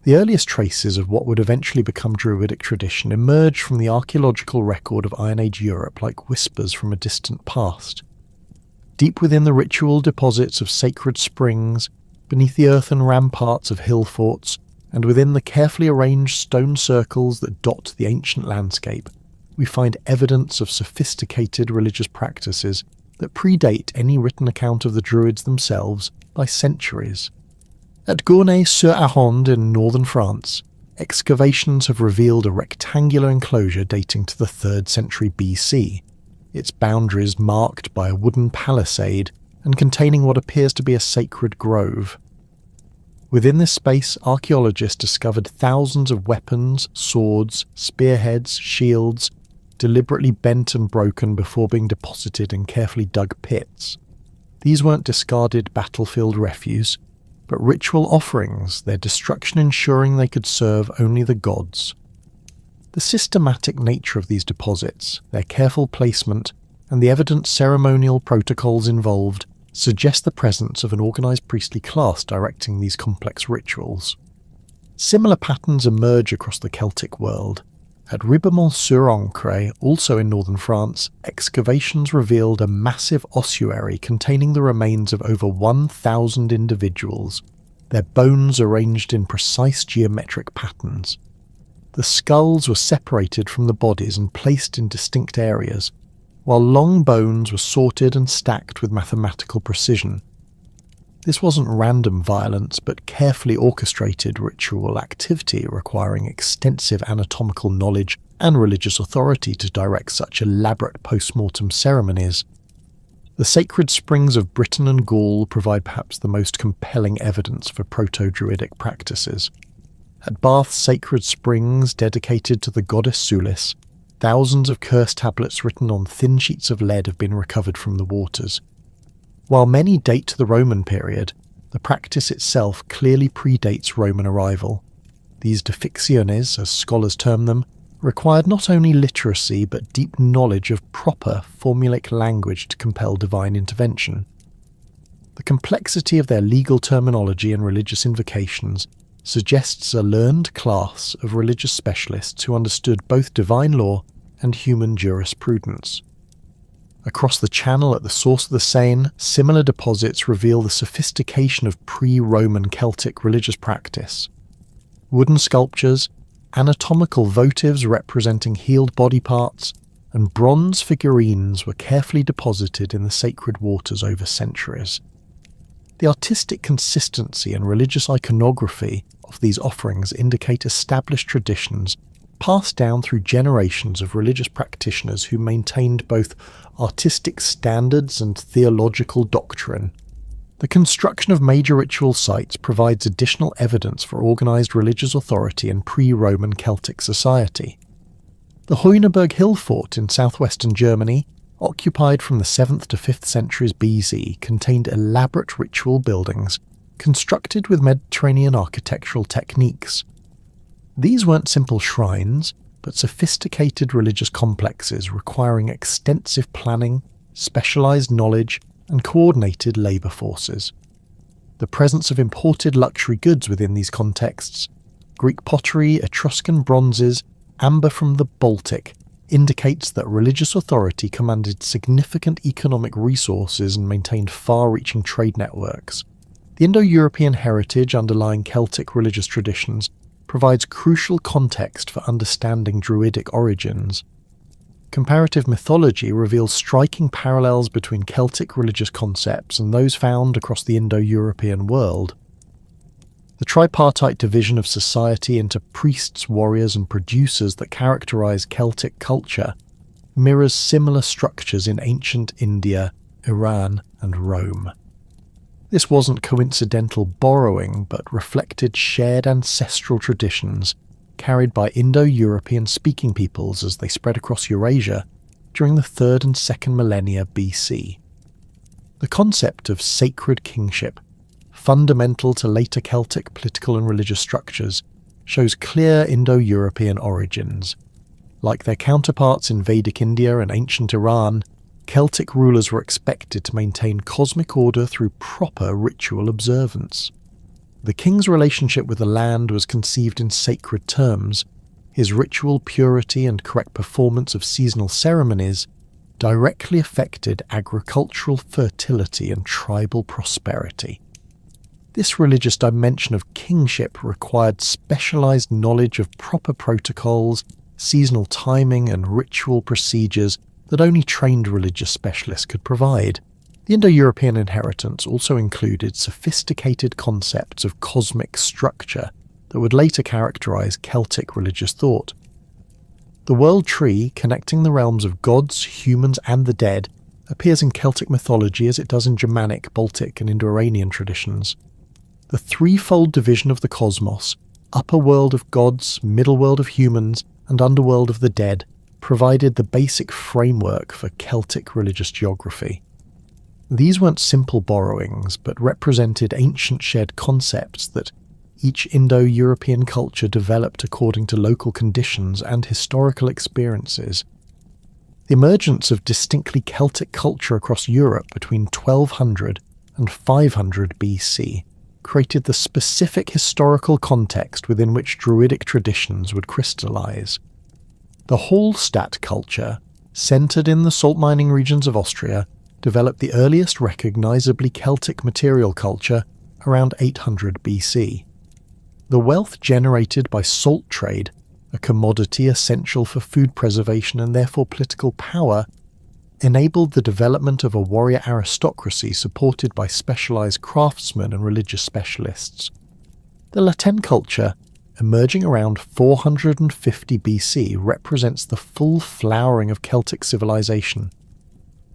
The earliest traces of what would eventually become Druidic tradition emerge from the archaeological record of Iron Age Europe like whispers from a distant past. Deep within the ritual deposits of sacred springs, beneath the earthen ramparts of hill forts, and within the carefully arranged stone circles that dot the ancient landscape, we find evidence of sophisticated religious practices that predate any written account of the Druids themselves by centuries. At Gournay-sur-Aronde in northern France, excavations have revealed a rectangular enclosure dating to the 3rd century BC, its boundaries marked by a wooden palisade and containing what appears to be a sacred grove. Within this space, archaeologists discovered thousands of weapons, swords, spearheads, shields, deliberately bent and broken before being deposited in carefully dug pits. These weren't discarded battlefield refuse, but ritual offerings, their destruction ensuring they could serve only the gods. The systematic nature of these deposits, their careful placement, and the evident ceremonial protocols involved suggest the presence of an organised priestly class directing these complex rituals. Similar patterns emerge across the Celtic world. At Ribemont-sur-Ancre, also in northern France, excavations revealed a massive ossuary containing the remains of over 1,000 individuals, their bones arranged in precise geometric patterns. The skulls were separated from the bodies and placed in distinct areas, while long bones were sorted and stacked with mathematical precision. This wasn't random violence, but carefully orchestrated ritual activity requiring extensive anatomical knowledge and religious authority to direct such elaborate post-mortem ceremonies. The sacred springs of Britain and Gaul provide perhaps the most compelling evidence for proto-Druidic practices. At Bath's sacred springs dedicated to the goddess Sulis, thousands of curse tablets written on thin sheets of lead have been recovered from the waters. While many date to the Roman period, the practice itself clearly predates Roman arrival. These defixiones, as scholars term them, required not only literacy but deep knowledge of proper formulaic language to compel divine intervention. The complexity of their legal terminology and religious invocations suggests a learned class of religious specialists who understood both divine law and human jurisprudence. Across the Channel at the source of the Seine, similar deposits reveal the sophistication of pre-Roman Celtic religious practice. Wooden sculptures, anatomical votives representing healed body parts, and bronze figurines were carefully deposited in the sacred waters over centuries. The artistic consistency and religious iconography of these offerings indicate established traditions passed down through generations of religious practitioners who maintained both artistic standards and theological doctrine. The construction of major ritual sites provides additional evidence for organised religious authority in pre-Roman Celtic society. The Heuneberg Hill Fort in southwestern Germany, occupied from the 7th to 5th centuries BC, contained elaborate ritual buildings constructed with Mediterranean architectural techniques. These weren't simple shrines, but sophisticated religious complexes requiring extensive planning, specialised knowledge, and coordinated labour forces. The presence of imported luxury goods within these contexts, Greek pottery, Etruscan bronzes, amber from the Baltic, indicates that religious authority commanded significant economic resources and maintained far-reaching trade networks. The Indo-European heritage underlying Celtic religious traditions provides crucial context for understanding Druidic origins. Comparative mythology reveals striking parallels between Celtic religious concepts and those found across the Indo-European world. The tripartite division of society into priests, warriors, and producers that characterise Celtic culture mirrors similar structures in ancient India, Iran, and Rome. This wasn't coincidental borrowing, but reflected shared ancestral traditions carried by Indo-European speaking peoples as they spread across Eurasia during the 3rd and 2nd millennia BC. The concept of sacred kingship, fundamental to later Celtic political and religious structures, shows clear Indo-European origins. Like their counterparts in Vedic India and ancient Iran, Celtic rulers were expected to maintain cosmic order through proper ritual observance. The king's relationship with the land was conceived in sacred terms. His ritual purity and correct performance of seasonal ceremonies directly affected agricultural fertility and tribal prosperity. This religious dimension of kingship required specialized knowledge of proper protocols, seasonal timing, and ritual procedures that only trained religious specialists could provide. The Indo-European inheritance also included sophisticated concepts of cosmic structure that would later characterize Celtic religious thought. The world tree, connecting the realms of gods, humans, and the dead, appears in Celtic mythology as it does in Germanic, Baltic, and Indo-Iranian traditions. The threefold division of the cosmos, upper world of gods, middle world of humans, and underworld of the dead, provided the basic framework for Celtic religious geography. These weren't simple borrowings, but represented ancient shared concepts that each Indo-European culture developed according to local conditions and historical experiences. The emergence of distinctly Celtic culture across Europe between 1200 and 500 BC created the specific historical context within which Druidic traditions would crystallize. The Hallstatt culture, centered in the salt mining regions of Austria, developed the earliest recognizably Celtic material culture around 800 BC. The wealth generated by salt trade, a commodity essential for food preservation and therefore political power, enabled the development of a warrior aristocracy supported by specialized craftsmen and religious specialists. The Latin culture, emerging around 450 BC, represents the full flowering of Celtic civilization.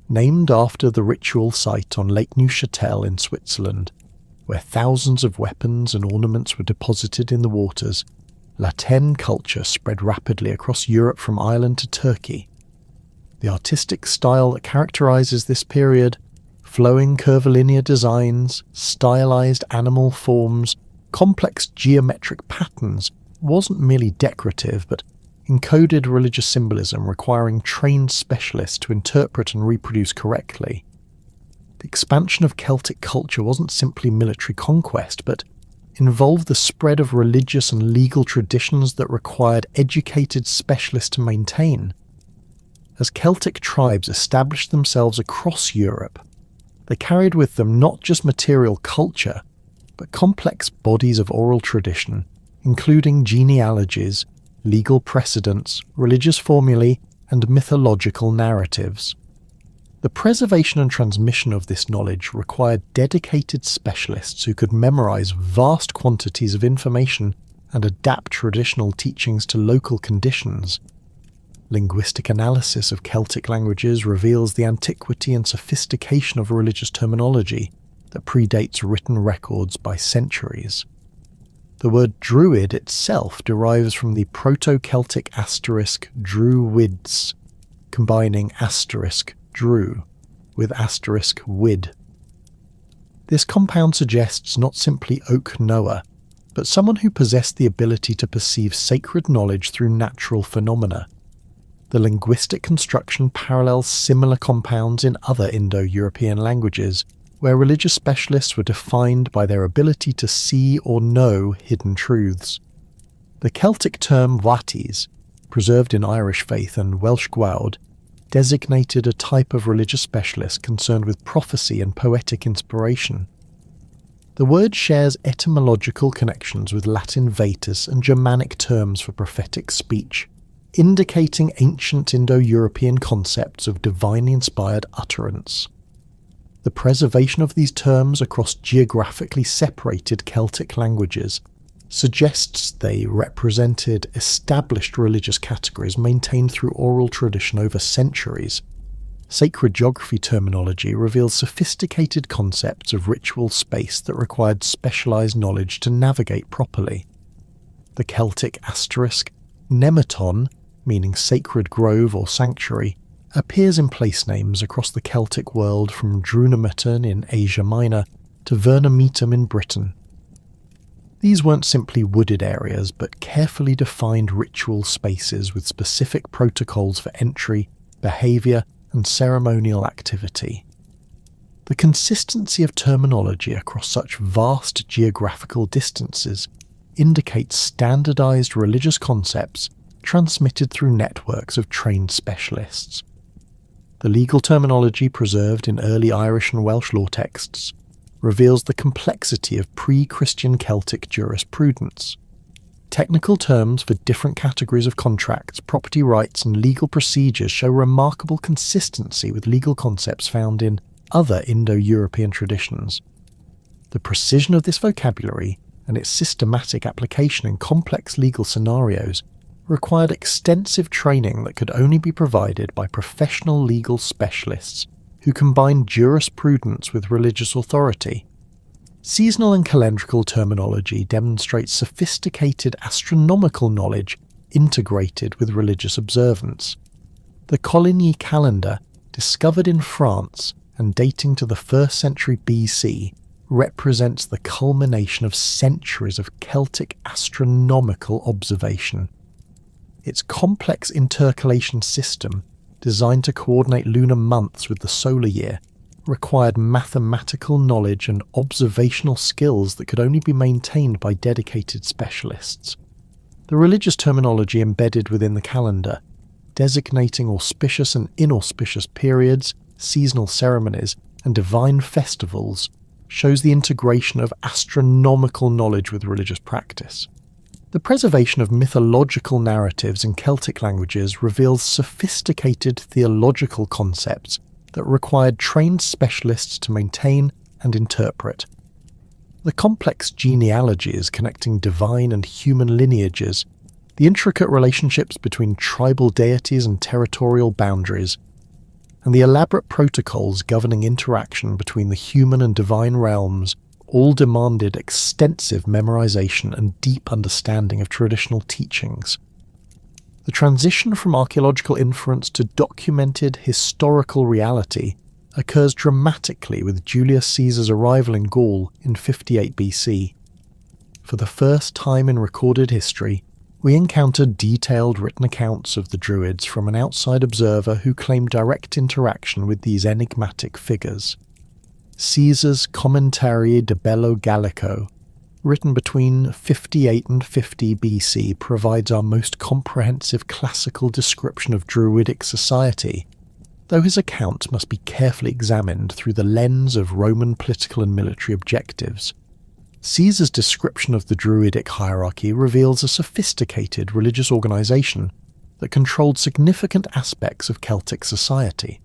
Named after the ritual site on Lake Neuchâtel in Switzerland, where thousands of weapons and ornaments were deposited in the waters, Latin culture spread rapidly across Europe from Ireland to Turkey. The artistic style that characterizes this period, flowing curvilinear designs, stylized animal forms, complex geometric patterns, wasn't merely decorative but encoded religious symbolism requiring trained specialists to interpret and reproduce correctly. The expansion of Celtic culture wasn't simply military conquest, but involved the spread of religious and legal traditions that required educated specialists to maintain. As Celtic tribes established themselves across Europe, they carried with them not just material culture, but complex bodies of oral tradition, including genealogies, legal precedents, religious formulae, and mythological narratives. The preservation and transmission of this knowledge required dedicated specialists who could memorize vast quantities of information and adapt traditional teachings to local conditions. Linguistic analysis of Celtic languages reveals the antiquity and sophistication of religious terminology that predates written records by centuries. The word Druid itself derives from the Proto-Celtic asterisk Druids, combining asterisk Dru with asterisk wid. This compound suggests not simply oak knower, but someone who possessed the ability to perceive sacred knowledge through natural phenomena. The linguistic construction parallels similar compounds in other Indo-European languages, where religious specialists were defined by their ability to see or know hidden truths. The Celtic term Watis, preserved in Irish faith and Welsh Gwawd, designated a type of religious specialist concerned with prophecy and poetic inspiration. The word shares etymological connections with Latin vetus and Germanic terms for prophetic speech, indicating ancient Indo-European concepts of divinely inspired utterance. The preservation of these terms across geographically separated Celtic languages suggests they represented established religious categories maintained through oral tradition over centuries. Sacred geography terminology reveals sophisticated concepts of ritual space that required specialized knowledge to navigate properly. The Celtic asterisk nematon, meaning sacred grove or sanctuary, appears in place names across the Celtic world from Drunameton in Asia Minor to Vernametum in Britain. These weren't simply wooded areas, but carefully defined ritual spaces with specific protocols for entry, behaviour, and ceremonial activity. The consistency of terminology across such vast geographical distances indicates standardized religious concepts transmitted through networks of trained specialists. The legal terminology preserved in early Irish and Welsh law texts reveals the complexity of pre-Christian Celtic jurisprudence. Technical terms for different categories of contracts, property rights, and legal procedures show remarkable consistency with legal concepts found in other Indo-European traditions. The precision of this vocabulary and its systematic application in complex legal scenarios required extensive training that could only be provided by professional legal specialists who combined jurisprudence with religious authority. Seasonal and calendrical terminology demonstrates sophisticated astronomical knowledge integrated with religious observance. The Coligny calendar, discovered in France and dating to the 1st century BC, represents the culmination of centuries of Celtic astronomical observation. Its complex intercalation system, designed to coordinate lunar months with the solar year, required mathematical knowledge and observational skills that could only be maintained by dedicated specialists. The religious terminology embedded within the calendar, designating auspicious and inauspicious periods, seasonal ceremonies, and divine festivals, shows the integration of astronomical knowledge with religious practice. The preservation of mythological narratives in Celtic languages reveals sophisticated theological concepts that required trained specialists to maintain and interpret. The complex genealogies connecting divine and human lineages, the intricate relationships between tribal deities and territorial boundaries, and the elaborate protocols governing interaction between the human and divine realms all demanded extensive memorization and deep understanding of traditional teachings. The transition from archaeological inference to documented historical reality occurs dramatically with Julius Caesar's arrival in Gaul in 58 BC. For the first time in recorded history, we encounter detailed written accounts of the Druids from an outside observer who claimed direct interaction with these enigmatic figures. Caesar's Commentarii de Bello Gallico, written between 58 and 50 BC, provides our most comprehensive classical description of Druidic society, though his account must be carefully examined through the lens of Roman political and military objectives. Caesar's description of the Druidic hierarchy reveals a sophisticated religious organization that controlled significant aspects of Celtic society.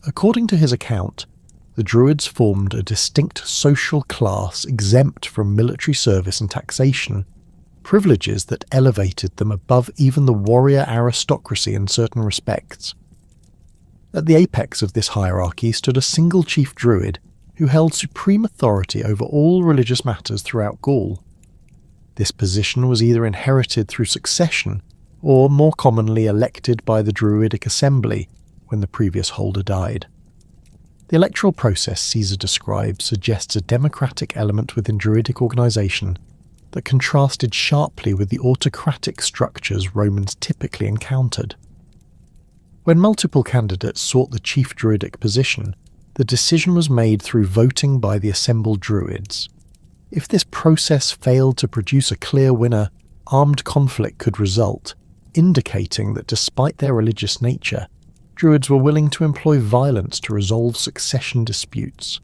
According to his account, the Druids formed a distinct social class exempt from military service and taxation, privileges that elevated them above even the warrior aristocracy in certain respects. At the apex of this hierarchy stood a single chief Druid who held supreme authority over all religious matters throughout Gaul. This position was either inherited through succession or, more commonly, elected by the Druidic assembly when the previous holder died. The electoral process Caesar describes suggests a democratic element within Druidic organization that contrasted sharply with the autocratic structures Romans typically encountered. When multiple candidates sought the chief Druidic position, the decision was made through voting by the assembled Druids. If this process failed to produce a clear winner, armed conflict could result, indicating that despite their religious nature, Druids were willing to employ violence to resolve succession disputes.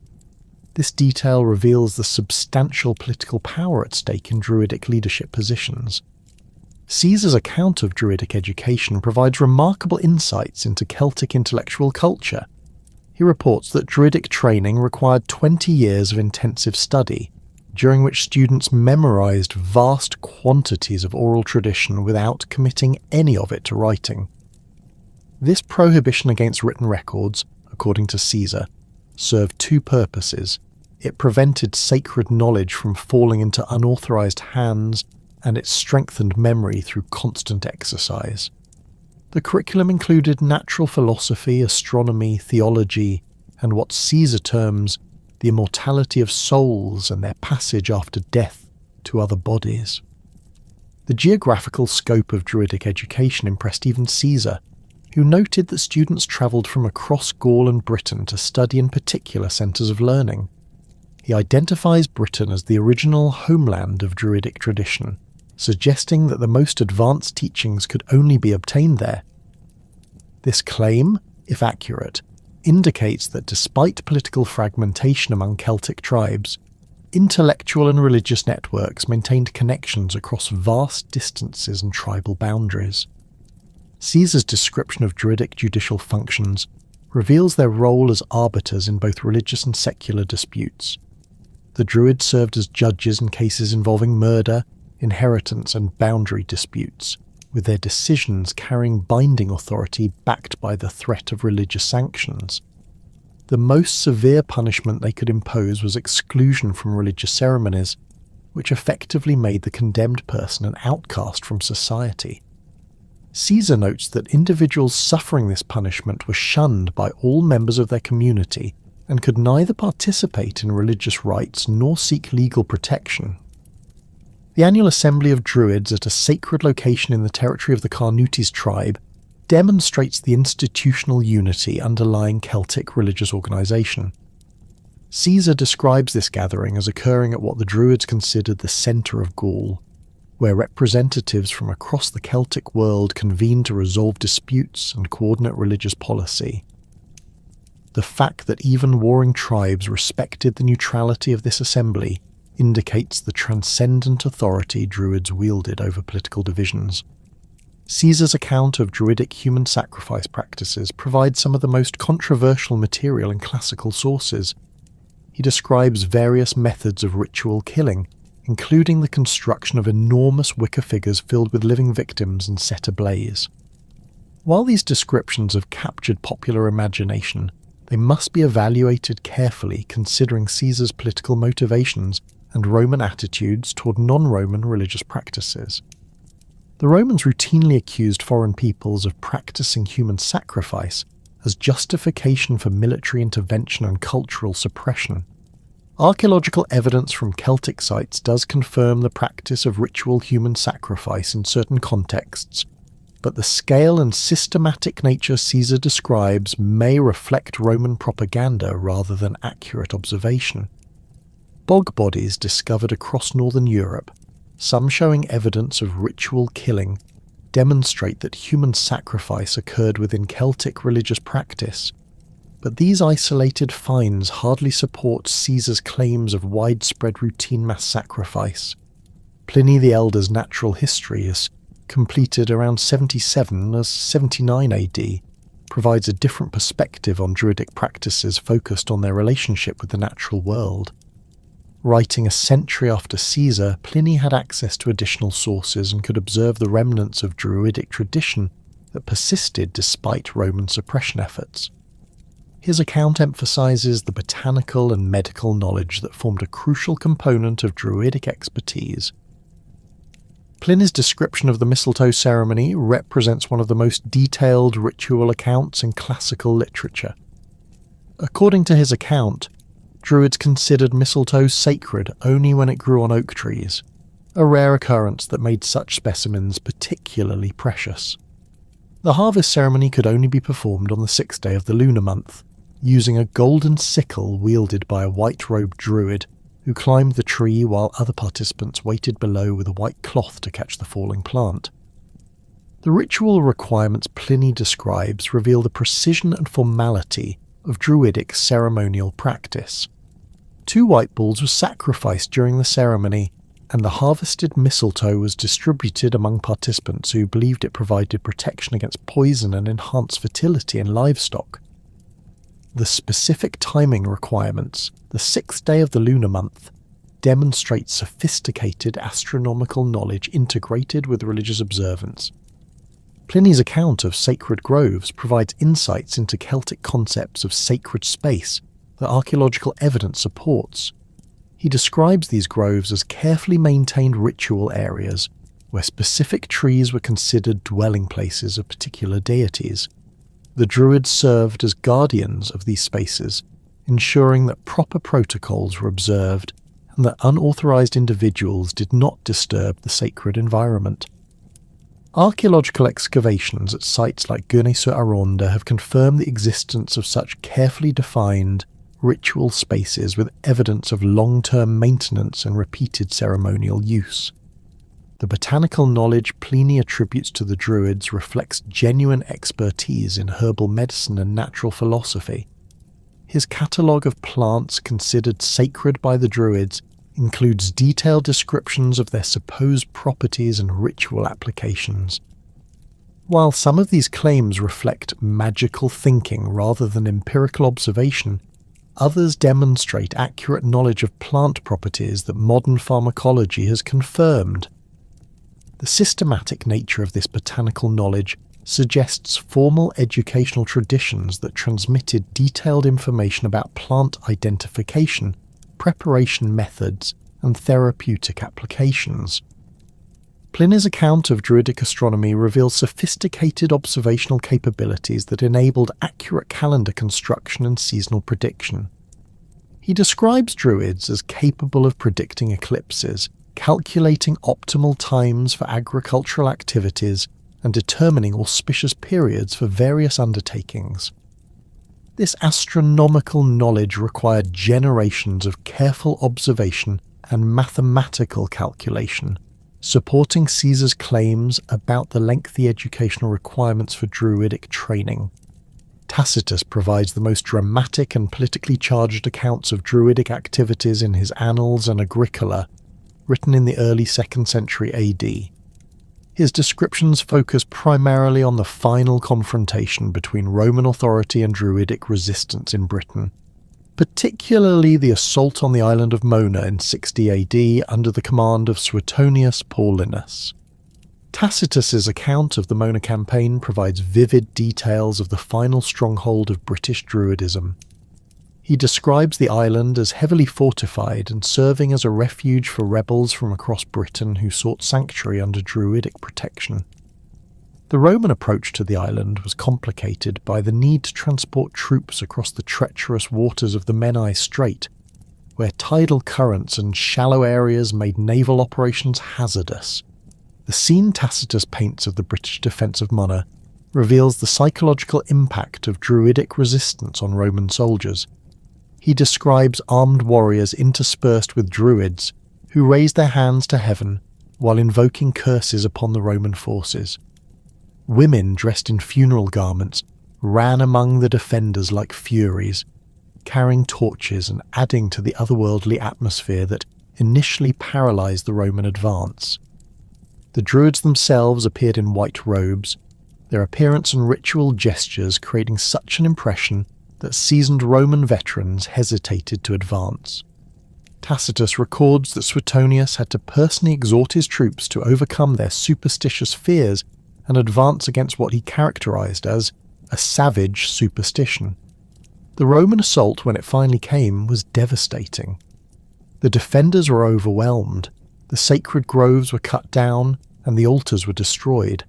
This detail reveals the substantial political power at stake in Druidic leadership positions. Caesar's account of Druidic education provides remarkable insights into Celtic intellectual culture. He reports that Druidic training required 20 years of intensive study, during which students memorized vast quantities of oral tradition without committing any of it to writing. This prohibition against written records, according to Caesar, served two purposes. It prevented sacred knowledge from falling into unauthorized hands, and it strengthened memory through constant exercise. The curriculum included natural philosophy, astronomy, theology, and what Caesar terms the immortality of souls and their passage after death to other bodies. The geographical scope of Druidic education impressed even Caesar, who noted that students travelled from across Gaul and Britain to study in particular centres of learning. He identifies Britain as the original homeland of Druidic tradition, suggesting that the most advanced teachings could only be obtained there. This claim, if accurate, indicates that despite political fragmentation among Celtic tribes, intellectual and religious networks maintained connections across vast distances and tribal boundaries. Caesar's description of Druidic judicial functions reveals their role as arbiters in both religious and secular disputes. The Druids served as judges in cases involving murder, inheritance, and boundary disputes, with their decisions carrying binding authority backed by the threat of religious sanctions. The most severe punishment they could impose was exclusion from religious ceremonies, which effectively made the condemned person an outcast from society. Caesar notes that individuals suffering this punishment were shunned by all members of their community and could neither participate in religious rites nor seek legal protection. The annual assembly of Druids at a sacred location in the territory of the Carnutes tribe demonstrates the institutional unity underlying Celtic religious organisation. Caesar describes this gathering as occurring at what the Druids considered the centre of Gaul, where representatives from across the Celtic world convened to resolve disputes and coordinate religious policy. The fact that even warring tribes respected the neutrality of this assembly indicates the transcendent authority Druids wielded over political divisions. Caesar's account of Druidic human sacrifice practices provides some of the most controversial material in classical sources. He describes various methods of ritual killing, including the construction of enormous wicker figures filled with living victims and set ablaze. While these descriptions have captured popular imagination, they must be evaluated carefully considering Caesar's political motivations and Roman attitudes toward non-Roman religious practices. The Romans routinely accused foreign peoples of practicing human sacrifice as justification for military intervention and cultural suppression. Archaeological evidence from Celtic sites does confirm the practice of ritual human sacrifice in certain contexts, but the scale and systematic nature Caesar describes may reflect Roman propaganda rather than accurate observation. Bog bodies discovered across northern Europe, some showing evidence of ritual killing, demonstrate that human sacrifice occurred within Celtic religious practice, but these isolated finds hardly support Caesar's claims of widespread routine mass sacrifice. Pliny the Elder's Natural History is completed around 77 as 79 AD, provides a different perspective on Druidic practices focused on their relationship with the natural world. Writing a century after Caesar, Pliny had access to additional sources and could observe the remnants of Druidic tradition that persisted despite Roman suppression efforts. His account emphasizes the botanical and medical knowledge that formed a crucial component of Druidic expertise. Pliny's description of the mistletoe ceremony represents one of the most detailed ritual accounts in classical literature. According to his account, Druids considered mistletoe sacred only when it grew on oak trees, a rare occurrence that made such specimens particularly precious. The harvest ceremony could only be performed on the 6th day of the lunar month, using a golden sickle wielded by a white-robed druid who climbed the tree while other participants waited below with a white cloth to catch the falling plant. The ritual requirements Pliny describes reveal the precision and formality of Druidic ceremonial practice. 2 white bulls were sacrificed during the ceremony, and the harvested mistletoe was distributed among participants who believed it provided protection against poison and enhanced fertility in livestock. The specific timing requirements, the 6th day of the lunar month, demonstrate sophisticated astronomical knowledge integrated with religious observance. Pliny's account of sacred groves provides insights into Celtic concepts of sacred space that archaeological evidence supports. He describes these groves as carefully maintained ritual areas where specific trees were considered dwelling places of particular deities. The Druids served as guardians of these spaces, ensuring that proper protocols were observed and that unauthorized individuals did not disturb the sacred environment. Archaeological excavations at sites like Gournay-sur-Aronde have confirmed the existence of such carefully defined ritual spaces with evidence of long-term maintenance and repeated ceremonial use. The botanical knowledge Pliny attributes to the Druids reflects genuine expertise in herbal medicine and natural philosophy. His catalogue of plants considered sacred by the Druids includes detailed descriptions of their supposed properties and ritual applications. While some of these claims reflect magical thinking rather than empirical observation, others demonstrate accurate knowledge of plant properties that modern pharmacology has confirmed. The systematic nature of this botanical knowledge suggests formal educational traditions that transmitted detailed information about plant identification, preparation methods, and therapeutic applications. Pliny's account of Druidic astronomy reveals sophisticated observational capabilities that enabled accurate calendar construction and seasonal prediction. He describes Druids as capable of predicting eclipses, calculating optimal times for agricultural activities, and determining auspicious periods for various undertakings. This astronomical knowledge required generations of careful observation and mathematical calculation, supporting Caesar's claims about the lengthy educational requirements for Druidic training. Tacitus provides the most dramatic and politically charged accounts of Druidic activities in his Annals and Agricola, written in the early 2nd century AD. His descriptions focus primarily on the final confrontation between Roman authority and Druidic resistance in Britain, particularly the assault on the island of Mona in 60 AD under the command of Suetonius Paulinus. Tacitus's account of the Mona campaign provides vivid details of the final stronghold of British Druidism. He describes the island as heavily fortified and serving as a refuge for rebels from across Britain who sought sanctuary under Druidic protection. The Roman approach to the island was complicated by the need to transport troops across the treacherous waters of the Menai Strait, where tidal currents and shallow areas made naval operations hazardous. The scene Tacitus paints of the British defence of Mona reveals the psychological impact of Druidic resistance on Roman soldiers. He describes armed warriors interspersed with Druids who raised their hands to heaven while invoking curses upon the Roman forces. Women dressed in funeral garments ran among the defenders like furies, carrying torches and adding to the otherworldly atmosphere that initially paralysed the Roman advance. The Druids themselves appeared in white robes, their appearance and ritual gestures creating such an impression that seasoned Roman veterans hesitated to advance. Tacitus records that Suetonius had to personally exhort his troops to overcome their superstitious fears and advance against what he characterized as a savage superstition. The Roman assault, when it finally came, was devastating. The defenders were overwhelmed, the sacred groves were cut down, and the altars were destroyed.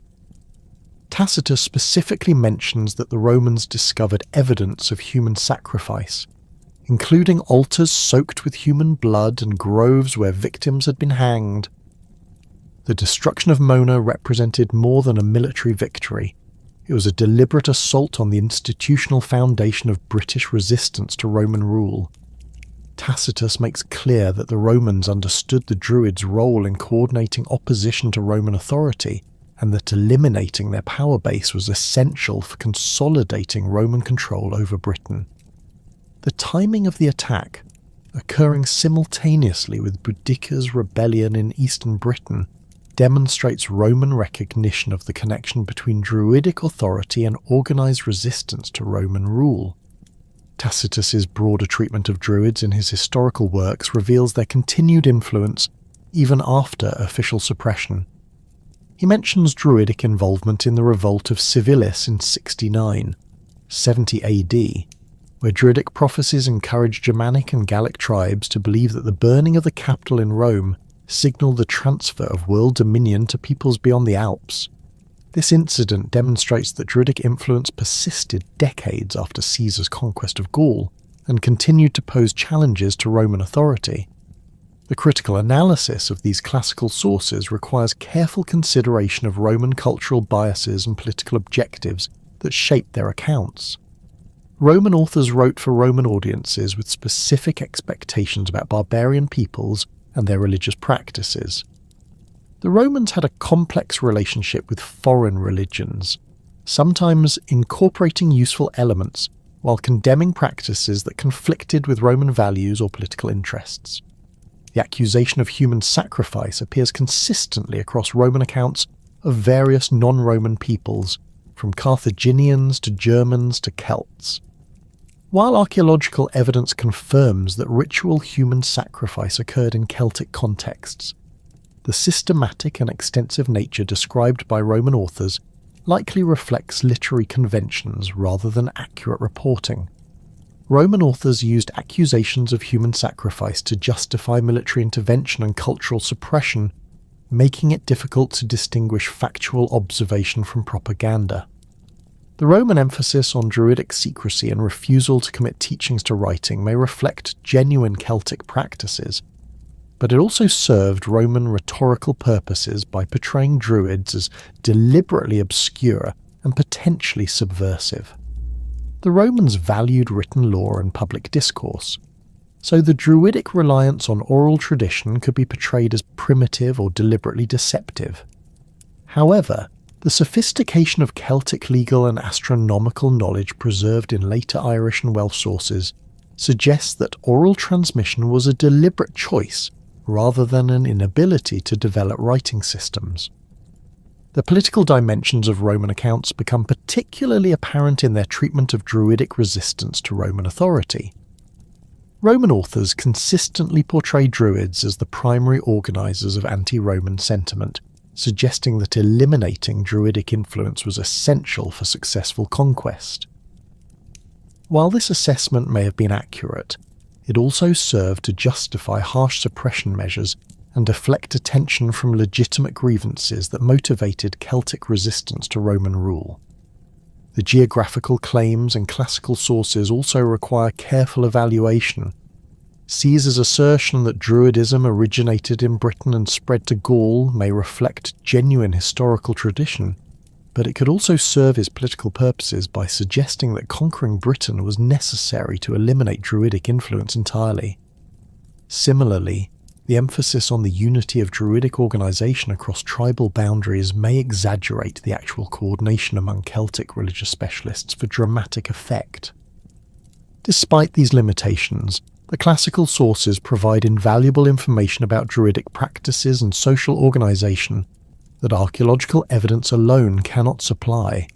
Tacitus specifically mentions that the Romans discovered evidence of human sacrifice, including altars soaked with human blood and groves where victims had been hanged. The destruction of Mona represented more than a military victory. It was a deliberate assault on the institutional foundation of British resistance to Roman rule. Tacitus makes clear that the Romans understood the Druids' role in coordinating opposition to Roman authority, and that eliminating their power base was essential for consolidating Roman control over Britain. The timing of the attack, occurring simultaneously with Boudicca's rebellion in eastern Britain, demonstrates Roman recognition of the connection between Druidic authority and organised resistance to Roman rule. Tacitus's broader treatment of Druids in his historical works reveals their continued influence even after official suppression. He mentions Druidic involvement in the revolt of Civilis in 69, 70 AD, where Druidic prophecies encouraged Germanic and Gallic tribes to believe that the burning of the capital in Rome signalled the transfer of world dominion to peoples beyond the Alps. This incident demonstrates that Druidic influence persisted decades after Caesar's conquest of Gaul and continued to pose challenges to Roman authority. The critical analysis of these classical sources requires careful consideration of Roman cultural biases and political objectives that shaped their accounts. Roman authors wrote for Roman audiences with specific expectations about barbarian peoples and their religious practices. The Romans had a complex relationship with foreign religions, sometimes incorporating useful elements while condemning practices that conflicted with Roman values or political interests. The accusation of human sacrifice appears consistently across Roman accounts of various non-Roman peoples, from Carthaginians to Germans to Celts. While archaeological evidence confirms that ritual human sacrifice occurred in Celtic contexts, the systematic and extensive nature described by Roman authors likely reflects literary conventions rather than accurate reporting. Roman authors used accusations of human sacrifice to justify military intervention and cultural suppression, making it difficult to distinguish factual observation from propaganda. The Roman emphasis on Druidic secrecy and refusal to commit teachings to writing may reflect genuine Celtic practices, but it also served Roman rhetorical purposes by portraying Druids as deliberately obscure and potentially subversive. The Romans valued written law and public discourse, so the Druidic reliance on oral tradition could be portrayed as primitive or deliberately deceptive. However, the sophistication of Celtic legal and astronomical knowledge preserved in later Irish and Welsh sources suggests that oral transmission was a deliberate choice rather than an inability to develop writing systems. The political dimensions of Roman accounts become particularly apparent in their treatment of Druidic resistance to Roman authority. Roman authors consistently portray Druids as the primary organisers of anti-Roman sentiment, suggesting that eliminating Druidic influence was essential for successful conquest. While this assessment may have been accurate, it also served to justify harsh suppression measures and deflect attention from legitimate grievances that motivated Celtic resistance to Roman rule. The geographical claims and classical sources also require careful evaluation. Caesar's assertion that Druidism originated in Britain and spread to Gaul may reflect genuine historical tradition, but it could also serve his political purposes by suggesting that conquering Britain was necessary to eliminate Druidic influence entirely. Similarly, the emphasis on the unity of Druidic organisation across tribal boundaries may exaggerate the actual coordination among Celtic religious specialists for dramatic effect. Despite these limitations, the classical sources provide invaluable information about Druidic practices and social organisation that archaeological evidence alone cannot supply.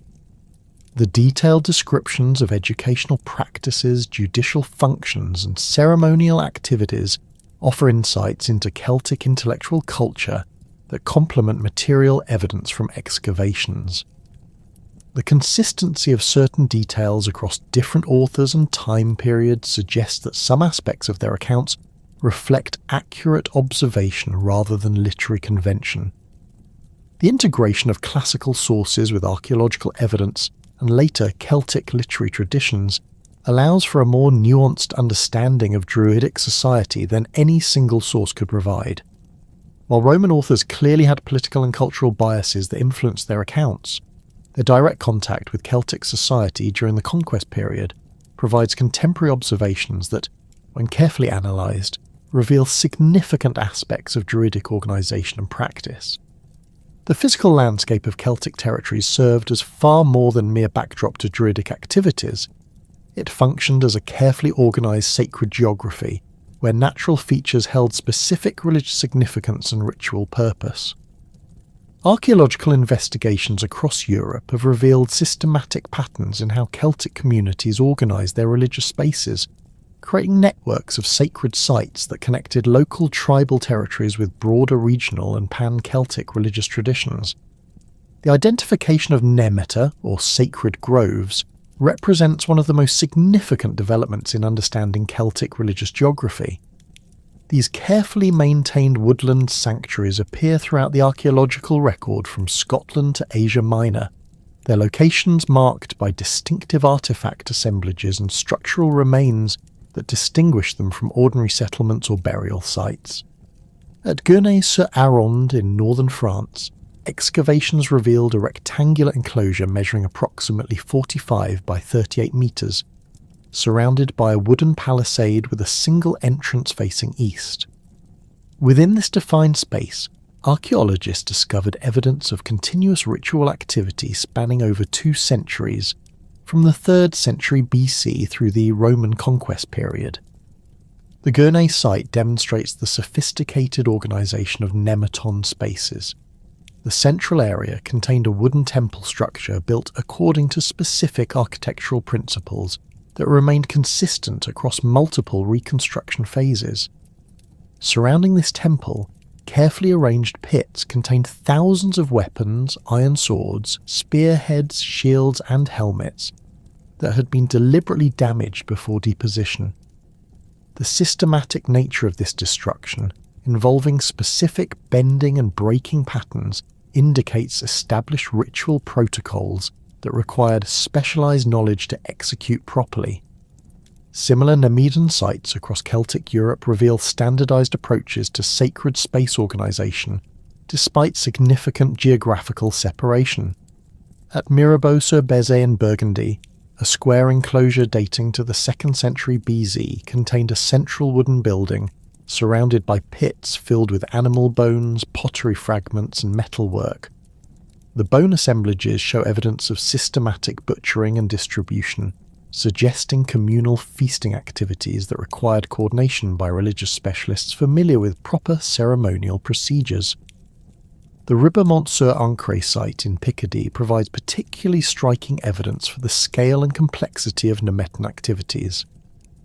The detailed descriptions of educational practices, judicial functions, and ceremonial activities offer insights into Celtic intellectual culture that complement material evidence from excavations. The consistency of certain details across different authors and time periods suggests that some aspects of their accounts reflect accurate observation rather than literary convention. The integration of classical sources with archaeological evidence and later Celtic literary traditions allows for a more nuanced understanding of Druidic society than any single source could provide. While Roman authors clearly had political and cultural biases that influenced their accounts, their direct contact with Celtic society during the conquest period provides contemporary observations that, when carefully analysed, reveal significant aspects of Druidic organisation and practice. The physical landscape of Celtic territories served as far more than mere backdrop to Druidic activities. It functioned as a carefully organised sacred geography, where natural features held specific religious significance and ritual purpose. Archaeological investigations across Europe have revealed systematic patterns in how Celtic communities organised their religious spaces, creating networks of sacred sites that connected local tribal territories with broader regional and pan-Celtic religious traditions. The identification of nemata, or sacred groves, represents one of the most significant developments in understanding Celtic religious geography. These carefully maintained woodland sanctuaries appear throughout the archaeological record from Scotland to Asia Minor, their locations marked by distinctive artefact assemblages and structural remains that distinguish them from ordinary settlements or burial sites. At Gournay-sur-Aronde in northern France, excavations revealed a rectangular enclosure measuring approximately 45 by 38 metres, surrounded by a wooden palisade with a single entrance facing east. Within this defined space, archaeologists discovered evidence of continuous ritual activity spanning over 2 centuries, from the 3rd century BC through the Roman conquest period. The Gournay site demonstrates the sophisticated organisation of nematon spaces. The central area contained a wooden temple structure built according to specific architectural principles that remained consistent across multiple reconstruction phases. Surrounding this temple, carefully arranged pits contained thousands of weapons, iron swords, spearheads, shields and helmets that had been deliberately damaged before deposition. The systematic nature of this destruction, involving specific bending and breaking patterns, indicates established ritual protocols that required specialised knowledge to execute properly. Similar Nemean sites across Celtic Europe reveal standardised approaches to sacred space organisation, despite significant geographical separation. At Mirabeau-sur-Bèze in Burgundy, a square enclosure dating to the 2nd century BC contained a central wooden building surrounded by pits filled with animal bones, pottery fragments and metalwork. The bone assemblages show evidence of systematic butchering and distribution, suggesting communal feasting activities that required coordination by religious specialists familiar with proper ceremonial procedures. The Ribemont-sur-Ancre site in Picardy provides particularly striking evidence for the scale and complexity of Nemetan activities.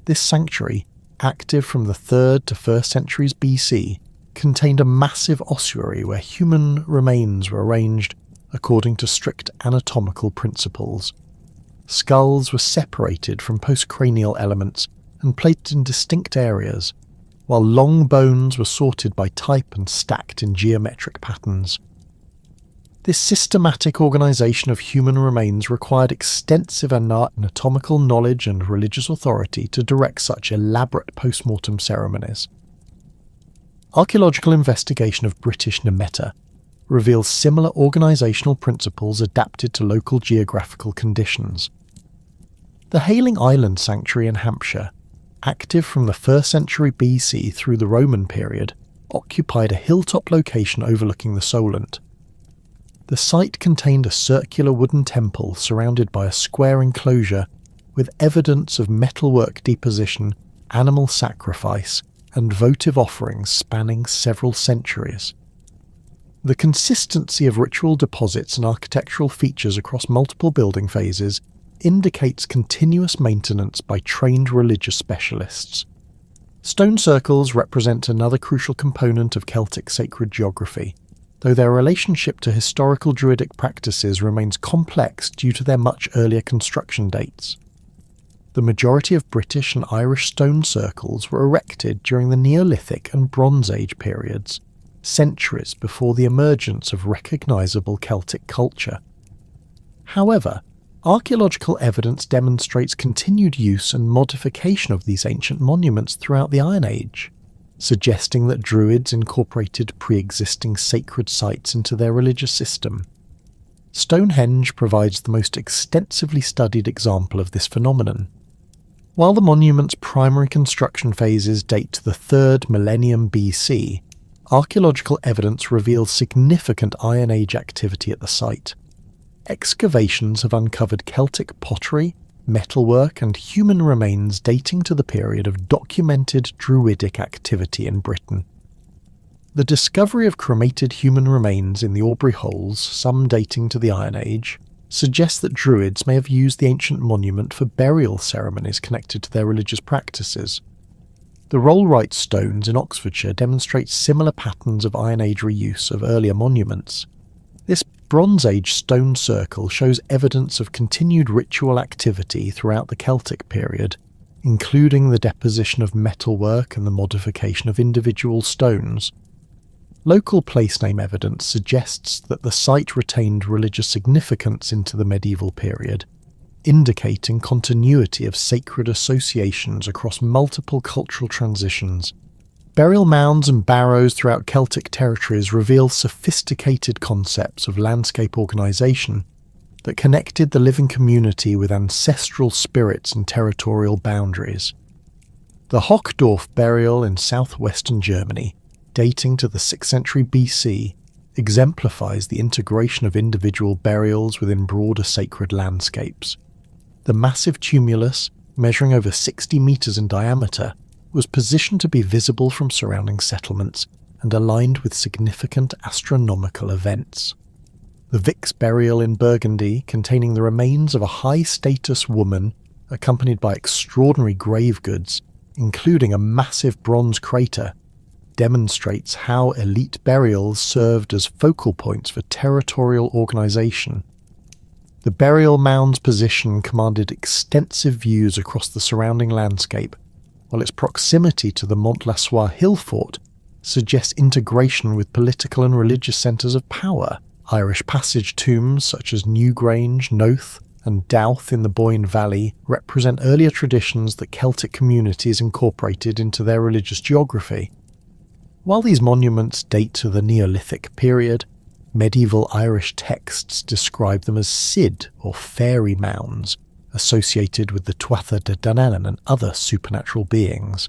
This sanctuary, active from the 3rd to 1st centuries BC, contained a massive ossuary where human remains were arranged according to strict anatomical principles. Skulls were separated from postcranial elements and placed in distinct areas, while long bones were sorted by type and stacked in geometric patterns. This systematic organisation of human remains required extensive anatomical knowledge and religious authority to direct such elaborate post-mortem ceremonies. Archaeological investigation of British Nemeta reveals similar organisational principles adapted to local geographical conditions. The Hayling Island Sanctuary in Hampshire, active from the 1st century BC through the Roman period, occupied a hilltop location overlooking the Solent. The site contained a circular wooden temple surrounded by a square enclosure with evidence of metalwork deposition, animal sacrifice, and votive offerings spanning several centuries. The consistency of ritual deposits and architectural features across multiple building phases indicates continuous maintenance by trained religious specialists. Stone circles represent another crucial component of Celtic sacred geography, though their relationship to historical Druidic practices remains complex due to their much earlier construction dates. The majority of British and Irish stone circles were erected during the Neolithic and Bronze Age periods, centuries before the emergence of recognisable Celtic culture. However, archaeological evidence demonstrates continued use and modification of these ancient monuments throughout the Iron Age, suggesting that Druids incorporated pre-existing sacred sites into their religious system. Stonehenge provides the most extensively studied example of this phenomenon. While the monument's primary construction phases date to the 3rd millennium BC, archaeological evidence reveals significant Iron Age activity at the site. Excavations have uncovered Celtic pottery, metalwork and human remains dating to the period of documented Druidic activity in Britain. The discovery of cremated human remains in the Aubrey holes, some dating to the Iron Age, suggests that Druids may have used the ancient monument for burial ceremonies connected to their religious practices. The Rollright stones in Oxfordshire demonstrate similar patterns of Iron Age reuse of earlier monuments. This Bronze Age stone circle shows evidence of continued ritual activity throughout the Celtic period, including the deposition of metalwork and the modification of individual stones. Local place name evidence suggests that the site retained religious significance into the medieval period, indicating continuity of sacred associations across multiple cultural transitions. Burial mounds and barrows throughout Celtic territories reveal sophisticated concepts of landscape organisation that connected the living community with ancestral spirits and territorial boundaries. The Hochdorf burial in southwestern Germany, dating to the 6th century BC, exemplifies the integration of individual burials within broader sacred landscapes. The massive tumulus, measuring over 60 metres in diameter, was positioned to be visible from surrounding settlements and aligned with significant astronomical events. The Vix burial in Burgundy, containing the remains of a high-status woman accompanied by extraordinary grave goods, including a massive bronze crater, demonstrates how elite burials served as focal points for territorial organisation. The burial mound's position commanded extensive views across the surrounding landscape, while its proximity to the Mont-Lassois hill fort suggests integration with political and religious centres of power. Irish passage tombs such as Newgrange, Noath and Douth in the Boyne Valley represent earlier traditions that Celtic communities incorporated into their religious geography. While these monuments date to the Neolithic period, medieval Irish texts describe them as Sid or fairy mounds, associated with the Tuatha de Danann and other supernatural beings.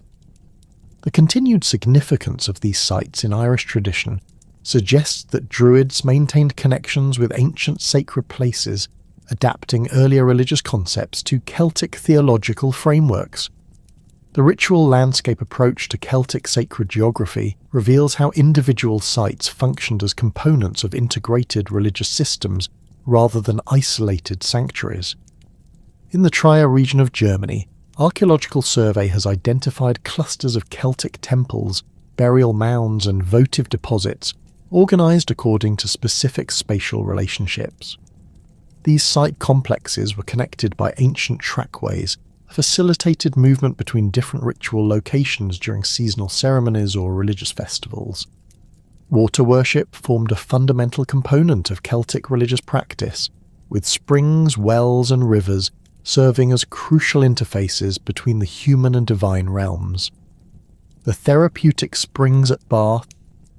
The continued significance of these sites in Irish tradition suggests that Druids maintained connections with ancient sacred places, adapting earlier religious concepts to Celtic theological frameworks. The ritual landscape approach to Celtic sacred geography reveals how individual sites functioned as components of integrated religious systems rather than isolated sanctuaries. In the Trier region of Germany, archaeological survey has identified clusters of Celtic temples, burial mounds and votive deposits, organised according to specific spatial relationships. These site complexes were connected by ancient trackways, facilitated movement between different ritual locations during seasonal ceremonies or religious festivals. Water worship formed a fundamental component of Celtic religious practice, with springs, wells and rivers serving as crucial interfaces between the human and divine realms. The therapeutic springs at Bath,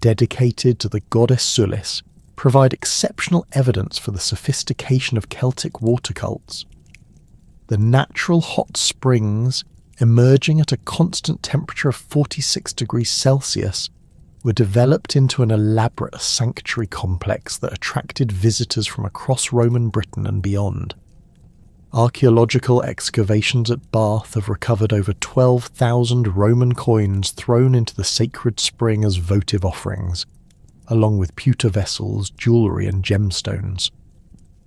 dedicated to the goddess Sulis, provide exceptional evidence for the sophistication of Celtic water cults. The natural hot springs, emerging at a constant temperature of 46 degrees Celsius, were developed into an elaborate sanctuary complex that attracted visitors from across Roman Britain and beyond. Archaeological excavations at Bath have recovered over 12,000 Roman coins thrown into the sacred spring as votive offerings, along with pewter vessels, jewellery and gemstones.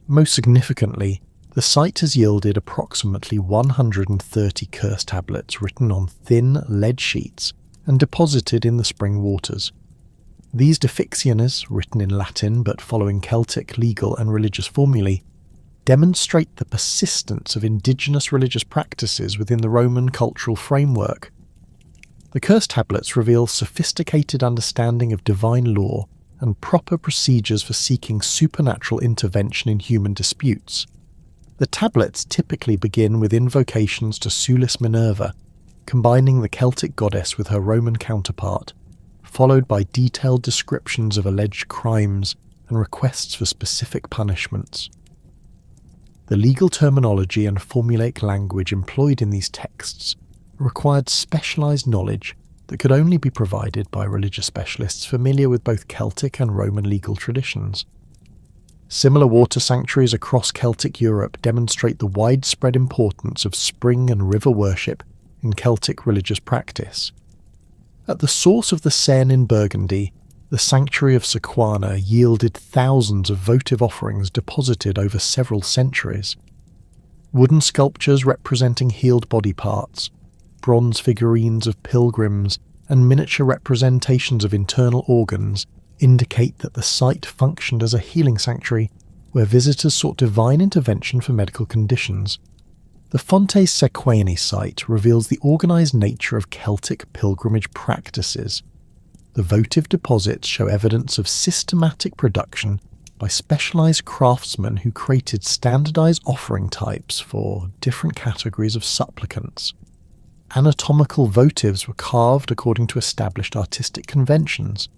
Most significantly, the site has yielded approximately 130 curse tablets written on thin lead sheets and deposited in the spring waters. These defixianes, written in Latin but following Celtic legal and religious formulae, demonstrate the persistence of indigenous religious practices within the Roman cultural framework. The curse tablets reveal sophisticated understanding of divine law and proper procedures for seeking supernatural intervention in human disputes. The tablets typically begin with invocations to Sulis Minerva, combining the Celtic goddess with her Roman counterpart, followed by detailed descriptions of alleged crimes and requests for specific punishments. The legal terminology and formulaic language employed in these texts required specialised knowledge that could only be provided by religious specialists familiar with both Celtic and Roman legal traditions. Similar water sanctuaries across Celtic Europe demonstrate the widespread importance of spring and river worship in Celtic religious practice. At the source of the Seine in Burgundy, the sanctuary of Sequana yielded thousands of votive offerings deposited over several centuries. Wooden sculptures representing healed body parts, bronze figurines of pilgrims, and miniature representations of internal organs indicate that the site functioned as a healing sanctuary where visitors sought divine intervention for medical conditions. The Fontes Sequani site reveals the organised nature of Celtic pilgrimage practices. The votive deposits show evidence of systematic production by specialised craftsmen who created standardised offering types for different categories of supplicants. anatomical votives were carved according to established artistic conventions,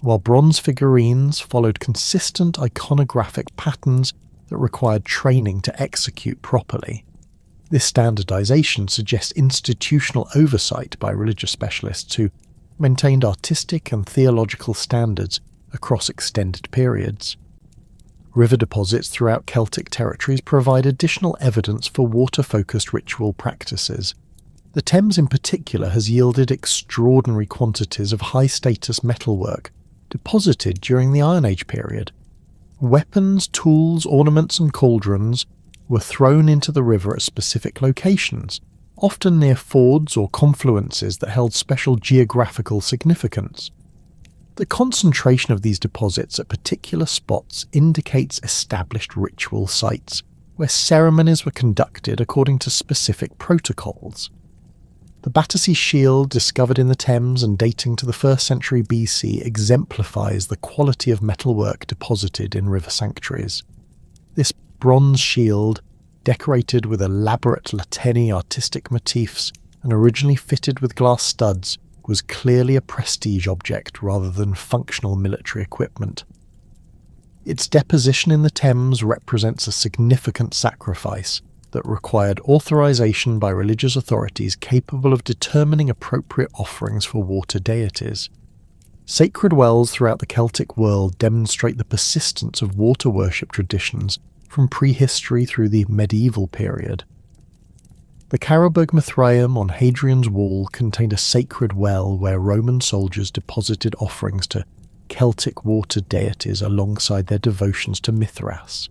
while bronze figurines followed consistent iconographic patterns that required training to execute properly. This standardization suggests institutional oversight by religious specialists who maintained artistic and theological standards across extended periods. River deposits throughout Celtic territories provide additional evidence for water-focused ritual practices. The Thames in particular has yielded extraordinary quantities of high-status metalwork deposited during the Iron Age period. Weapons, tools, ornaments and cauldrons were thrown into the river at specific locations, often near fords or confluences that held special geographical significance. The concentration of these deposits at particular spots indicates established ritual sites, where ceremonies were conducted according to specific protocols. The Battersea Shield, discovered in the Thames and dating to the 1st century BC, exemplifies the quality of metalwork deposited in river sanctuaries. This bronze shield, decorated with elaborate Latini artistic motifs and originally fitted with glass studs, was clearly a prestige object rather than functional military equipment. Its deposition in the Thames represents a significant sacrifice that required authorization by religious authorities capable of determining appropriate offerings for water deities. Sacred wells throughout the Celtic world demonstrate the persistence of water worship traditions from prehistory through the medieval period. The Caroburg Mithraeum on Hadrian's Wall contained a sacred well where Roman soldiers deposited offerings to Celtic water deities alongside their devotions to Mithras.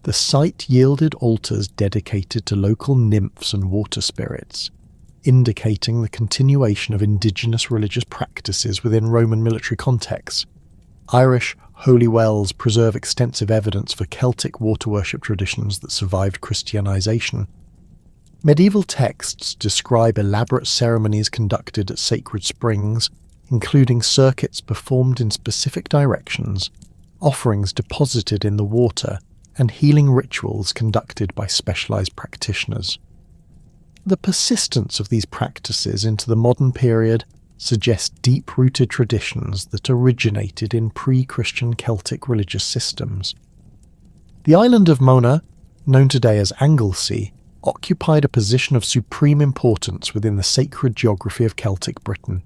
The site yielded altars dedicated to local nymphs and water spirits, indicating the continuation of indigenous religious practices within Roman military contexts. Irish holy wells preserve extensive evidence for Celtic water worship traditions that survived Christianization. Medieval texts describe elaborate ceremonies conducted at sacred springs, including circuits performed in specific directions, offerings deposited in the water, and healing rituals conducted by specialized practitioners. The persistence of these practices into the modern period suggests deep-rooted traditions that originated in pre-Christian Celtic religious systems. The island of Mona, known today as Anglesey, occupied a position of supreme importance within the sacred geography of Celtic Britain.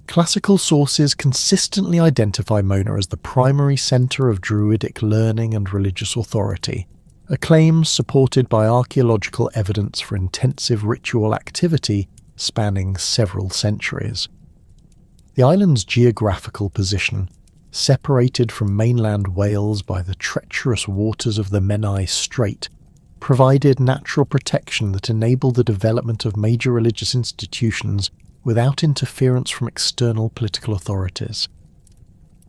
Classical sources consistently identify Mona as the primary centre of Druidic learning and religious authority, a claim supported by archaeological evidence for intensive ritual activity spanning several centuries. The island's geographical position, separated from mainland Wales by the treacherous waters of the Menai Strait, provided natural protection that enabled the development of major religious institutions without interference from external political authorities.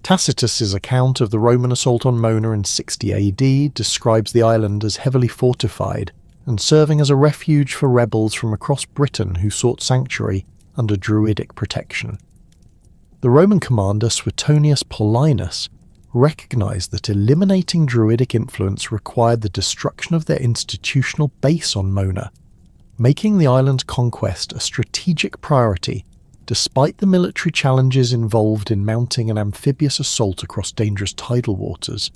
Tacitus's account of the Roman assault on Mona in 60 AD describes the island as heavily fortified and serving as a refuge for rebels from across Britain who sought sanctuary under Druidic protection. The Roman commander Suetonius Paulinus recognized that eliminating Druidic influence required the destruction of their institutional base on Mona, making the island's conquest a strategic priority despite the military challenges involved in mounting an amphibious assault across dangerous tidal waters.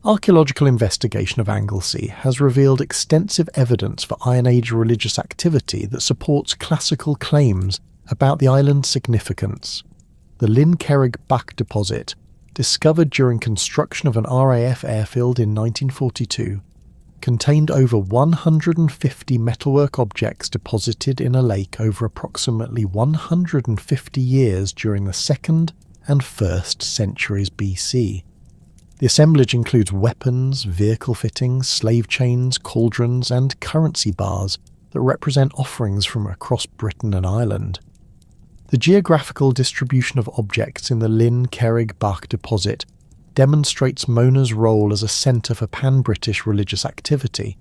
Archaeological investigation of Anglesey has revealed extensive evidence for Iron Age religious activity that supports classical claims about the island's significance. The Lyn Cerrig Bach deposit, discovered during construction of an RAF airfield in 1942, contained over 150 metalwork objects deposited in a lake over approximately 150 years during the 2nd and 1st centuries BC. The assemblage includes weapons, vehicle fittings, slave chains, cauldrons, and currency bars that represent offerings from across Britain and Ireland. The geographical distribution of objects in the Lyn Cerrig Bach deposit demonstrates Mona's role as a centre for pan-British religious activity.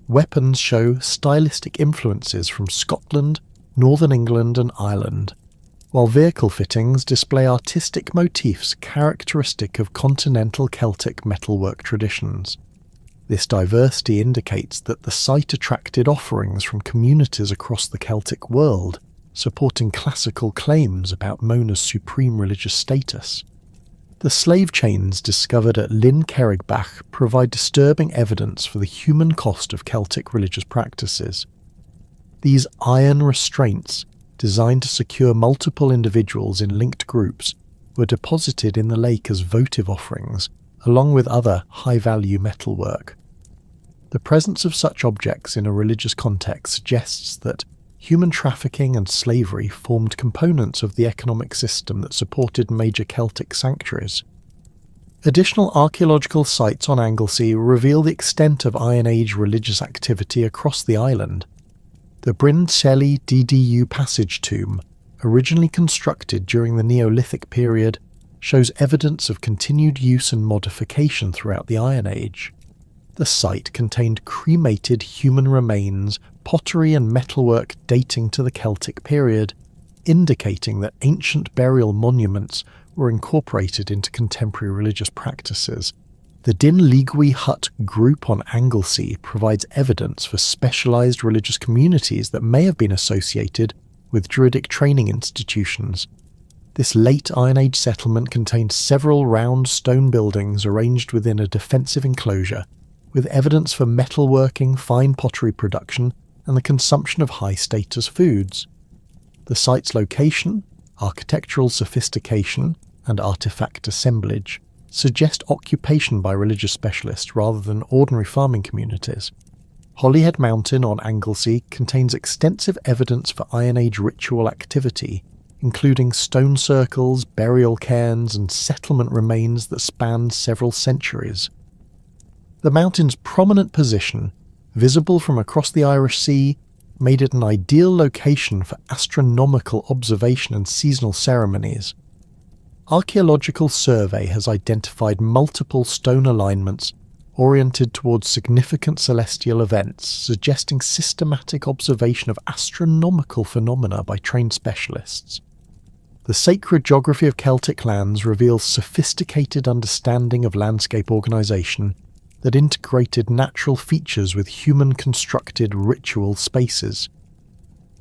Weapons show stylistic influences from Scotland, Northern England and Ireland, while vehicle fittings display artistic motifs characteristic of continental Celtic metalwork traditions. This diversity indicates that the site attracted offerings from communities across the Celtic world, supporting classical claims about Mona's supreme religious status. The slave chains discovered at Lyn Cerrig provide disturbing evidence for the human cost of Celtic religious practices. These iron restraints, designed to secure multiple individuals in linked groups, were deposited in the lake as votive offerings, along with other high-value metalwork. The presence of such objects in a religious context suggests that human trafficking and slavery formed components of the economic system that supported major Celtic sanctuaries. Additional archaeological sites on Anglesey reveal the extent of Iron Age religious activity across the island. The Bryn Celli DDU passage tomb, originally constructed during the Neolithic period, shows evidence of continued use and modification throughout the Iron Age. The site contained cremated human remains, pottery and metalwork dating to the Celtic period, indicating that ancient burial monuments were incorporated into contemporary religious practices. The Din Ligwi Hut group on Anglesey provides evidence for specialised religious communities that may have been associated with Druidic training institutions. This late Iron Age settlement contained several round stone buildings arranged within a defensive enclosure, with evidence for metalworking, fine pottery production, and the consumption of high-status foods. The site's location, architectural sophistication, and artefact assemblage suggest occupation by religious specialists rather than ordinary farming communities. Holyhead Mountain on Anglesey contains extensive evidence for Iron Age ritual activity, including stone circles, burial cairns, and settlement remains that span several centuries. The mountain's prominent position, visible from across the Irish Sea, made it an ideal location for astronomical observation and seasonal ceremonies. Archaeological survey has identified multiple stone alignments oriented towards significant celestial events, suggesting systematic observation of astronomical phenomena by trained specialists. The sacred geography of Celtic lands reveals sophisticated understanding of landscape organisation that integrated natural features with human-constructed ritual spaces.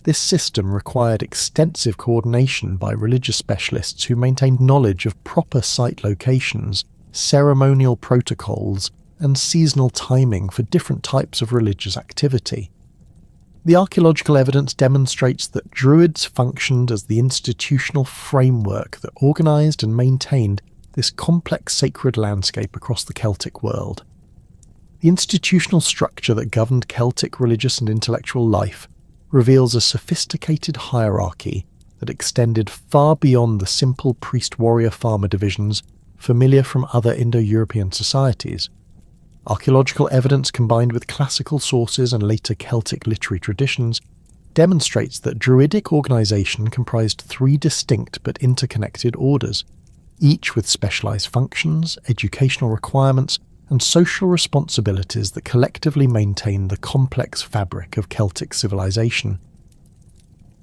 This system required extensive coordination by religious specialists who maintained knowledge of proper site locations, ceremonial protocols, and seasonal timing for different types of religious activity. The archaeological evidence demonstrates that Druids functioned as the institutional framework that organised and maintained this complex sacred landscape across the Celtic world. The institutional structure that governed Celtic religious and intellectual life reveals a sophisticated hierarchy that extended far beyond the simple priest-warrior-farmer divisions familiar from other Indo-European societies. Archaeological evidence combined with classical sources and later Celtic literary traditions demonstrates that Druidic organisation comprised three distinct but interconnected orders, each with specialised functions, educational requirements, and social responsibilities that collectively maintain the complex fabric of Celtic civilization.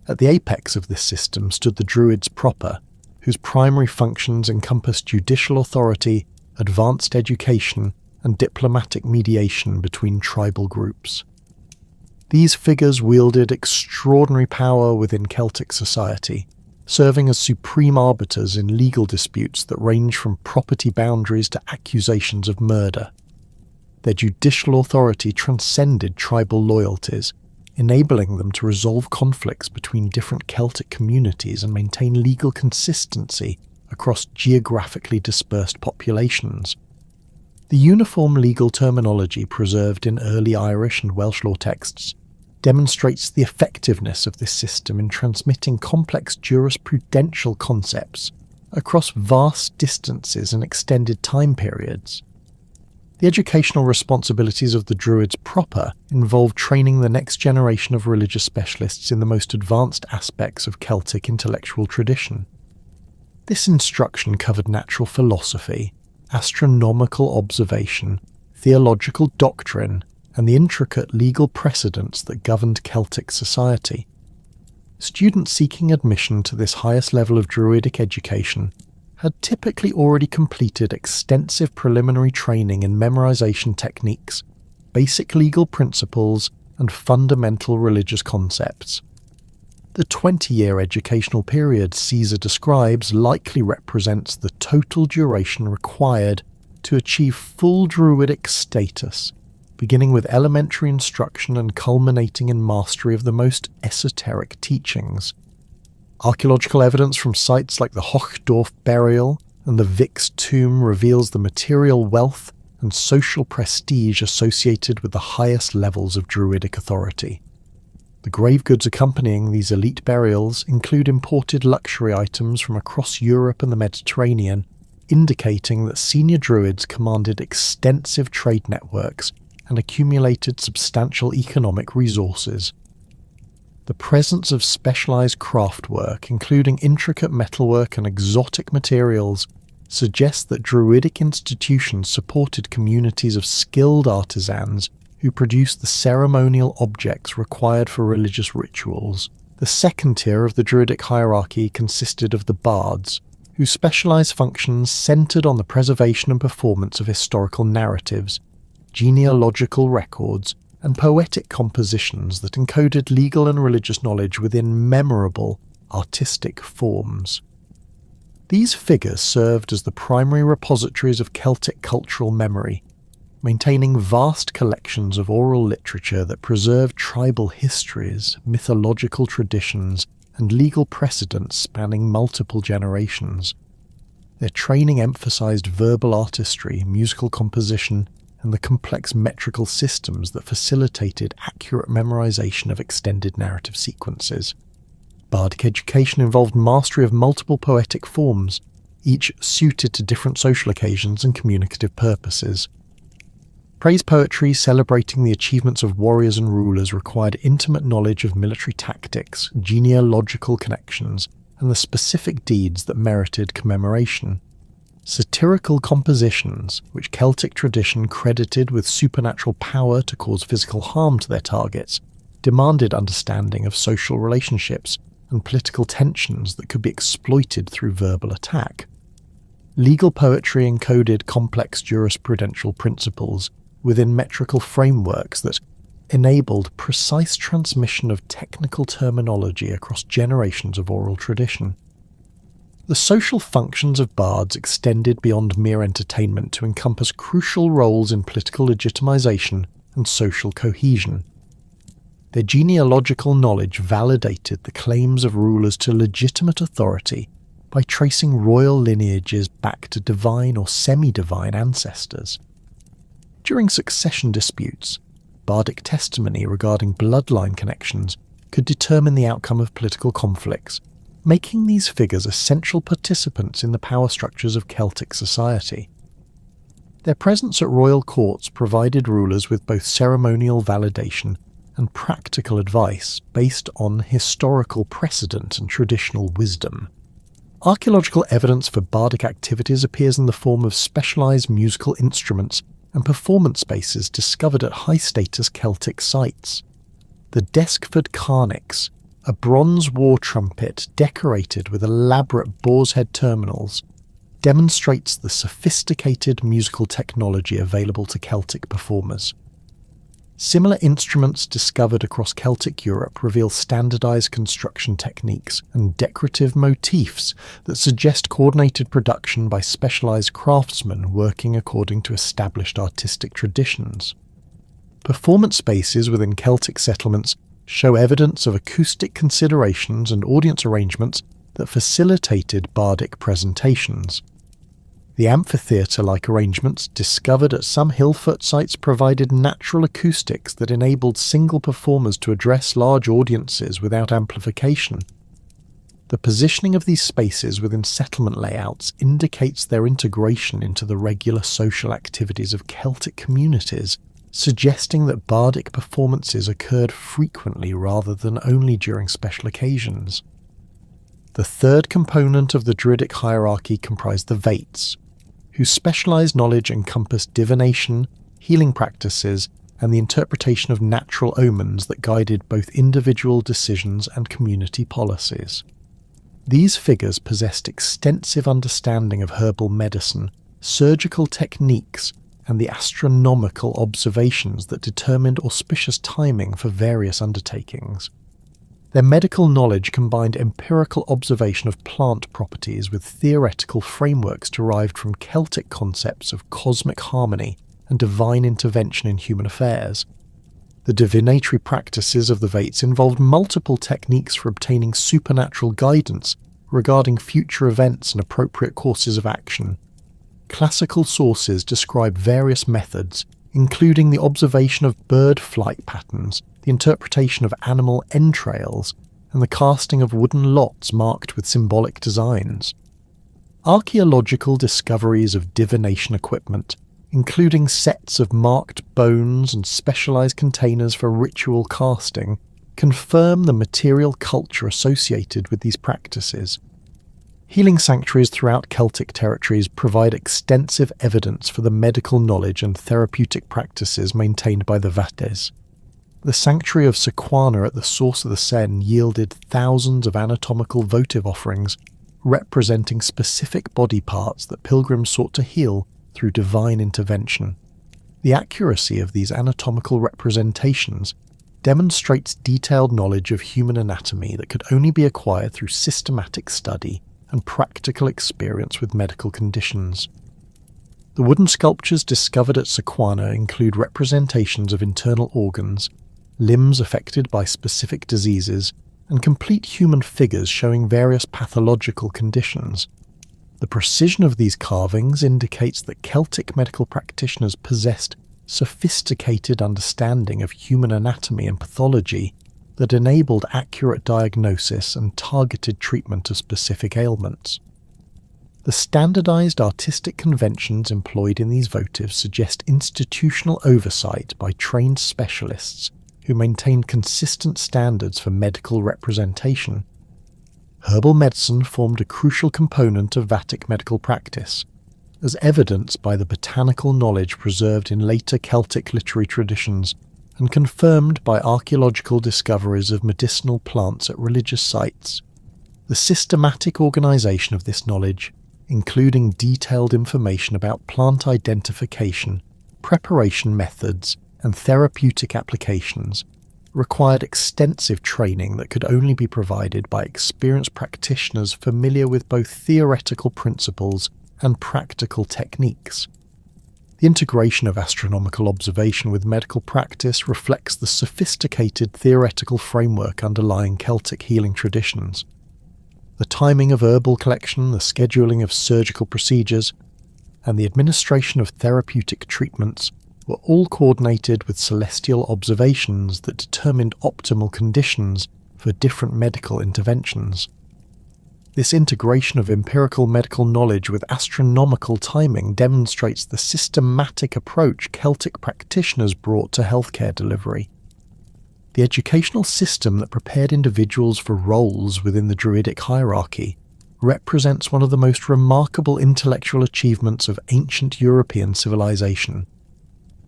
At the apex of this system stood the Druids proper, whose primary functions encompassed judicial authority, advanced education, and diplomatic mediation between tribal groups. These figures wielded extraordinary power within Celtic society, serving as supreme arbiters in legal disputes that range from property boundaries to accusations of murder. Their judicial authority transcended tribal loyalties, enabling them to resolve conflicts between different Celtic communities and maintain legal consistency across geographically dispersed populations. The uniform legal terminology preserved in early Irish and Welsh law texts demonstrates the effectiveness of this system in transmitting complex jurisprudential concepts across vast distances and extended time periods. The educational responsibilities of the Druids proper involved training the next generation of religious specialists in the most advanced aspects of Celtic intellectual tradition. This instruction covered natural philosophy, astronomical observation, theological doctrine, and the intricate legal precedents that governed Celtic society. Students seeking admission to this highest level of Druidic education had typically already completed extensive preliminary training in memorization techniques basic legal principles and fundamental religious concepts. The 20-year educational period Caesar describes likely represents the total duration required to achieve full Druidic status, beginning with elementary instruction and culminating in mastery of the most esoteric teachings. Archaeological evidence from sites like the Hochdorf burial and the Vix tomb reveals the material wealth and social prestige associated with the highest levels of Druidic authority. The grave goods accompanying these elite burials include imported luxury items from across Europe and the Mediterranean, indicating that senior Druids commanded extensive trade networks and accumulated substantial economic resources. The presence of specialized craftwork, including intricate metalwork and exotic materials, suggests that Druidic institutions supported communities of skilled artisans who produced the ceremonial objects required for religious rituals. The second tier of the Druidic hierarchy consisted of the bards, whose specialized functions centered on the preservation and performance of historical narratives, genealogical records, and poetic compositions that encoded legal and religious knowledge within memorable, artistic forms. These figures served as the primary repositories of Celtic cultural memory, maintaining vast collections of oral literature that preserved tribal histories, mythological traditions, and legal precedents spanning multiple generations. Their training emphasized verbal artistry, musical composition, and the complex metrical systems that facilitated accurate memorization of extended narrative sequences. Bardic education involved mastery of multiple poetic forms, each suited to different social occasions and communicative purposes. Praise poetry celebrating the achievements of warriors and rulers required intimate knowledge of military tactics, genealogical connections, and the specific deeds that merited commemoration. Satirical compositions, which Celtic tradition credited with supernatural power to cause physical harm to their targets, demanded understanding of social relationships and political tensions that could be exploited through verbal attack. Legal poetry encoded complex jurisprudential principles within metrical frameworks that enabled precise transmission of technical terminology across generations of oral tradition. The social functions of bards extended beyond mere entertainment to encompass crucial roles in political legitimization and social cohesion. Their genealogical knowledge validated the claims of rulers to legitimate authority by tracing royal lineages back to divine or semi-divine ancestors. During succession disputes, bardic testimony regarding bloodline connections could determine the outcome of political conflicts, making these figures essential participants in the power structures of Celtic society. Their presence at royal courts provided rulers with both ceremonial validation and practical advice based on historical precedent and traditional wisdom. Archaeological evidence for bardic activities appears in the form of specialized musical instruments and performance spaces discovered at high-status Celtic sites. The Deskford Carnix, a bronze war trumpet decorated with elaborate boar's head terminals, demonstrates the sophisticated musical technology available to Celtic performers. Similar instruments discovered across Celtic Europe reveal standardized construction techniques and decorative motifs that suggest coordinated production by specialized craftsmen working according to established artistic traditions. Performance spaces within Celtic settlements show evidence of acoustic considerations and audience arrangements that facilitated bardic presentations. The amphitheatre-like arrangements discovered at some hillfoot sites provided natural acoustics that enabled single performers to address large audiences without amplification. The positioning of these spaces within settlement layouts indicates their integration into the regular social activities of Celtic communities, suggesting that bardic performances occurred frequently rather than only during special occasions. The third component of the Druidic hierarchy comprised the Vates, whose specialized knowledge encompassed divination, healing practices, and the interpretation of natural omens that guided both individual decisions and community policies. These figures possessed extensive understanding of herbal medicine, surgical techniques, and the astronomical observations that determined auspicious timing for various undertakings. Their medical knowledge combined empirical observation of plant properties with theoretical frameworks derived from Celtic concepts of cosmic harmony and divine intervention in human affairs. The divinatory practices of the Vates involved multiple techniques for obtaining supernatural guidance regarding future events and appropriate courses of action. Classical sources describe various methods, including the observation of bird flight patterns, the interpretation of animal entrails, and the casting of wooden lots marked with symbolic designs. Archaeological discoveries of divination equipment, including sets of marked bones and specialized containers for ritual casting, confirm the material culture associated with these practices. Healing sanctuaries throughout Celtic territories provide extensive evidence for the medical knowledge and therapeutic practices maintained by the Vates. The sanctuary of Sequana at the source of the Seine yielded thousands of anatomical votive offerings representing specific body parts that pilgrims sought to heal through divine intervention. The accuracy of these anatomical representations demonstrates detailed knowledge of human anatomy that could only be acquired through systematic study and practical experience with medical conditions. The wooden sculptures discovered at Sequana include representations of internal organs, limbs affected by specific diseases, and complete human figures showing various pathological conditions. The precision of these carvings indicates that Celtic medical practitioners possessed sophisticated understanding of human anatomy and pathology that enabled accurate diagnosis and targeted treatment of specific ailments. The standardized artistic conventions employed in these votives suggest institutional oversight by trained specialists who maintained consistent standards for medical representation. Herbal medicine formed a crucial component of Vatic medical practice, as evidenced by the botanical knowledge preserved in later Celtic literary traditions and confirmed by archaeological discoveries of medicinal plants at religious sites. The systematic organization of this knowledge, including detailed information about plant identification, preparation methods, and therapeutic applications, required extensive training that could only be provided by experienced practitioners familiar with both theoretical principles and practical techniques. The integration of astronomical observation with medical practice reflects the sophisticated theoretical framework underlying Celtic healing traditions. The timing of herbal collection, the scheduling of surgical procedures, and the administration of therapeutic treatments were all coordinated with celestial observations that determined optimal conditions for different medical interventions. This integration of empirical medical knowledge with astronomical timing demonstrates the systematic approach Celtic practitioners brought to healthcare delivery. The educational system that prepared individuals for roles within the Druidic hierarchy represents one of the most remarkable intellectual achievements of ancient European civilization.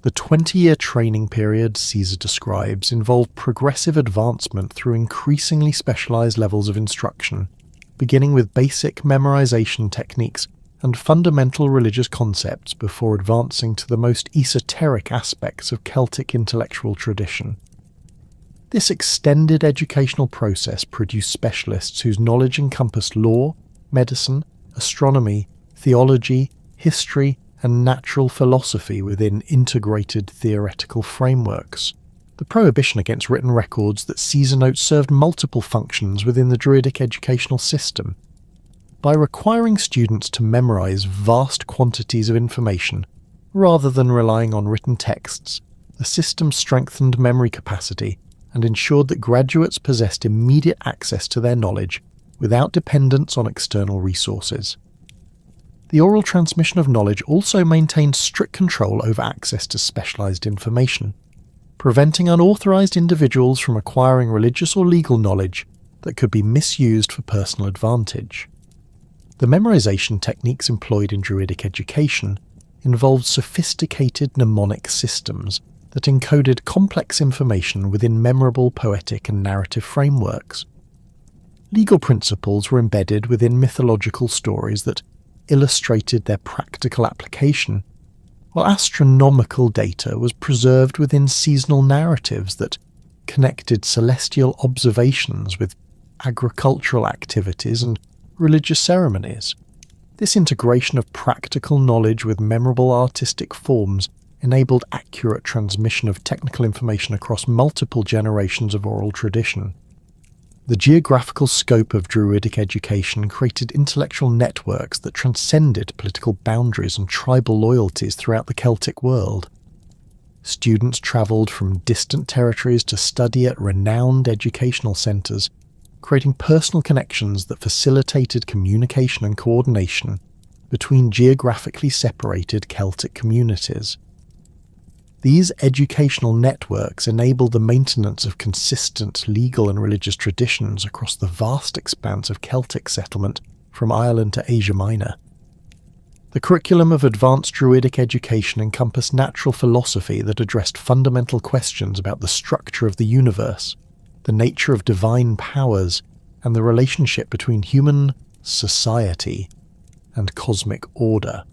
The 20-year training period Caesar describes involved progressive advancement through increasingly specialized levels of instruction, beginning with basic memorization techniques and fundamental religious concepts before advancing to the most esoteric aspects of Celtic intellectual tradition. This extended educational process produced specialists whose knowledge encompassed law, medicine, astronomy, theology, history, and natural philosophy within integrated theoretical frameworks. The prohibition against written records that Caesar notes served multiple functions within the Druidic educational system. By requiring students to memorize vast quantities of information, rather than relying on written texts, the system strengthened memory capacity and ensured that graduates possessed immediate access to their knowledge without dependence on external resources. The oral transmission of knowledge also maintained strict control over access to specialized information, preventing unauthorized individuals from acquiring religious or legal knowledge that could be misused for personal advantage. The memorization techniques employed in Druidic education involved sophisticated mnemonic systems that encoded complex information within memorable poetic and narrative frameworks. Legal principles were embedded within mythological stories that illustrated their practical application, while astronomical data was preserved within seasonal narratives that connected celestial observations with agricultural activities and religious ceremonies. This integration of practical knowledge with memorable artistic forms enabled accurate transmission of technical information across multiple generations of oral tradition. The geographical scope of Druidic education created intellectual networks that transcended political boundaries and tribal loyalties throughout the Celtic world. Students travelled from distant territories to study at renowned educational centres, creating personal connections that facilitated communication and coordination between geographically separated Celtic communities. These educational networks enabled the maintenance of consistent legal and religious traditions across the vast expanse of Celtic settlement from Ireland to Asia Minor. The curriculum of advanced Druidic education encompassed natural philosophy that addressed fundamental questions about the structure of the universe, the nature of divine powers, and the relationship between human society and cosmic order.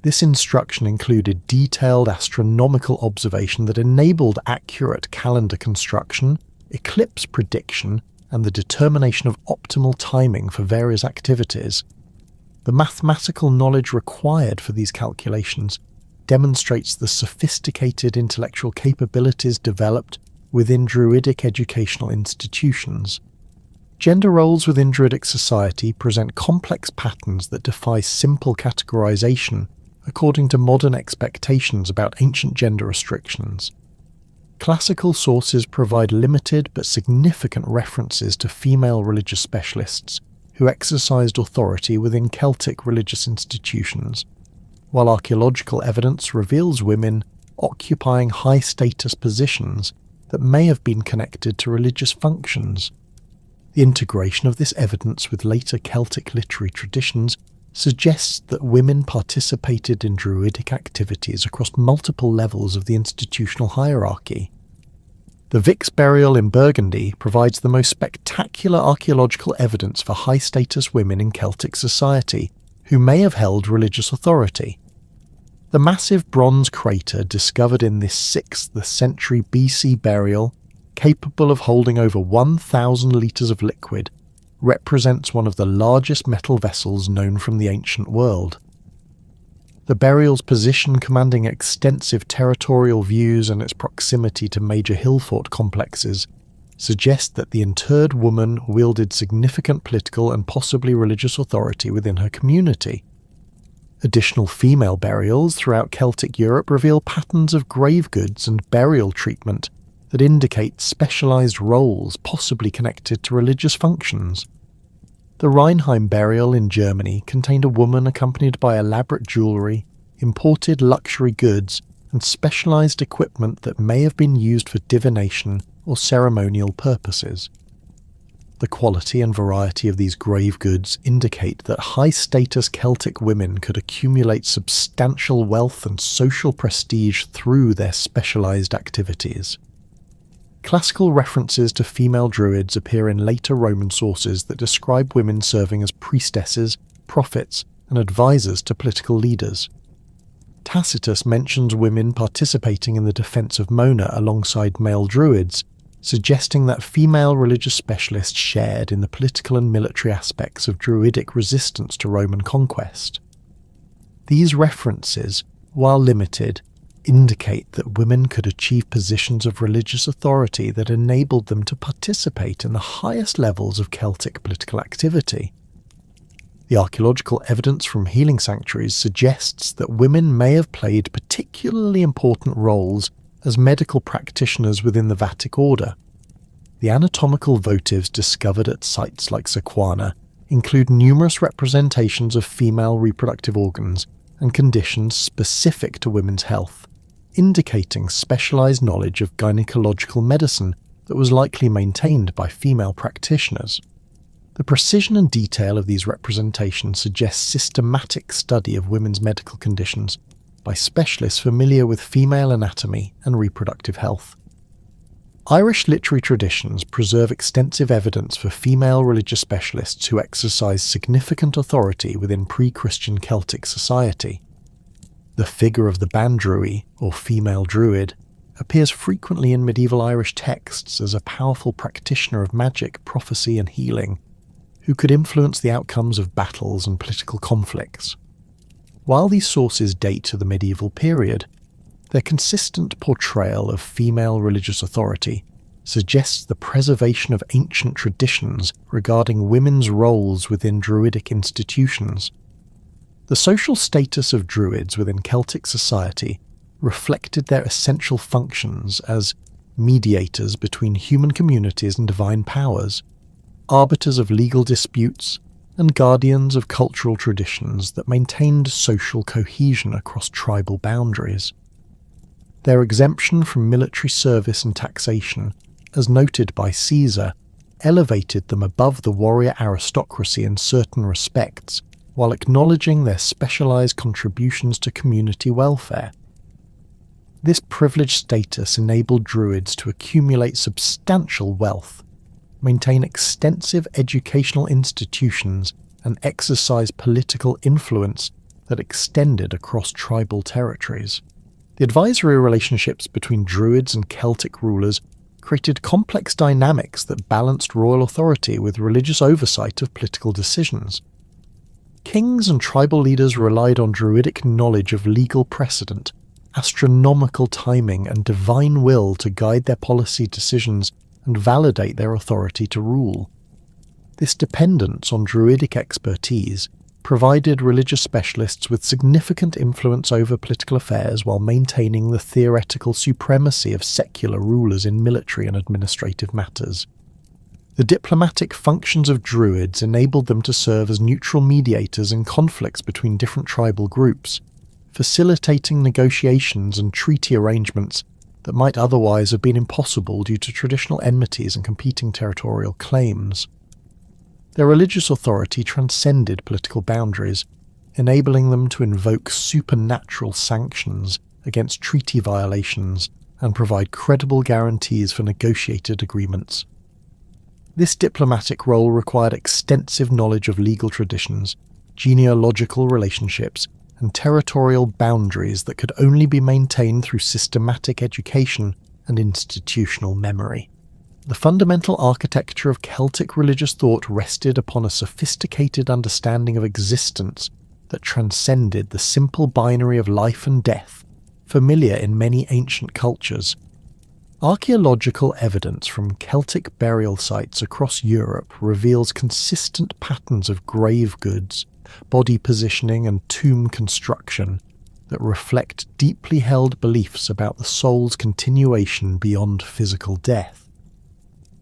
This instruction included detailed astronomical observation that enabled accurate calendar construction, eclipse prediction, and the determination of optimal timing for various activities. The mathematical knowledge required for these calculations demonstrates the sophisticated intellectual capabilities developed within Druidic educational institutions. Gender roles within Druidic society present complex patterns that defy simple categorization according to modern expectations about ancient gender restrictions. Classical sources provide limited but significant references to female religious specialists who exercised authority within Celtic religious institutions, while archaeological evidence reveals women occupying high-status positions that may have been connected to religious functions. The integration of this evidence with later Celtic literary traditions suggests that women participated in Druidic activities across multiple levels of the institutional hierarchy. The Vix burial in Burgundy provides the most spectacular archaeological evidence for high-status women in Celtic society who may have held religious authority. The massive bronze crater discovered in this 6th century BC burial, capable of holding over 1,000 litres of liquid, represents one of the largest metal vessels known from the ancient world. The burial's position commanding extensive territorial views and its proximity to major hill fort complexes suggest that the interred woman wielded significant political and possibly religious authority within her community. Additional female burials throughout Celtic Europe reveal patterns of grave goods and burial treatment that indicate specialized roles possibly connected to religious functions. The Rheinheim burial in Germany contained a woman accompanied by elaborate jewellery, imported luxury goods, and specialized equipment that may have been used for divination or ceremonial purposes. The quality and variety of these grave goods indicate that high-status Celtic women could accumulate substantial wealth and social prestige through their specialized activities. Classical references to female Druids appear in later Roman sources that describe women serving as priestesses, prophets, and advisors to political leaders. Tacitus mentions women participating in the defense of Mona alongside male Druids, suggesting that female religious specialists shared in the political and military aspects of Druidic resistance to Roman conquest. These references, while limited, indicate that women could achieve positions of religious authority that enabled them to participate in the highest levels of Celtic political activity. The archaeological evidence from healing sanctuaries suggests that women may have played particularly important roles as medical practitioners within the Vatic order. The anatomical votives discovered at sites like Sequana include numerous representations of female reproductive organs and conditions specific to women's health, indicating specialized knowledge of gynecological medicine that was likely maintained by female practitioners. The precision and detail of these representations suggests systematic study of women's medical conditions by specialists familiar with female anatomy and reproductive health. Irish literary traditions preserve extensive evidence for female religious specialists who exercised significant authority within pre-Christian Celtic society. The figure of the bandrui, or female druid, appears frequently in medieval Irish texts as a powerful practitioner of magic, prophecy and healing, who could influence the outcomes of battles and political conflicts. While these sources date to the medieval period, their consistent portrayal of female religious authority suggests the preservation of ancient traditions regarding women's roles within Druidic institutions. The social status of Druids within Celtic society reflected their essential functions as mediators between human communities and divine powers, arbiters of legal disputes, and guardians of cultural traditions that maintained social cohesion across tribal boundaries. Their exemption from military service and taxation, as noted by Caesar, elevated them above the warrior aristocracy in certain respects, while acknowledging their specialized contributions to community welfare. This privileged status enabled Druids to accumulate substantial wealth, maintain extensive educational institutions, and exercise political influence that extended across tribal territories. The advisory relationships between Druids and Celtic rulers created complex dynamics that balanced royal authority with religious oversight of political decisions. Kings and tribal leaders relied on Druidic knowledge of legal precedent, astronomical timing, and divine will to guide their policy decisions and validate their authority to rule. This dependence on Druidic expertise provided religious specialists with significant influence over political affairs while maintaining the theoretical supremacy of secular rulers in military and administrative matters. The diplomatic functions of Druids enabled them to serve as neutral mediators in conflicts between different tribal groups, facilitating negotiations and treaty arrangements that might otherwise have been impossible due to traditional enmities and competing territorial claims. Their religious authority transcended political boundaries, enabling them to invoke supernatural sanctions against treaty violations and provide credible guarantees for negotiated agreements. This diplomatic role required extensive knowledge of legal traditions, genealogical relationships, and territorial boundaries that could only be maintained through systematic education and institutional memory. The fundamental architecture of Celtic religious thought rested upon a sophisticated understanding of existence that transcended the simple binary of life and death, familiar in many ancient cultures. Archaeological evidence from Celtic burial sites across Europe reveals consistent patterns of grave goods, body positioning, and tomb construction that reflect deeply held beliefs about the soul's continuation beyond physical death.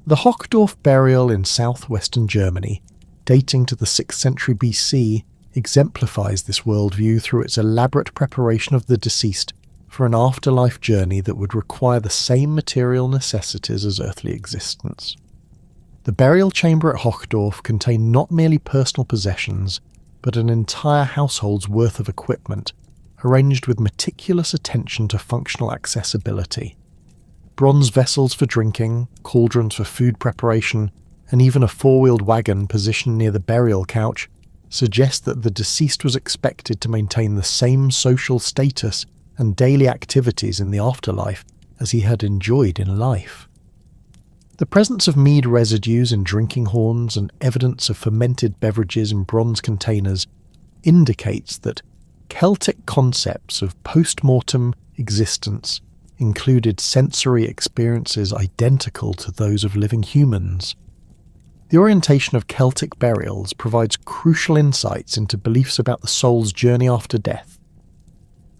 The Hochdorf burial in southwestern Germany, dating to the 6th century BC, exemplifies this worldview through its elaborate preparation of the deceased for an afterlife journey that would require the same material necessities as earthly existence. The burial chamber at Hochdorf contained not merely personal possessions, but an entire household's worth of equipment, arranged with meticulous attention to functional accessibility. Bronze vessels for drinking, cauldrons for food preparation, and even a four-wheeled wagon positioned near the burial couch suggest that the deceased was expected to maintain the same social status and daily activities in the afterlife as he had enjoyed in life. The presence of mead residues in drinking horns and evidence of fermented beverages in bronze containers indicates that Celtic concepts of post-mortem existence included sensory experiences identical to those of living humans. The orientation of Celtic burials provides crucial insights into beliefs about the soul's journey after death.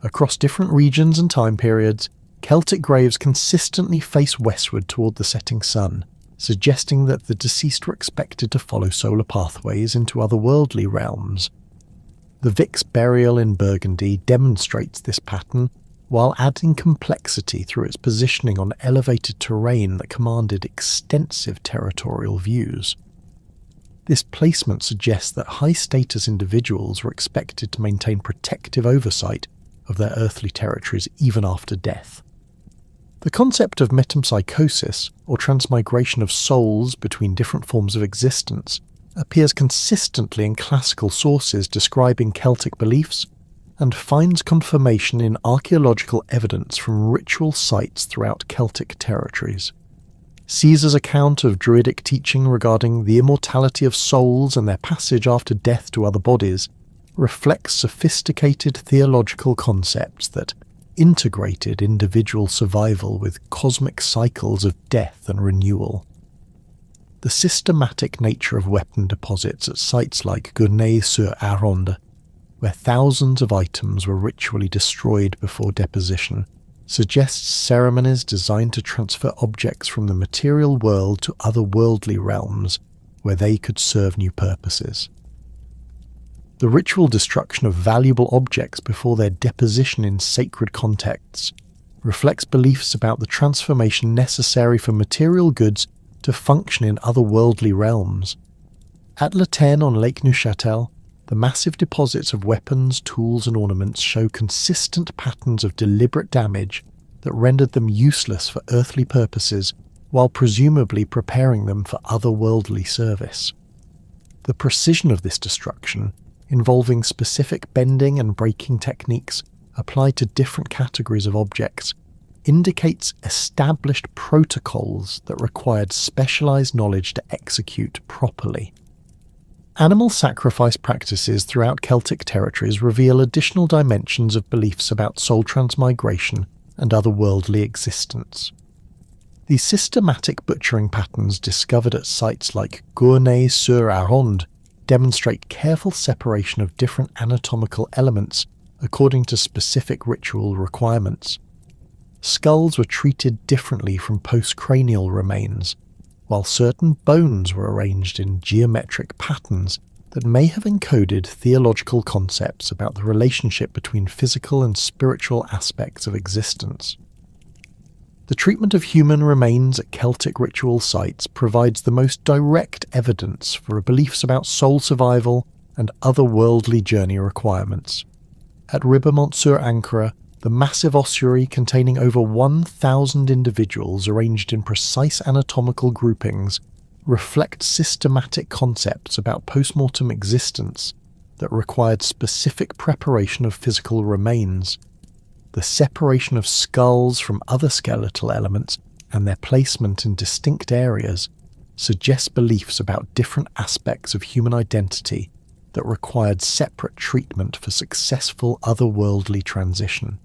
Across different regions and time periods, Celtic graves consistently face westward toward the setting sun, suggesting that the deceased were expected to follow solar pathways into otherworldly realms. The Vix burial in Burgundy demonstrates this pattern, while adding complexity through its positioning on elevated terrain that commanded extensive territorial views. This placement suggests that high-status individuals were expected to maintain protective oversight of their earthly territories even after death. The concept of metempsychosis, or transmigration of souls between different forms of existence, appears consistently in classical sources describing Celtic beliefs, and finds confirmation in archaeological evidence from ritual sites throughout Celtic territories. Caesar's account of Druidic teaching regarding the immortality of souls and their passage after death to other bodies reflects sophisticated theological concepts that integrated individual survival with cosmic cycles of death and renewal. The systematic nature of weapon deposits at sites like Gournay-sur-Aronde, where thousands of items were ritually destroyed before deposition, suggests ceremonies designed to transfer objects from the material world to otherworldly realms where they could serve new purposes. The ritual destruction of valuable objects before their deposition in sacred contexts reflects beliefs about the transformation necessary for material goods to function in otherworldly realms. At Le Taine on Lake Neuchâtel, the massive deposits of weapons, tools and ornaments show consistent patterns of deliberate damage that rendered them useless for earthly purposes while presumably preparing them for otherworldly service. The precision of this destruction, involving specific bending and breaking techniques applied to different categories of objects, indicates established protocols that required specialized knowledge to execute properly. Animal sacrifice practices throughout Celtic territories reveal additional dimensions of beliefs about soul transmigration and otherworldly existence. The systematic butchering patterns discovered at sites like Gournay-sur-Aronde demonstrate careful separation of different anatomical elements according to specific ritual requirements. Skulls were treated differently from postcranial remains, while certain bones were arranged in geometric patterns that may have encoded theological concepts about the relationship between physical and spiritual aspects of existence. The treatment of human remains at Celtic ritual sites provides the most direct evidence for beliefs about soul survival and otherworldly journey requirements. At Ribemont-sur-Ancre, the massive ossuary containing over 1,000 individuals arranged in precise anatomical groupings reflect systematic concepts about post-mortem existence that required specific preparation of physical remains. The separation of skulls from other skeletal elements and their placement in distinct areas suggests beliefs about different aspects of human identity that required separate treatment for successful otherworldly transition.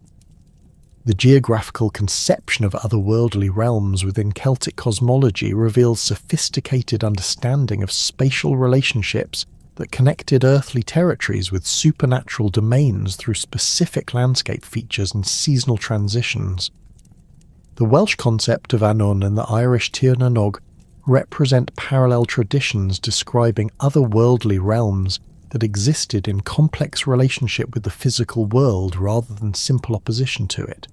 The geographical conception of otherworldly realms within Celtic cosmology reveals sophisticated understanding of spatial relationships that connected earthly territories with supernatural domains through specific landscape features and seasonal transitions. The Welsh concept of Annwn and the Irish Tir na Nog represent parallel traditions describing otherworldly realms that existed in complex relationship with the physical world rather than simple opposition to it.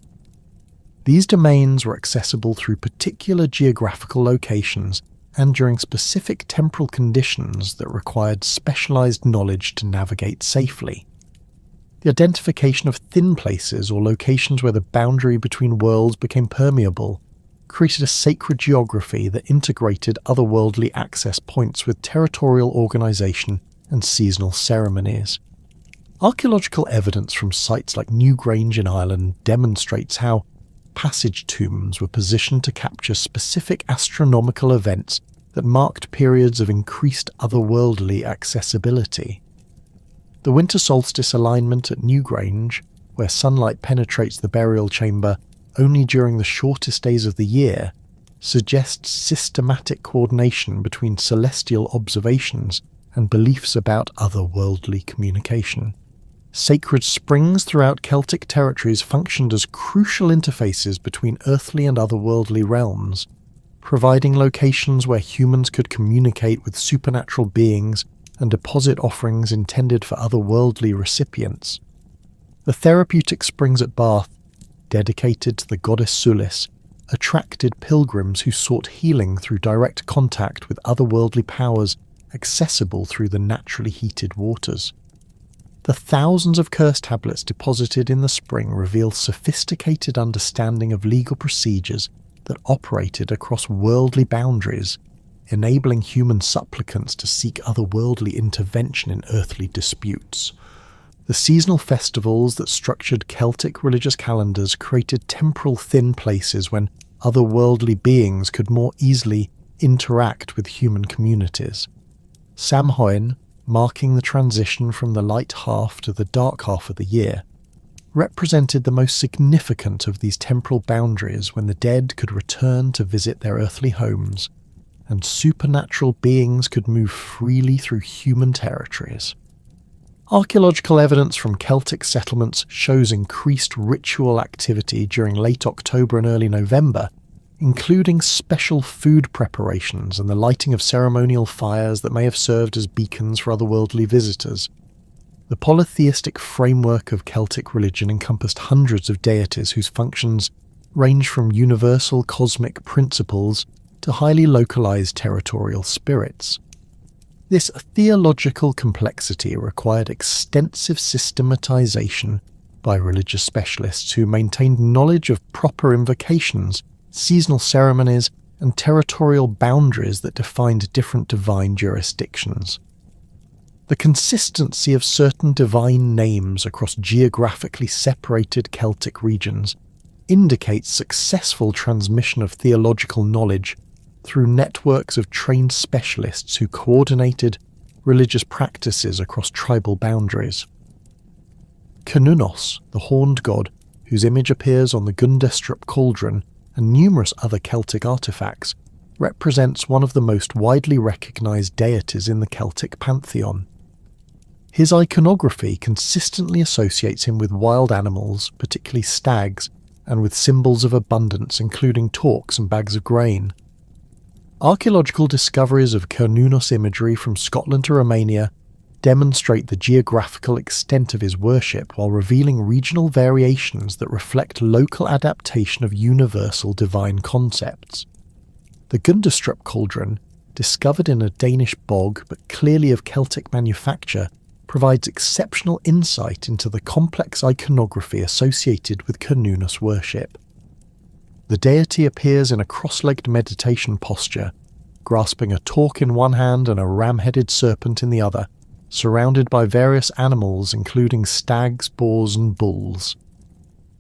These domains were accessible through particular geographical locations and during specific temporal conditions that required specialized knowledge to navigate safely. The identification of thin places or locations where the boundary between worlds became permeable created a sacred geography that integrated otherworldly access points with territorial organization and seasonal ceremonies. Archaeological evidence from sites like Newgrange in Ireland demonstrates how passage tombs were positioned to capture specific astronomical events that marked periods of increased otherworldly accessibility. The winter solstice alignment at Newgrange, where sunlight penetrates the burial chamber only during the shortest days of the year, suggests systematic coordination between celestial observations and beliefs about otherworldly communication. Sacred springs throughout Celtic territories functioned as crucial interfaces between earthly and otherworldly realms, providing locations where humans could communicate with supernatural beings and deposit offerings intended for otherworldly recipients. The therapeutic springs at Bath, dedicated to the goddess Sulis, attracted pilgrims who sought healing through direct contact with otherworldly powers accessible through the naturally heated waters. The thousands of curse tablets deposited in the spring reveal sophisticated understanding of legal procedures that operated across worldly boundaries, enabling human supplicants to seek otherworldly intervention in earthly disputes. The seasonal festivals that structured Celtic religious calendars created temporal thin places when otherworldly beings could more easily interact with human communities. Samhain, marking the transition from the light half to the dark half of the year, represented the most significant of these temporal boundaries when the dead could return to visit their earthly homes, and supernatural beings could move freely through human territories. Archaeological evidence from Celtic settlements shows increased ritual activity during late October and early November, including special food preparations and the lighting of ceremonial fires that may have served as beacons for otherworldly visitors. The polytheistic framework of Celtic religion encompassed hundreds of deities whose functions range from universal cosmic principles to highly localized territorial spirits. This theological complexity required extensive systematization by religious specialists who maintained knowledge of proper invocations, seasonal ceremonies, and territorial boundaries that defined different divine jurisdictions. The consistency of certain divine names across geographically separated Celtic regions indicates successful transmission of theological knowledge through networks of trained specialists who coordinated religious practices across tribal boundaries. Cernunnos, the horned god, whose image appears on the Gundestrup cauldron and numerous other Celtic artefacts, represents one of the most widely recognised deities in the Celtic pantheon. His iconography consistently associates him with wild animals, particularly stags, and with symbols of abundance including torques and bags of grain. Archaeological discoveries of Cernunnos imagery from Scotland to Romania demonstrate the geographical extent of his worship while revealing regional variations that reflect local adaptation of universal divine concepts. The Gundestrup cauldron, discovered in a Danish bog but clearly of Celtic manufacture, provides exceptional insight into the complex iconography associated with Cernunnos worship. The deity appears in a cross-legged meditation posture, grasping a torque in one hand and a ram-headed serpent in the other, surrounded by various animals including stags, boars and bulls.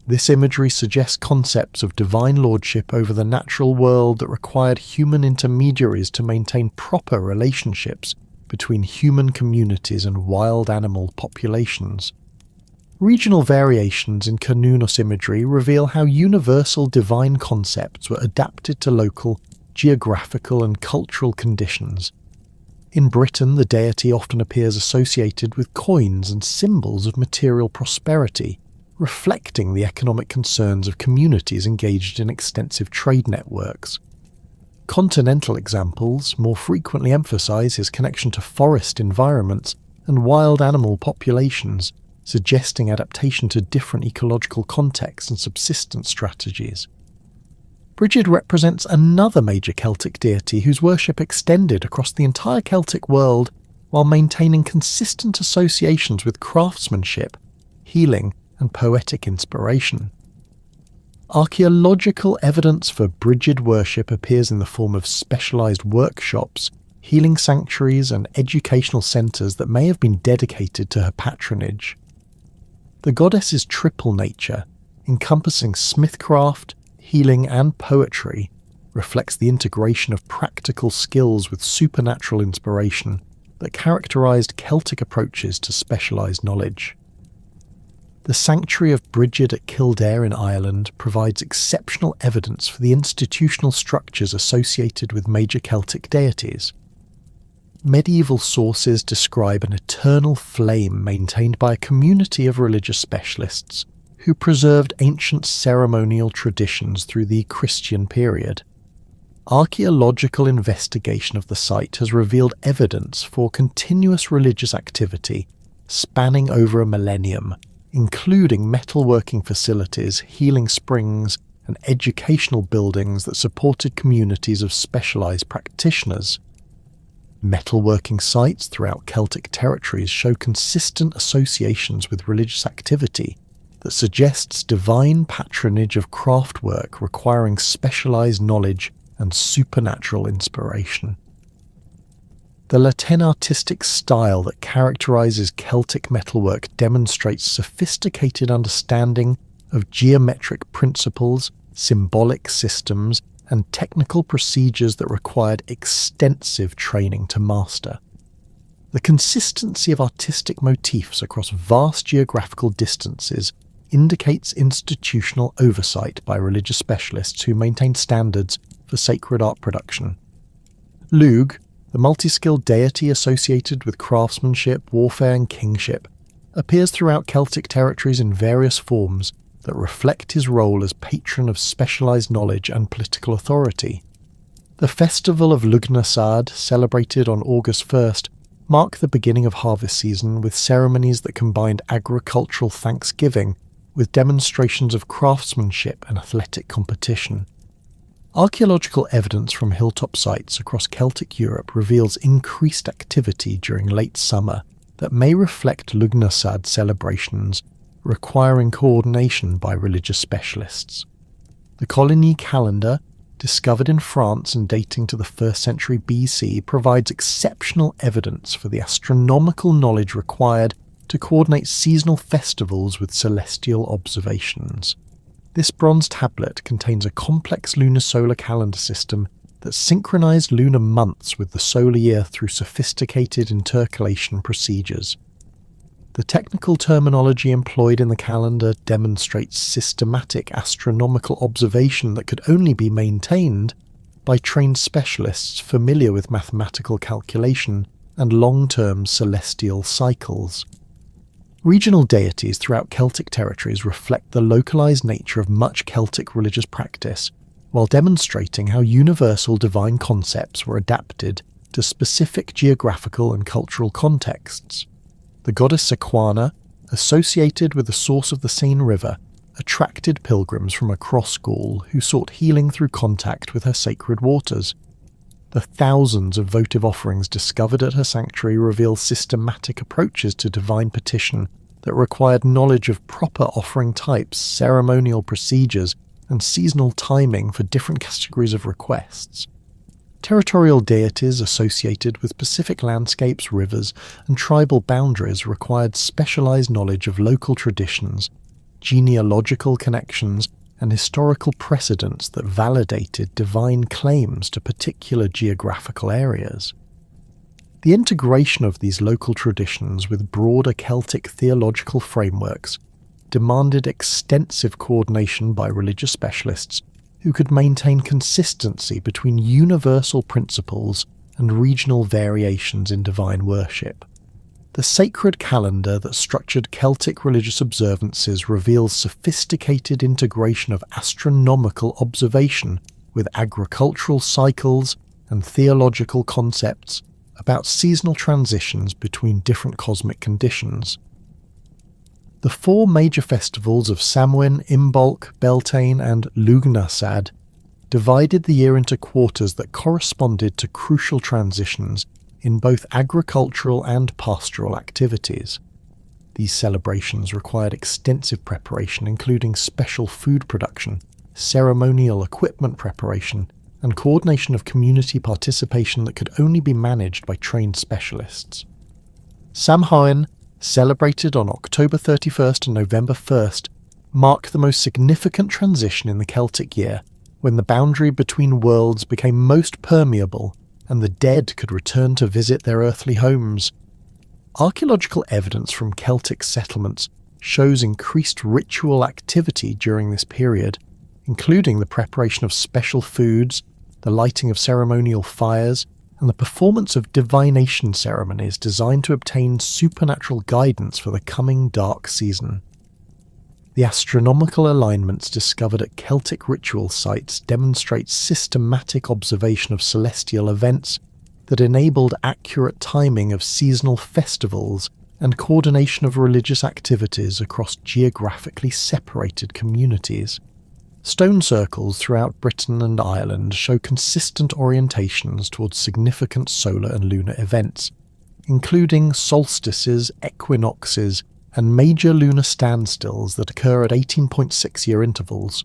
This imagery suggests concepts of divine lordship over the natural world that required human intermediaries to maintain proper relationships between human communities and wild animal populations. Regional variations in Cernunnos imagery reveal how universal divine concepts were adapted to local, geographical and cultural conditions. In Britain, the deity often appears associated with coins and symbols of material prosperity, reflecting the economic concerns of communities engaged in extensive trade networks. Continental examples more frequently emphasize his connection to forest environments and wild animal populations, suggesting adaptation to different ecological contexts and subsistence strategies. Brigid represents another major Celtic deity whose worship extended across the entire Celtic world while maintaining consistent associations with craftsmanship, healing, and poetic inspiration. Archaeological evidence for Brigid worship appears in the form of specialized workshops, healing sanctuaries, and educational centers that may have been dedicated to her patronage. The goddess's triple nature, encompassing smithcraft, healing, and poetry, reflects the integration of practical skills with supernatural inspiration that characterized Celtic approaches to specialized knowledge. The sanctuary of Brigid at Kildare in Ireland provides exceptional evidence for the institutional structures associated with major Celtic deities. Medieval sources describe an eternal flame maintained by a community of religious specialists who preserved ancient ceremonial traditions through the Christian period. Archaeological investigation of the site has revealed evidence for continuous religious activity spanning over a millennium, including metalworking facilities, healing springs, and educational buildings that supported communities of specialized practitioners. Metalworking sites throughout Celtic territories show consistent associations with religious activity that suggests divine patronage of craftwork requiring specialized knowledge and supernatural inspiration. The Latin artistic style that characterizes Celtic metalwork demonstrates sophisticated understanding of geometric principles, symbolic systems, and technical procedures that required extensive training to master. The consistency of artistic motifs across vast geographical distances indicates institutional oversight by religious specialists who maintain standards for sacred art production. Lugh, the multi-skilled deity associated with craftsmanship, warfare, and kingship, appears throughout Celtic territories in various forms that reflect his role as patron of specialized knowledge and political authority. The festival of Lugnasad, celebrated on August 1st, marked the beginning of harvest season with ceremonies that combined agricultural thanksgiving with demonstrations of craftsmanship and athletic competition. Archaeological evidence from hilltop sites across Celtic Europe reveals increased activity during late summer that may reflect Lugnasad celebrations requiring coordination by religious specialists. The Coligny calendar, discovered in France and dating to the 1st century BC, provides exceptional evidence for the astronomical knowledge required to coordinate seasonal festivals with celestial observations. This bronze tablet contains a complex lunar-solar calendar system that synchronized lunar months with the solar year through sophisticated intercalation procedures. The technical terminology employed in the calendar demonstrates systematic astronomical observation that could only be maintained by trained specialists familiar with mathematical calculation and long-term celestial cycles. Regional deities throughout Celtic territories reflect the localized nature of much Celtic religious practice, while demonstrating how universal divine concepts were adapted to specific geographical and cultural contexts. The goddess Sequana, associated with the source of the Seine River, attracted pilgrims from across Gaul who sought healing through contact with her sacred waters. The thousands of votive offerings discovered at her sanctuary reveal systematic approaches to divine petition that required knowledge of proper offering types, ceremonial procedures, and seasonal timing for different categories of requests. Territorial deities associated with specific landscapes, rivers, and tribal boundaries required specialized knowledge of local traditions, genealogical connections, and historical precedents that validated divine claims to particular geographical areas. The integration of these local traditions with broader Celtic theological frameworks demanded extensive coordination by religious specialists who could maintain consistency between universal principles and regional variations in divine worship. The sacred calendar that structured Celtic religious observances reveals sophisticated integration of astronomical observation with agricultural cycles and theological concepts about seasonal transitions between different cosmic conditions. The four major festivals of Samhain, Imbolc, Beltane, and Lugnasad divided the year into quarters that corresponded to crucial transitions in both agricultural and pastoral activities. These celebrations required extensive preparation, including special food production, ceremonial equipment preparation, and coordination of community participation that could only be managed by trained specialists. Samhain, celebrated on October 31st and November 1st, mark the most significant transition in the Celtic year, when the boundary between worlds became most permeable and the dead could return to visit their earthly homes. Archaeological evidence from Celtic settlements shows increased ritual activity during this period, including the preparation of special foods, the lighting of ceremonial fires, and the performance of divination ceremonies designed to obtain supernatural guidance for the coming dark season. The astronomical alignments discovered at Celtic ritual sites demonstrate systematic observation of celestial events that enabled accurate timing of seasonal festivals and coordination of religious activities across geographically separated communities. Stone circles throughout Britain and Ireland show consistent orientations towards significant solar and lunar events, including solstices, equinoxes, and major lunar standstills that occur at 18.6-year intervals.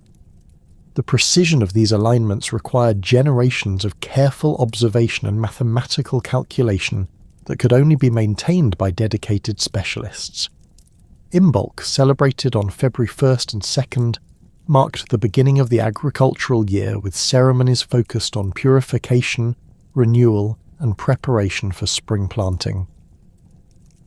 The precision of these alignments required generations of careful observation and mathematical calculation that could only be maintained by dedicated specialists. Imbolc, celebrated on February 1st and 2nd, marked the beginning of the agricultural year with ceremonies focused on purification, renewal, and preparation for spring planting.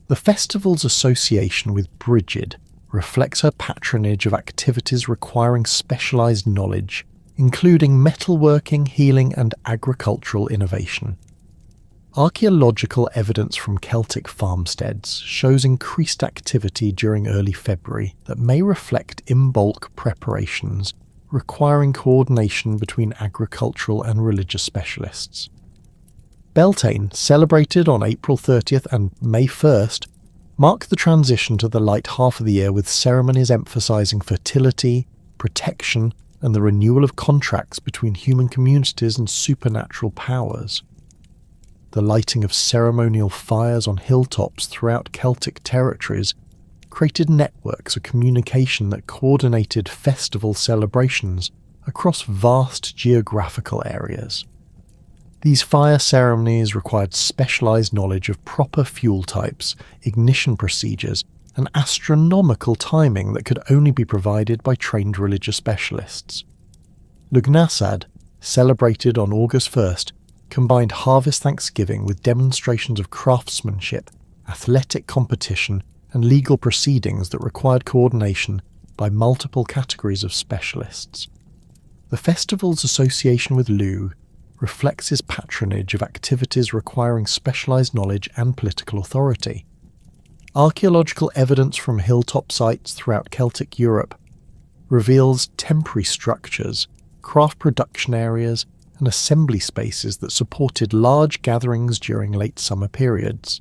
The festival's association with Brigid reflects her patronage of activities requiring specialized knowledge, including metalworking, healing, and agricultural innovation. Archaeological evidence from Celtic farmsteads shows increased activity during early February that may reflect Imbolc preparations requiring coordination between agricultural and religious specialists. Beltane, celebrated on April 30th and May 1st, mark the transition to the light half of the year with ceremonies emphasizing fertility, protection, and the renewal of contracts between human communities and supernatural powers. The lighting of ceremonial fires on hilltops throughout Celtic territories created networks of communication that coordinated festival celebrations across vast geographical areas. These fire ceremonies required specialized knowledge of proper fuel types, ignition procedures, and astronomical timing that could only be provided by trained religious specialists. Lugnasad, celebrated on August 1st, combined harvest thanksgiving with demonstrations of craftsmanship, athletic competition, and legal proceedings that required coordination by multiple categories of specialists. The festival's association with Lu reflects his patronage of activities requiring specialized knowledge and political authority. Archaeological evidence from hilltop sites throughout Celtic Europe reveals temporary structures, craft production areas, and assembly spaces that supported large gatherings during late summer periods.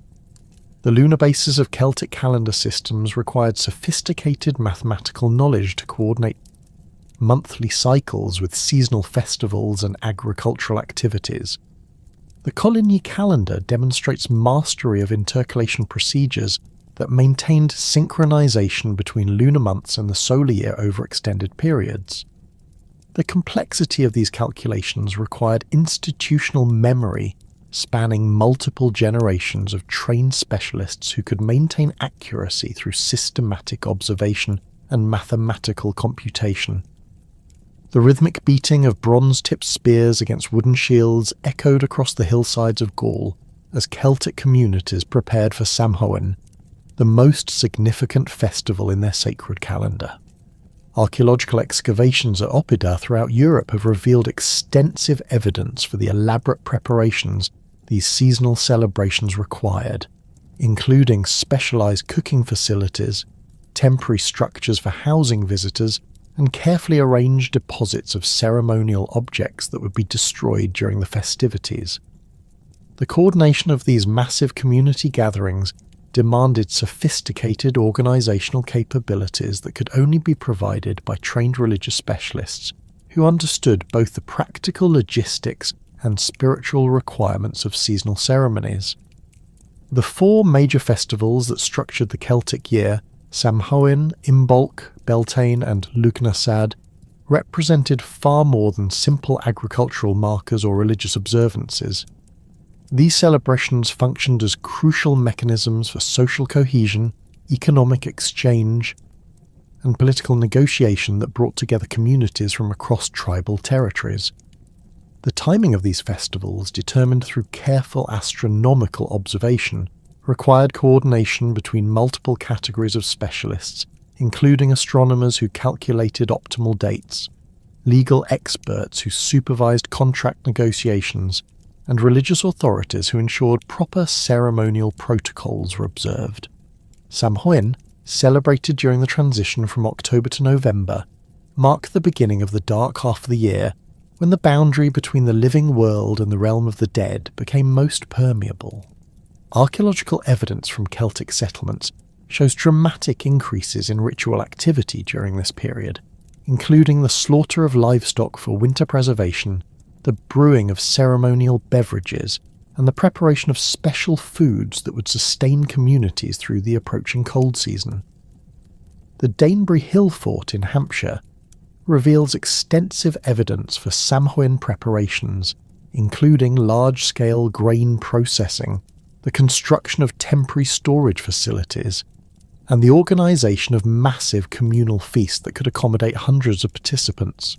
The lunar bases of Celtic calendar systems required sophisticated mathematical knowledge to coordinate monthly cycles with seasonal festivals and agricultural activities. The Coligny calendar demonstrates mastery of intercalation procedures that maintained synchronization between lunar months and the solar year over extended periods. The complexity of these calculations required institutional memory spanning multiple generations of trained specialists who could maintain accuracy through systematic observation and mathematical computation. The rhythmic beating of bronze-tipped spears against wooden shields echoed across the hillsides of Gaul as Celtic communities prepared for Samhain, the most significant festival in their sacred calendar. Archaeological excavations at Oppida throughout Europe have revealed extensive evidence for the elaborate preparations these seasonal celebrations required, including specialized cooking facilities, temporary structures for housing visitors, and carefully arranged deposits of ceremonial objects that would be destroyed during the festivities. The coordination of these massive community gatherings demanded sophisticated organizational capabilities that could only be provided by trained religious specialists who understood both the practical logistics and spiritual requirements of seasonal ceremonies. The four major festivals that structured the Celtic year, Samhain, Imbolc, Beltane, and Lugnasad, represented far more than simple agricultural markers or religious observances. These celebrations functioned as crucial mechanisms for social cohesion, economic exchange, and political negotiation that brought together communities from across tribal territories. The timing of these festivals, determined through careful astronomical observation, required coordination between multiple categories of specialists, including astronomers who calculated optimal dates, legal experts who supervised contract negotiations, and religious authorities who ensured proper ceremonial protocols were observed. Samhain, celebrated during the transition from October to November, marked the beginning of the dark half of the year when the boundary between the living world and the realm of the dead became most permeable. Archaeological evidence from Celtic settlements shows dramatic increases in ritual activity during this period, including the slaughter of livestock for winter preservation, the brewing of ceremonial beverages, and the preparation of special foods that would sustain communities through the approaching cold season. The Danebury Hill Fort in Hampshire, reveals extensive evidence for Samhain preparations, including large-scale grain processing, the construction of temporary storage facilities, and the organisation of massive communal feasts that could accommodate hundreds of participants.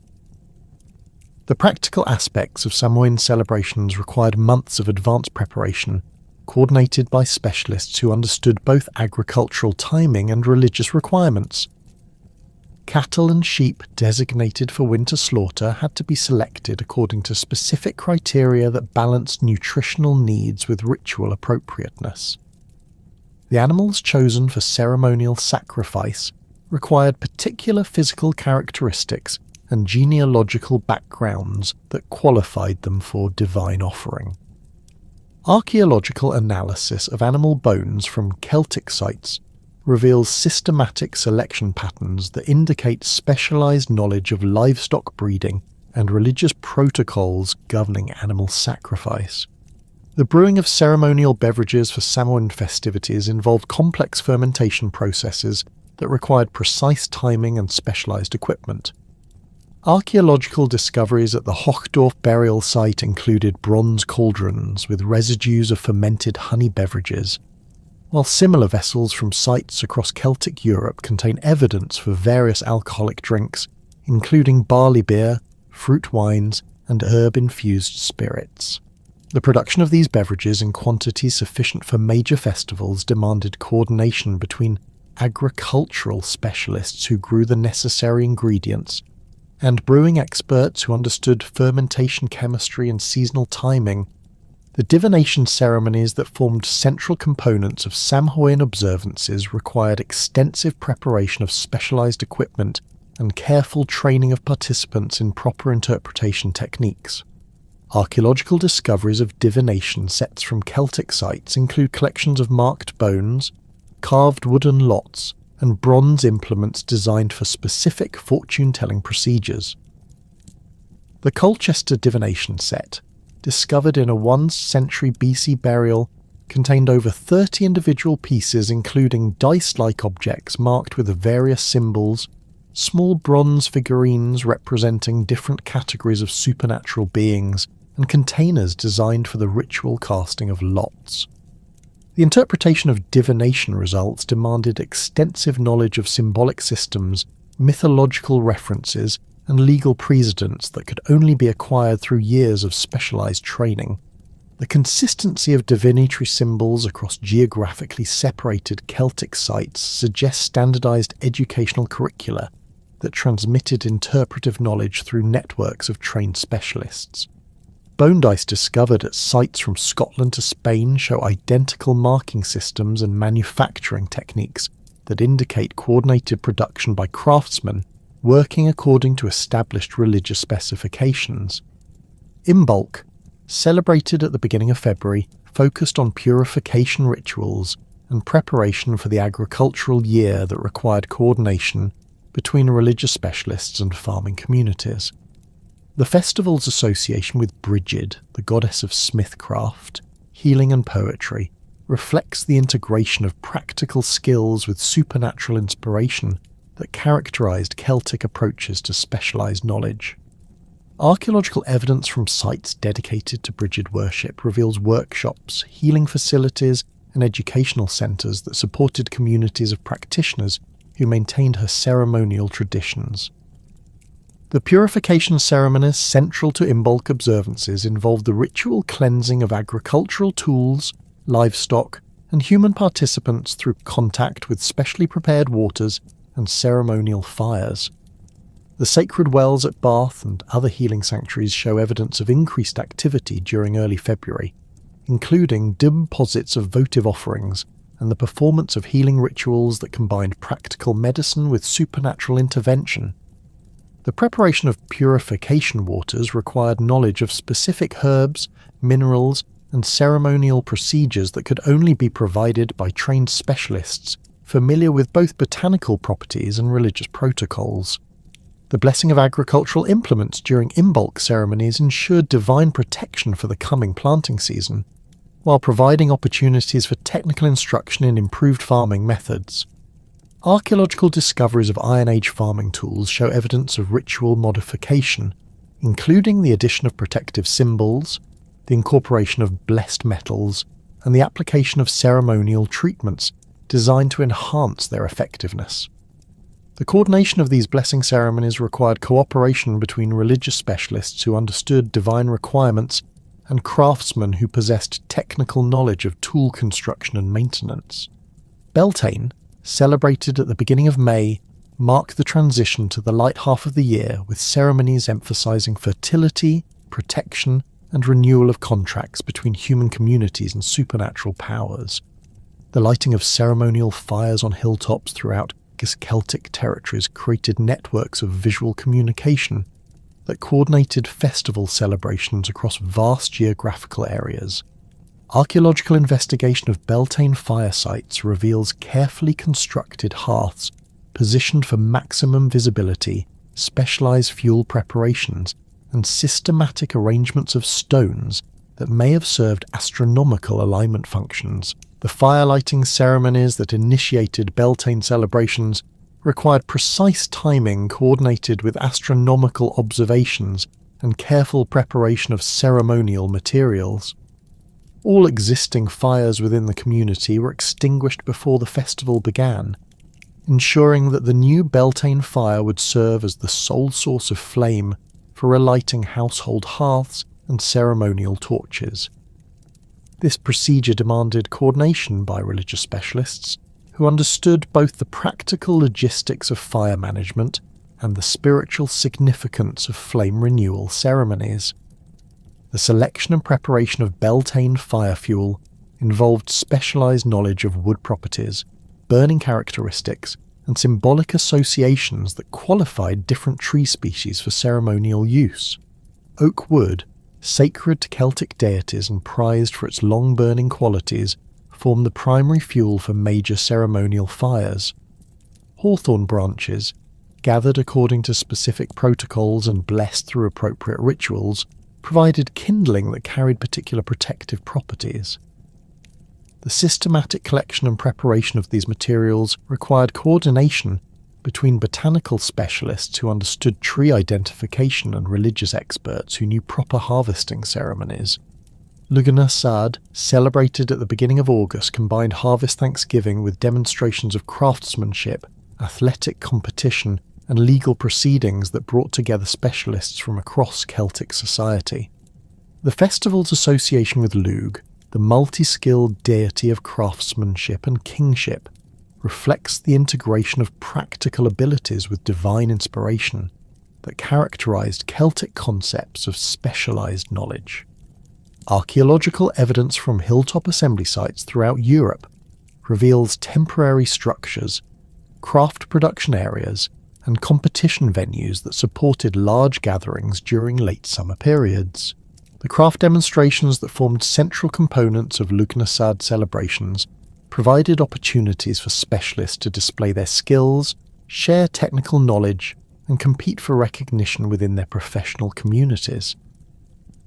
The practical aspects of Samhain celebrations required months of advanced preparation, coordinated by specialists who understood both agricultural timing and religious requirements. Cattle and sheep designated for winter slaughter had to be selected according to specific criteria that balanced nutritional needs with ritual appropriateness. The animals chosen for ceremonial sacrifice required particular physical characteristics and genealogical backgrounds that qualified them for divine offering. Archaeological analysis of animal bones from Celtic sites reveals systematic selection patterns that indicate specialised knowledge of livestock breeding and religious protocols governing animal sacrifice. The brewing of ceremonial beverages for Samhain festivities involved complex fermentation processes that required precise timing and specialised equipment. Archaeological discoveries at the Hochdorf burial site included bronze cauldrons with residues of fermented honey beverages, while similar vessels from sites across Celtic Europe contain evidence for various alcoholic drinks, including barley beer, fruit wines, and herb-infused spirits. The production of these beverages in quantities sufficient for major festivals demanded coordination between agricultural specialists who grew the necessary ingredients and brewing experts who understood fermentation chemistry and seasonal timing. The divination ceremonies that formed central components of Samhain observances required extensive preparation of specialised equipment and careful training of participants in proper interpretation techniques. Archaeological discoveries of divination sets from Celtic sites include collections of marked bones, carved wooden lots, and bronze implements designed for specific fortune-telling procedures. The Colchester divination set, discovered in a 1st century BC burial, contained over 30 individual pieces including dice-like objects marked with various symbols, small bronze figurines representing different categories of supernatural beings, and containers designed for the ritual casting of lots. The interpretation of divination results demanded extensive knowledge of symbolic systems, mythological references, and legal precedents that could only be acquired through years of specialised training. The consistency of divinatory symbols across geographically separated Celtic sites suggests standardised educational curricula that transmitted interpretive knowledge through networks of trained specialists. Bone dice discovered at sites from Scotland to Spain show identical marking systems and manufacturing techniques that indicate coordinated production by craftsmen working according to established religious specifications. Imbolc, celebrated at the beginning of February, focused on purification rituals and preparation for the agricultural year that required coordination between religious specialists and farming communities. The festival's association with Brigid, the goddess of smithcraft, healing and poetry, reflects the integration of practical skills with supernatural inspiration that characterised Celtic approaches to specialised knowledge. Archaeological evidence from sites dedicated to Brigid worship reveals workshops, healing facilities, and educational centres that supported communities of practitioners who maintained her ceremonial traditions. The purification ceremonies central to Imbolc observances involved the ritual cleansing of agricultural tools, livestock, and human participants through contact with specially prepared waters and ceremonial fires. The sacred wells at Bath and other healing sanctuaries show evidence of increased activity during early February, including deposits of votive offerings and the performance of healing rituals that combined practical medicine with supernatural intervention. The preparation of purification waters required knowledge of specific herbs, minerals, and ceremonial procedures that could only be provided by trained specialists familiar with both botanical properties and religious protocols. The blessing of agricultural implements during Imbolc ceremonies ensured divine protection for the coming planting season, while providing opportunities for technical instruction in improved farming methods. Archaeological discoveries of Iron Age farming tools show evidence of ritual modification, including the addition of protective symbols, the incorporation of blessed metals, and the application of ceremonial treatments designed to enhance their effectiveness. The coordination of these blessing ceremonies required cooperation between religious specialists who understood divine requirements and craftsmen who possessed technical knowledge of tool construction and maintenance. Beltane, celebrated at the beginning of May, mark the transition to the light half of the year with ceremonies emphasizing fertility, protection, and renewal of contracts between human communities and supernatural powers. The lighting of ceremonial fires on hilltops throughout Celtic territories created networks of visual communication that coordinated festival celebrations across vast geographical areas. Archaeological investigation of Beltane fire sites reveals carefully constructed hearths positioned for maximum visibility, specialized fuel preparations, and systematic arrangements of stones that may have served astronomical alignment functions. The fire-lighting ceremonies that initiated Beltane celebrations required precise timing coordinated with astronomical observations and careful preparation of ceremonial materials. All existing fires within the community were extinguished before the festival began, ensuring that the new Beltane fire would serve as the sole source of flame for relighting household hearths and ceremonial torches. This procedure demanded coordination by religious specialists who understood both the practical logistics of fire management and the spiritual significance of flame renewal ceremonies. The selection and preparation of Beltane fire fuel involved specialized knowledge of wood properties, burning characteristics, and symbolic associations that qualified different tree species for ceremonial use. Oak wood, sacred to Celtic deities and prized for its long-burning qualities, formed the primary fuel for major ceremonial fires. Hawthorn branches, gathered according to specific protocols and blessed through appropriate rituals, provided kindling that carried particular protective properties. The systematic collection and preparation of these materials required coordination between botanical specialists who understood tree identification and religious experts who knew proper harvesting ceremonies. Lughnasadh, celebrated at the beginning of August, combined harvest thanksgiving with demonstrations of craftsmanship, athletic competition, and legal proceedings that brought together specialists from across Celtic society. The festival's association with Lugh, the multi-skilled deity of craftsmanship and kingship, reflects the integration of practical abilities with divine inspiration that characterized Celtic concepts of specialized knowledge. Archaeological evidence from hilltop assembly sites throughout Europe reveals temporary structures, craft production areas, and competition venues that supported large gatherings during late summer periods. The craft demonstrations that formed central components of Lughnasadh celebrations provided opportunities for specialists to display their skills, share technical knowledge, and compete for recognition within their professional communities.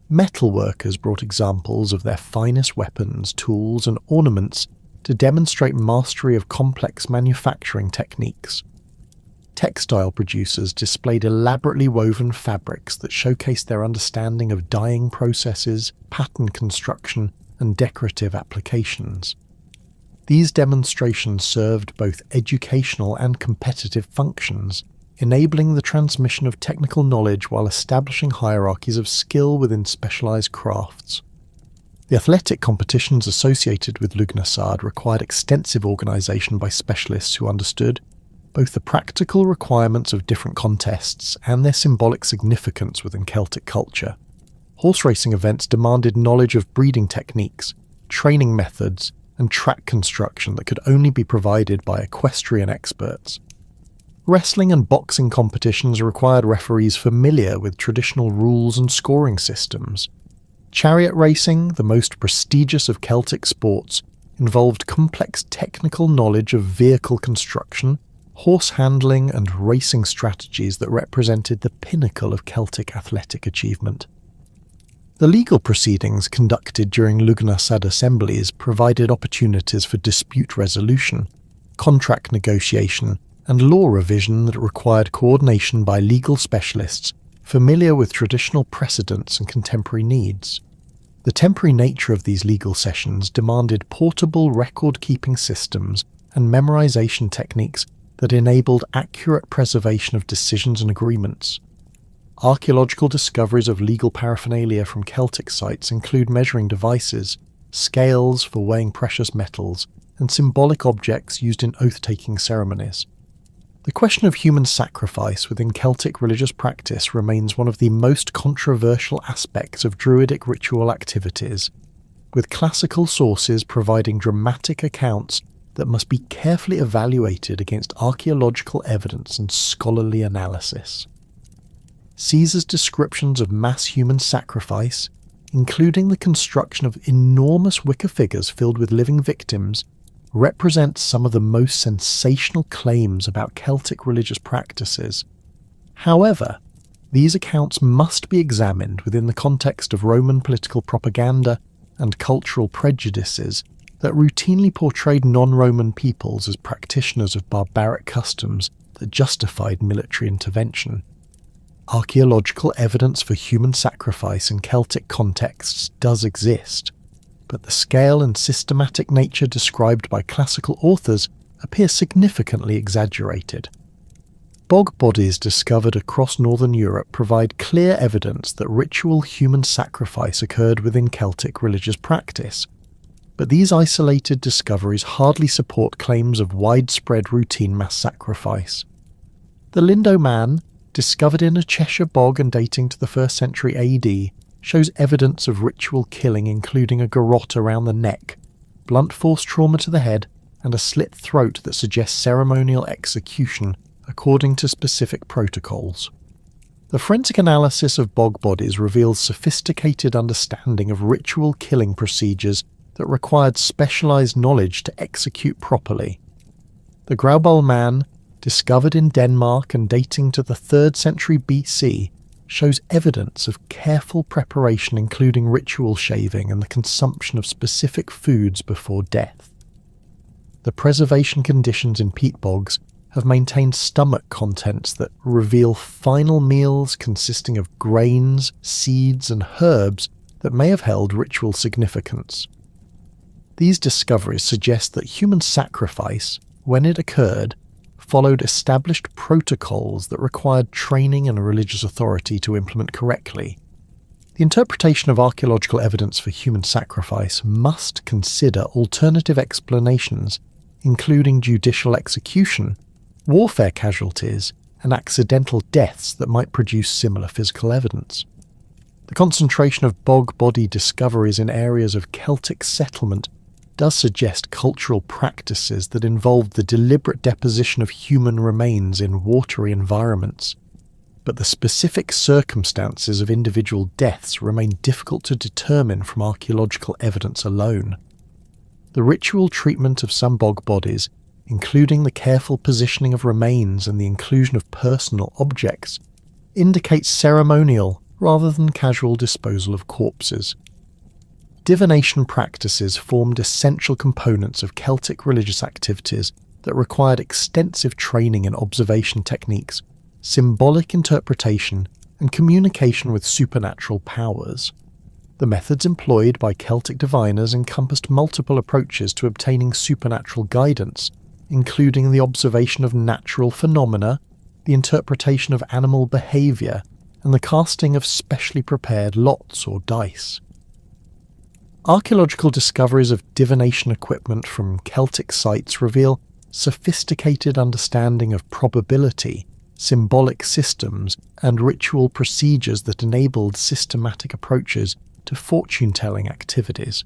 Metalworkers brought examples of their finest weapons, tools, and ornaments to demonstrate mastery of complex manufacturing techniques. Textile producers displayed elaborately woven fabrics that showcased their understanding of dyeing processes, pattern construction, and decorative applications. These demonstrations served both educational and competitive functions, enabling the transmission of technical knowledge while establishing hierarchies of skill within specialized crafts. The athletic competitions associated with Lughnasadh required extensive organization by specialists who understood both the practical requirements of different contests and their symbolic significance within Celtic culture. Horse racing events demanded knowledge of breeding techniques, training methods, and track construction that could only be provided by equestrian experts. Wrestling and boxing competitions required referees familiar with traditional rules and scoring systems. Chariot racing, the most prestigious of Celtic sports, involved complex technical knowledge of vehicle construction, horse handling, and racing strategies that represented the pinnacle of Celtic athletic achievement. The legal proceedings conducted during Lughnasadh assemblies provided opportunities for dispute resolution, contract negotiation, and law revision that required coordination by legal specialists familiar with traditional precedents and contemporary needs. The temporary nature of these legal sessions demanded portable record-keeping systems and memorization techniques that enabled accurate preservation of decisions and agreements. Archaeological discoveries of legal paraphernalia from Celtic sites include measuring devices, scales for weighing precious metals, and symbolic objects used in oath-taking ceremonies. The question of human sacrifice within Celtic religious practice remains one of the most controversial aspects of Druidic ritual activities, with classical sources providing dramatic accounts that must be carefully evaluated against archaeological evidence and scholarly analysis. Caesar's descriptions of mass human sacrifice, including the construction of enormous wicker figures filled with living victims, represent some of the most sensational claims about Celtic religious practices. However, these accounts must be examined within the context of Roman political propaganda and cultural prejudices that routinely portrayed non-Roman peoples as practitioners of barbaric customs that justified military intervention. Archaeological evidence for human sacrifice in Celtic contexts does exist, but the scale and systematic nature described by classical authors appear significantly exaggerated. Bog bodies discovered across northern Europe provide clear evidence that ritual human sacrifice occurred within Celtic religious practice, but these isolated discoveries hardly support claims of widespread routine mass sacrifice. The Lindo Man, discovered in a Cheshire bog and dating to the 1st century AD, shows evidence of ritual killing including a garrote around the neck, blunt force trauma to the head, and a slit throat that suggests ceremonial execution according to specific protocols. The forensic analysis of bog bodies reveals sophisticated understanding of ritual killing procedures that required specialized knowledge to execute properly. The Graubal Man, discovered in Denmark and dating to the 3rd century BC, shows evidence of careful preparation including ritual shaving and the consumption of specific foods before death. The preservation conditions in peat bogs have maintained stomach contents that reveal final meals consisting of grains, seeds, and herbs that may have held ritual significance. These discoveries suggest that human sacrifice, when it occurred, followed established protocols that required training and religious authority to implement correctly. The interpretation of archaeological evidence for human sacrifice must consider alternative explanations, including judicial execution, warfare casualties, and accidental deaths that might produce similar physical evidence. The concentration of bog body discoveries in areas of Celtic settlement does suggest cultural practices that involved the deliberate deposition of human remains in watery environments, but the specific circumstances of individual deaths remain difficult to determine from archaeological evidence alone. The ritual treatment of some bog bodies, including the careful positioning of remains and the inclusion of personal objects, indicates ceremonial rather than casual disposal of corpses. Divination practices formed essential components of Celtic religious activities that required extensive training in observation techniques, symbolic interpretation, and communication with supernatural powers. The methods employed by Celtic diviners encompassed multiple approaches to obtaining supernatural guidance, including the observation of natural phenomena, the interpretation of animal behaviour, and the casting of specially prepared lots or dice. Archaeological discoveries of divination equipment from Celtic sites reveal sophisticated understanding of probability, symbolic systems, and ritual procedures that enabled systematic approaches to fortune-telling activities.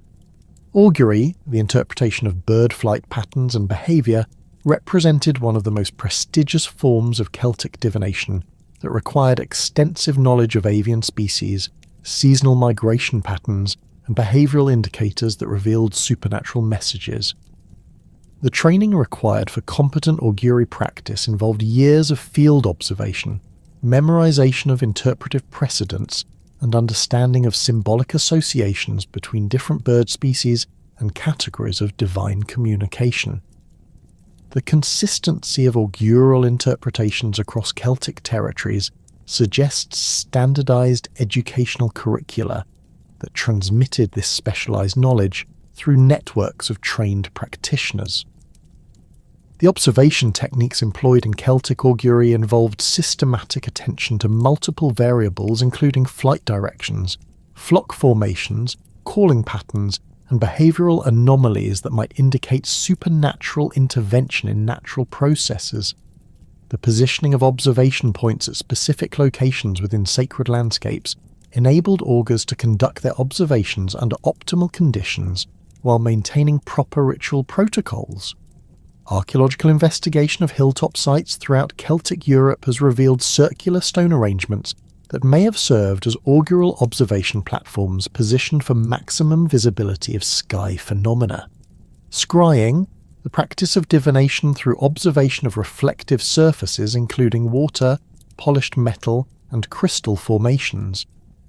Augury, the interpretation of bird flight patterns and behaviour, represented one of the most prestigious forms of Celtic divination that required extensive knowledge of avian species, seasonal migration patterns, and behavioural indicators that revealed supernatural messages. The training required for competent augury practice involved years of field observation, memorization of interpretive precedents, and understanding of symbolic associations between different bird species and categories of divine communication. The consistency of augural interpretations across Celtic territories suggests standardized educational curricula that transmitted this specialized knowledge through networks of trained practitioners. The observation techniques employed in Celtic augury involved systematic attention to multiple variables including flight directions, flock formations, calling patterns, and behavioural anomalies that might indicate supernatural intervention in natural processes. The positioning of observation points at specific locations within sacred landscapes enabled augurs to conduct their observations under optimal conditions while maintaining proper ritual protocols. Archaeological investigation of hilltop sites throughout Celtic Europe has revealed circular stone arrangements that may have served as augural observation platforms positioned for maximum visibility of sky phenomena. Scrying, the practice of divination through observation of reflective surfaces including water, polished metal, and crystal formations,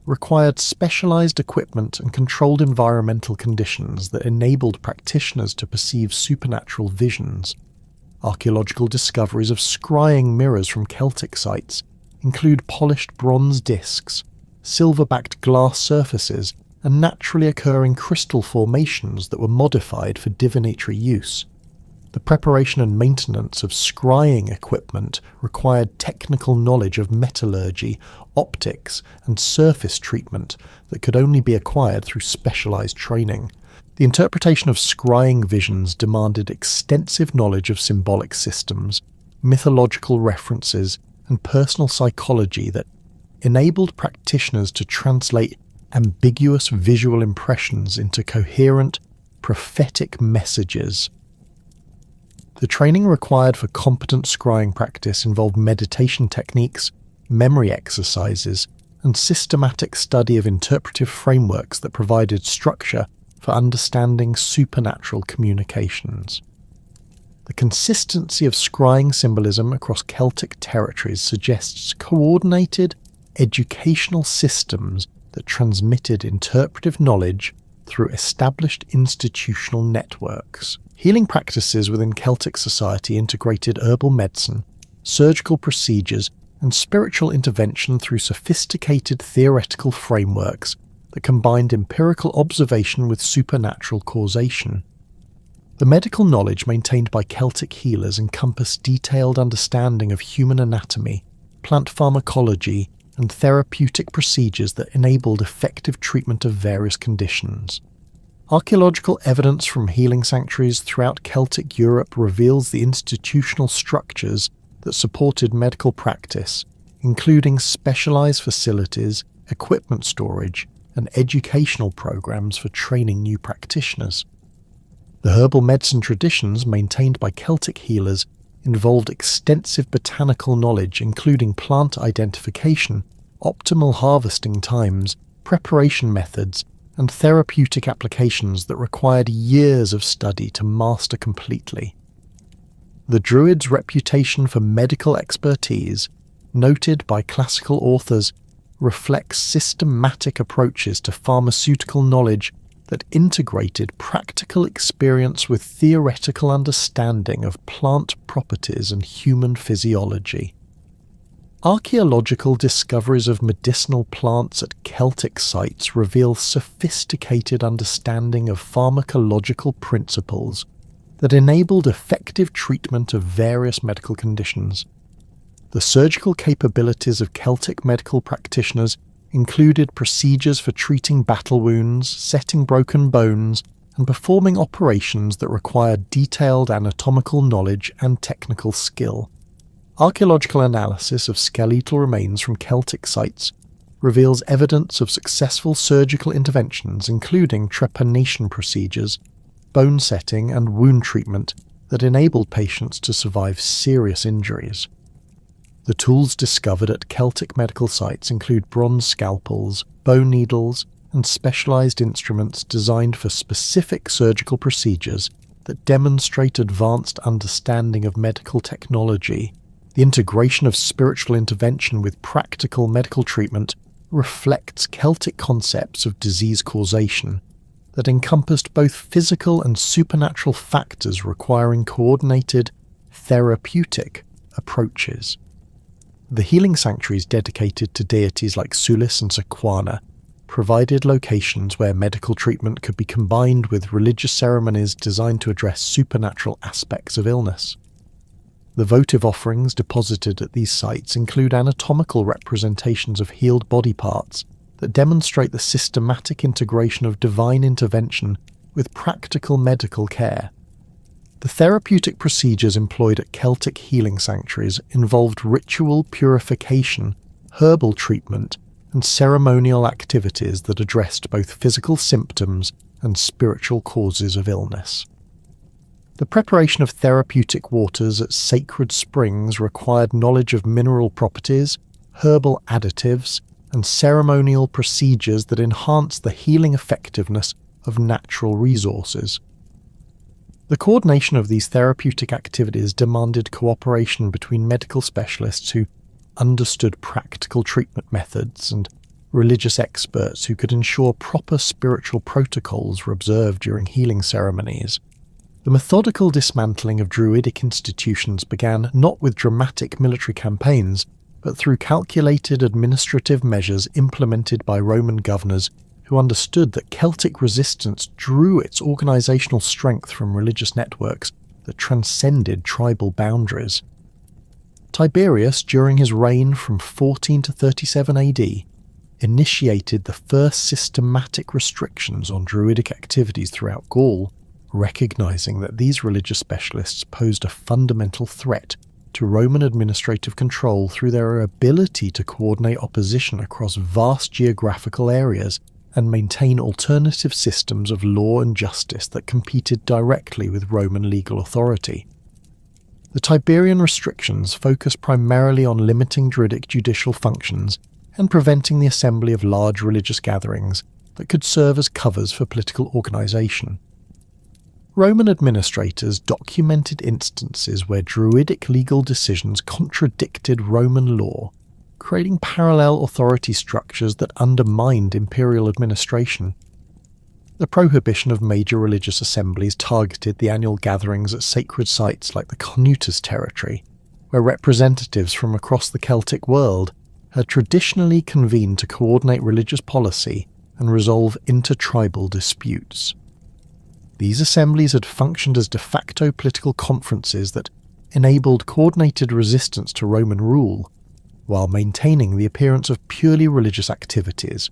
required specialized equipment and controlled environmental conditions that enabled practitioners to perceive supernatural visions. Archaeological discoveries of scrying mirrors from Celtic sites include polished bronze discs, silver-backed glass surfaces, and naturally occurring crystal formations that were modified for divinatory use. The preparation and maintenance of scrying equipment required technical knowledge of metallurgy, optics, and surface treatment that could only be acquired through specialized training. The interpretation of scrying visions demanded extensive knowledge of symbolic systems, mythological references, and personal psychology that enabled practitioners to translate ambiguous visual impressions into coherent, prophetic messages. The training required for competent scrying practice involved meditation techniques, memory exercises, and systematic study of interpretive frameworks that provided structure for understanding supernatural communications. The consistency of scrying symbolism across Celtic territories suggests coordinated educational systems that transmitted interpretive knowledge through established institutional networks. Healing practices within Celtic society integrated herbal medicine, surgical procedures, and spiritual intervention through sophisticated theoretical frameworks that combined empirical observation with supernatural causation. The medical knowledge maintained by Celtic healers encompassed detailed understanding of human anatomy, plant pharmacology, and therapeutic procedures that enabled effective treatment of various conditions. Archaeological evidence from healing sanctuaries throughout Celtic Europe reveals the institutional structures that supported medical practice, including specialized facilities, equipment storage, and educational programs for training new practitioners. The herbal medicine traditions maintained by Celtic healers involved extensive botanical knowledge including plant identification, optimal harvesting times, preparation methods, and therapeutic applications that required years of study to master completely. The Druids' reputation for medical expertise, noted by classical authors, reflects systematic approaches to pharmaceutical knowledge that integrated practical experience with theoretical understanding of plant properties and human physiology. Archaeological discoveries of medicinal plants at Celtic sites reveal sophisticated understanding of pharmacological principles that enabled effective treatment of various medical conditions. The surgical capabilities of Celtic medical practitioners included procedures for treating battle wounds, setting broken bones, and performing operations that required detailed anatomical knowledge and technical skill. Archaeological analysis of skeletal remains from Celtic sites reveals evidence of successful surgical interventions including trepanation procedures, bone setting, and wound treatment that enabled patients to survive serious injuries. The tools discovered at Celtic medical sites include bronze scalpels, bone needles, and specialized instruments designed for specific surgical procedures that demonstrate advanced understanding of medical technology. The integration of spiritual intervention with practical medical treatment reflects Celtic concepts of disease causation that encompassed both physical and supernatural factors requiring coordinated, therapeutic approaches. The healing sanctuaries dedicated to deities like Sulis and Sequana provided locations where medical treatment could be combined with religious ceremonies designed to address supernatural aspects of illness. The votive offerings deposited at these sites include anatomical representations of healed body parts that demonstrate the systematic integration of divine intervention with practical medical care. The therapeutic procedures employed at Celtic healing sanctuaries involved ritual purification, herbal treatment, and ceremonial activities that addressed both physical symptoms and spiritual causes of illness. The preparation of therapeutic waters at sacred springs required knowledge of mineral properties, herbal additives, and ceremonial procedures that enhanced the healing effectiveness of natural resources. The coordination of these therapeutic activities demanded cooperation between medical specialists who understood practical treatment methods and religious experts who could ensure proper spiritual protocols were observed during healing ceremonies. The methodical dismantling of Druidic institutions began not with dramatic military campaigns, but through calculated administrative measures implemented by Roman governors who understood that Celtic resistance drew its organisational strength from religious networks that transcended tribal boundaries. Tiberius, during his reign from 14 to 37 AD, initiated the first systematic restrictions on Druidic activities throughout Gaul, recognising that these religious specialists posed a fundamental threat to Roman administrative control through their ability to coordinate opposition across vast geographical areas and maintain alternative systems of law and justice that competed directly with Roman legal authority. The Tiberian restrictions focused primarily on limiting Druidic judicial functions and preventing the assembly of large religious gatherings that could serve as covers for political organisation. Roman administrators documented instances where Druidic legal decisions contradicted Roman law, creating parallel authority structures that undermined imperial administration. The prohibition of major religious assemblies targeted the annual gatherings at sacred sites like the Conutus territory, where representatives from across the Celtic world had traditionally convened to coordinate religious policy and resolve intertribal disputes. These assemblies had functioned as de facto political conferences that enabled coordinated resistance to Roman rule, while maintaining the appearance of purely religious activities.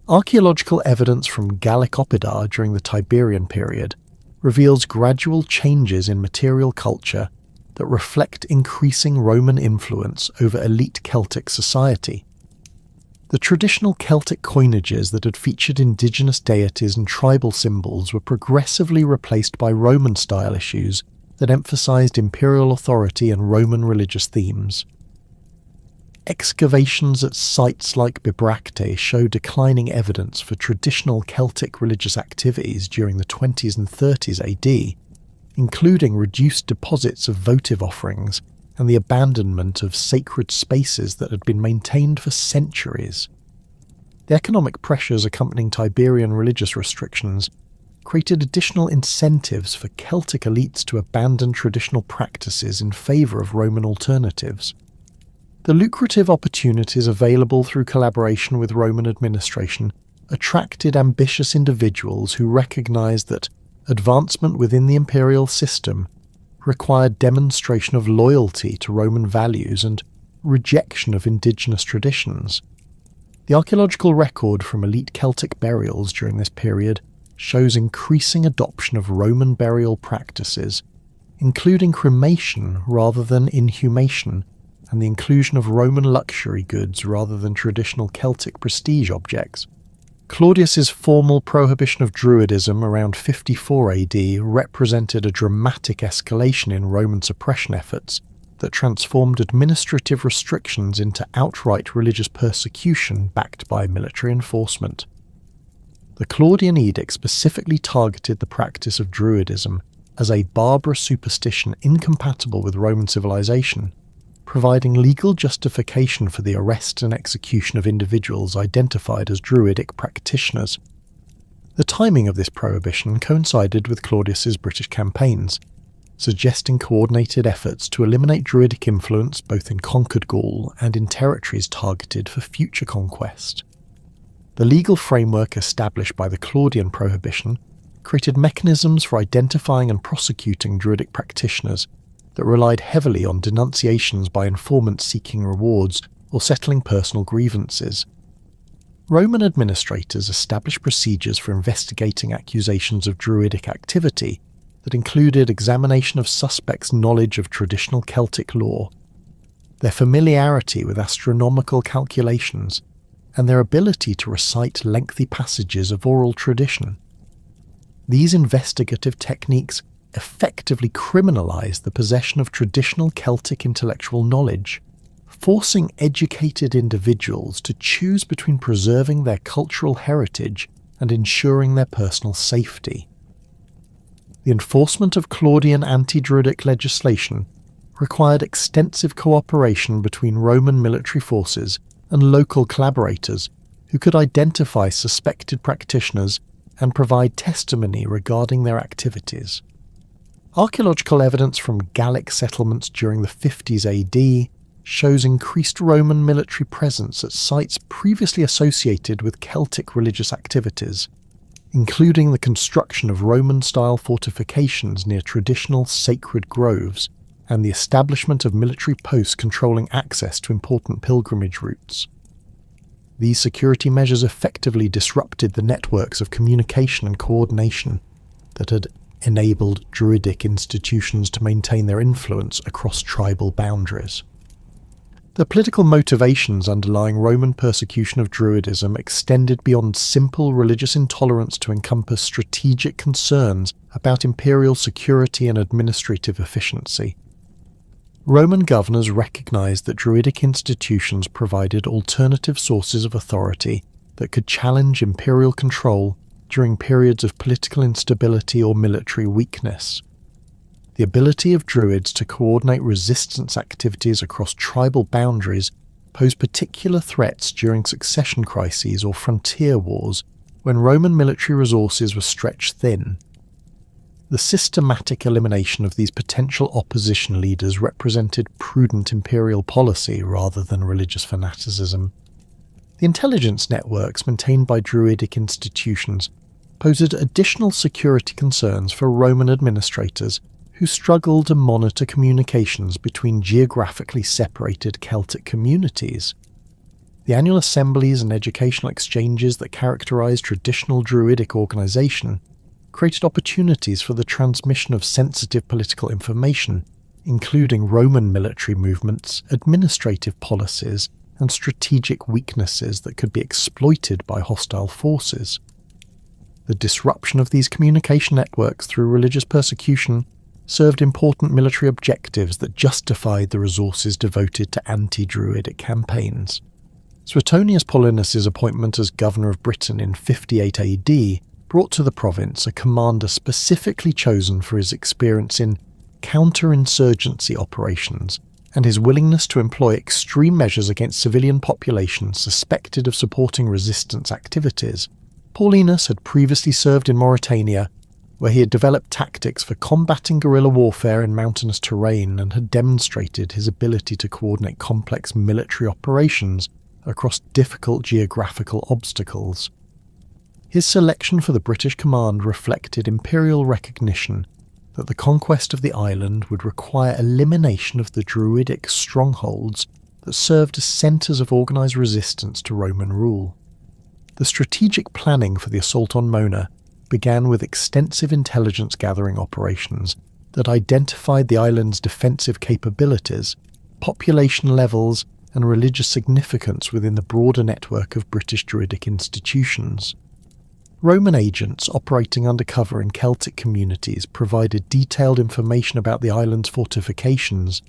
Archaeological evidence from Gallic Oppida during the Tiberian period reveals gradual changes in material culture that reflect increasing Roman influence over elite Celtic society. The traditional Celtic coinages that had featured indigenous deities and tribal symbols were progressively replaced by Roman-style issues that emphasized imperial authority and Roman religious themes. Excavations at sites like Bibracte show declining evidence for traditional Celtic religious activities during the 20s and 30s AD, including reduced deposits of votive offerings and the abandonment of sacred spaces that had been maintained for centuries. The economic pressures accompanying Tiberian religious restrictions created additional incentives for Celtic elites to abandon traditional practices in favour of Roman alternatives. The lucrative opportunities available through collaboration with Roman administration attracted ambitious individuals who recognised that advancement within the imperial system required demonstration of loyalty to Roman values and rejection of indigenous traditions. The archaeological record from elite Celtic burials during this period shows increasing adoption of Roman burial practices, including cremation rather than inhumation, and the inclusion of Roman luxury goods rather than traditional Celtic prestige objects. Claudius's formal prohibition of Druidism around 54 AD represented a dramatic escalation in Roman suppression efforts that transformed administrative restrictions into outright religious persecution backed by military enforcement. The Claudian edict specifically targeted the practice of Druidism as a barbarous superstition incompatible with Roman civilization, providing legal justification for the arrest and execution of individuals identified as Druidic practitioners. The timing of this prohibition coincided with Claudius's British campaigns. suggesting coordinated efforts to eliminate Druidic influence both in conquered Gaul and in territories targeted for future conquest. The legal framework established by the Claudian prohibition created mechanisms for identifying and prosecuting Druidic practitioners that relied heavily on denunciations by informants seeking rewards or settling personal grievances. Roman administrators established procedures for investigating accusations of Druidic activity that included examination of suspects' knowledge of traditional Celtic lore, their familiarity with astronomical calculations, and their ability to recite lengthy passages of oral tradition. These investigative techniques effectively criminalized the possession of traditional Celtic intellectual knowledge, forcing educated individuals to choose between preserving their cultural heritage and ensuring their personal safety. The enforcement of Claudian anti-Druidic legislation required extensive cooperation between Roman military forces and local collaborators who could identify suspected practitioners and provide testimony regarding their activities. Archaeological evidence from Gallic settlements during the 50s AD shows increased Roman military presence at sites previously associated with Celtic religious activities, including the construction of Roman-style fortifications near traditional sacred groves and the establishment of military posts controlling access to important pilgrimage routes. These security measures effectively disrupted the networks of communication and coordination that had enabled Druidic institutions to maintain their influence across tribal boundaries. The political motivations underlying Roman persecution of Druidism extended beyond simple religious intolerance to encompass strategic concerns about imperial security and administrative efficiency. Roman governors recognized that Druidic institutions provided alternative sources of authority that could challenge imperial control during periods of political instability or military weakness. The ability of Druids to coordinate resistance activities across tribal boundaries posed particular threats during succession crises or frontier wars when Roman military resources were stretched thin. The systematic elimination of these potential opposition leaders represented prudent imperial policy rather than religious fanaticism. The intelligence networks maintained by Druidic institutions posed additional security concerns for Roman administrators who struggled to monitor communications between geographically separated Celtic communities. The annual assemblies and educational exchanges that characterized traditional Druidic organization created opportunities for the transmission of sensitive political information, including Roman military movements, administrative policies, and strategic weaknesses that could be exploited by hostile forces. The disruption of these communication networks through religious persecution served important military objectives that justified the resources devoted to anti-Druidic campaigns. Suetonius Paulinus' appointment as governor of Britain in 58 AD brought to the province a commander specifically chosen for his experience in counter-insurgency operations and his willingness to employ extreme measures against civilian populations suspected of supporting resistance activities. Paulinus had previously served in Mauritania, where he had developed tactics for combating guerrilla warfare in mountainous terrain and had demonstrated his ability to coordinate complex military operations across difficult geographical obstacles. His selection for the British command reflected imperial recognition that the conquest of the island would require elimination of the Druidic strongholds that served as centres of organised resistance to Roman rule. The strategic planning for the assault on Mona began with extensive intelligence gathering operations that identified the island's defensive capabilities, population levels, and religious significance within the broader network of British Druidic institutions. Roman agents operating undercover in Celtic communities provided detailed information about the island's fortifications,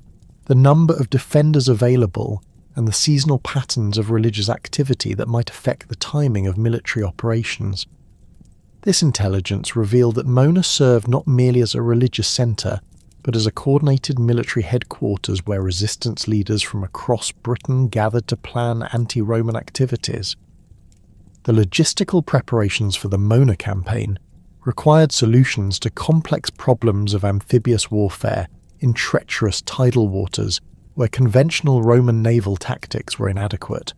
the number of defenders available, and the seasonal patterns of religious activity that might affect the timing of military operations. This intelligence revealed that Mona served not merely as a religious centre, but as a coordinated military headquarters where resistance leaders from across Britain gathered to plan anti-Roman activities. The logistical preparations for the Mona campaign required solutions to complex problems of amphibious warfare in treacherous tidal waters where conventional Roman naval tactics were inadequate.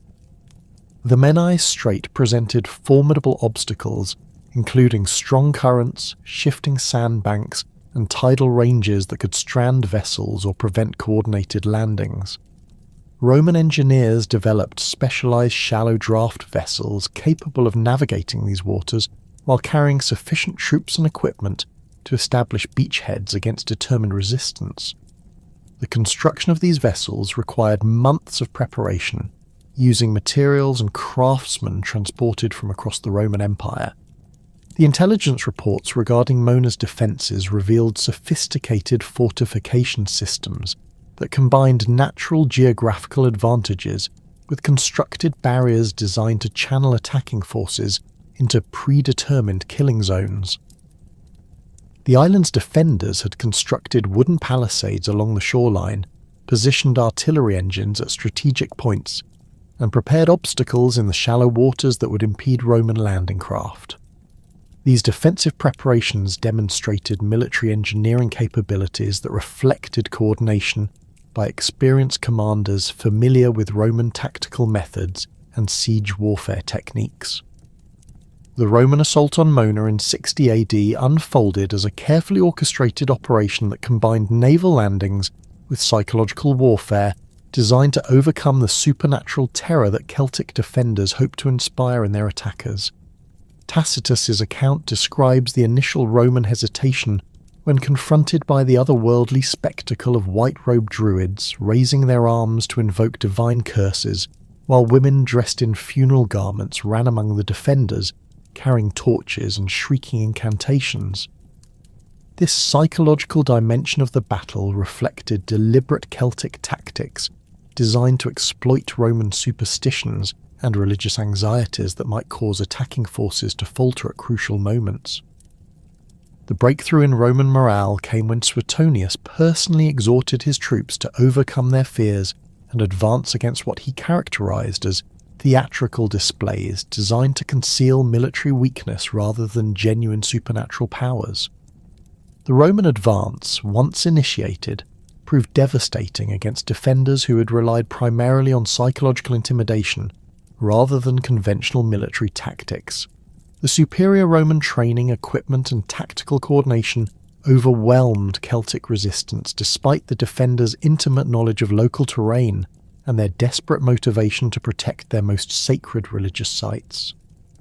The Menai Strait presented formidable obstacles, including strong currents, shifting sandbanks, and tidal ranges that could strand vessels or prevent coordinated landings. Roman engineers developed specialized shallow draft vessels capable of navigating these waters while carrying sufficient troops and equipment to establish beachheads against determined resistance. The construction of these vessels required months of preparation, using materials and craftsmen transported from across the Roman Empire. The intelligence reports regarding Mona's defences revealed sophisticated fortification systems that combined natural geographical advantages with constructed barriers designed to channel attacking forces into predetermined killing zones. The island's defenders had constructed wooden palisades along the shoreline, positioned artillery engines at strategic points, and prepared obstacles in the shallow waters that would impede Roman landing craft. These defensive preparations demonstrated military engineering capabilities that reflected coordination by experienced commanders familiar with Roman tactical methods and siege warfare techniques. The Roman assault on Mona in 60 AD unfolded as a carefully orchestrated operation that combined naval landings with psychological warfare designed to overcome the supernatural terror that Celtic defenders hoped to inspire in their attackers. Tacitus's account describes the initial Roman hesitation when confronted by the otherworldly spectacle of white-robed Druids raising their arms to invoke divine curses, while women dressed in funeral garments ran among the defenders, carrying torches and shrieking incantations. This psychological dimension of the battle reflected deliberate Celtic tactics designed to exploit Roman superstitions and religious anxieties that might cause attacking forces to falter at crucial moments. The breakthrough in Roman morale came when Suetonius personally exhorted his troops to overcome their fears and advance against what he characterized as theatrical displays designed to conceal military weakness rather than genuine supernatural powers. The Roman advance, once initiated, proved devastating against defenders who had relied primarily on psychological intimidation rather than conventional military tactics. The superior Roman training, equipment, and tactical coordination overwhelmed Celtic resistance despite the defenders' intimate knowledge of local terrain and their desperate motivation to protect their most sacred religious sites.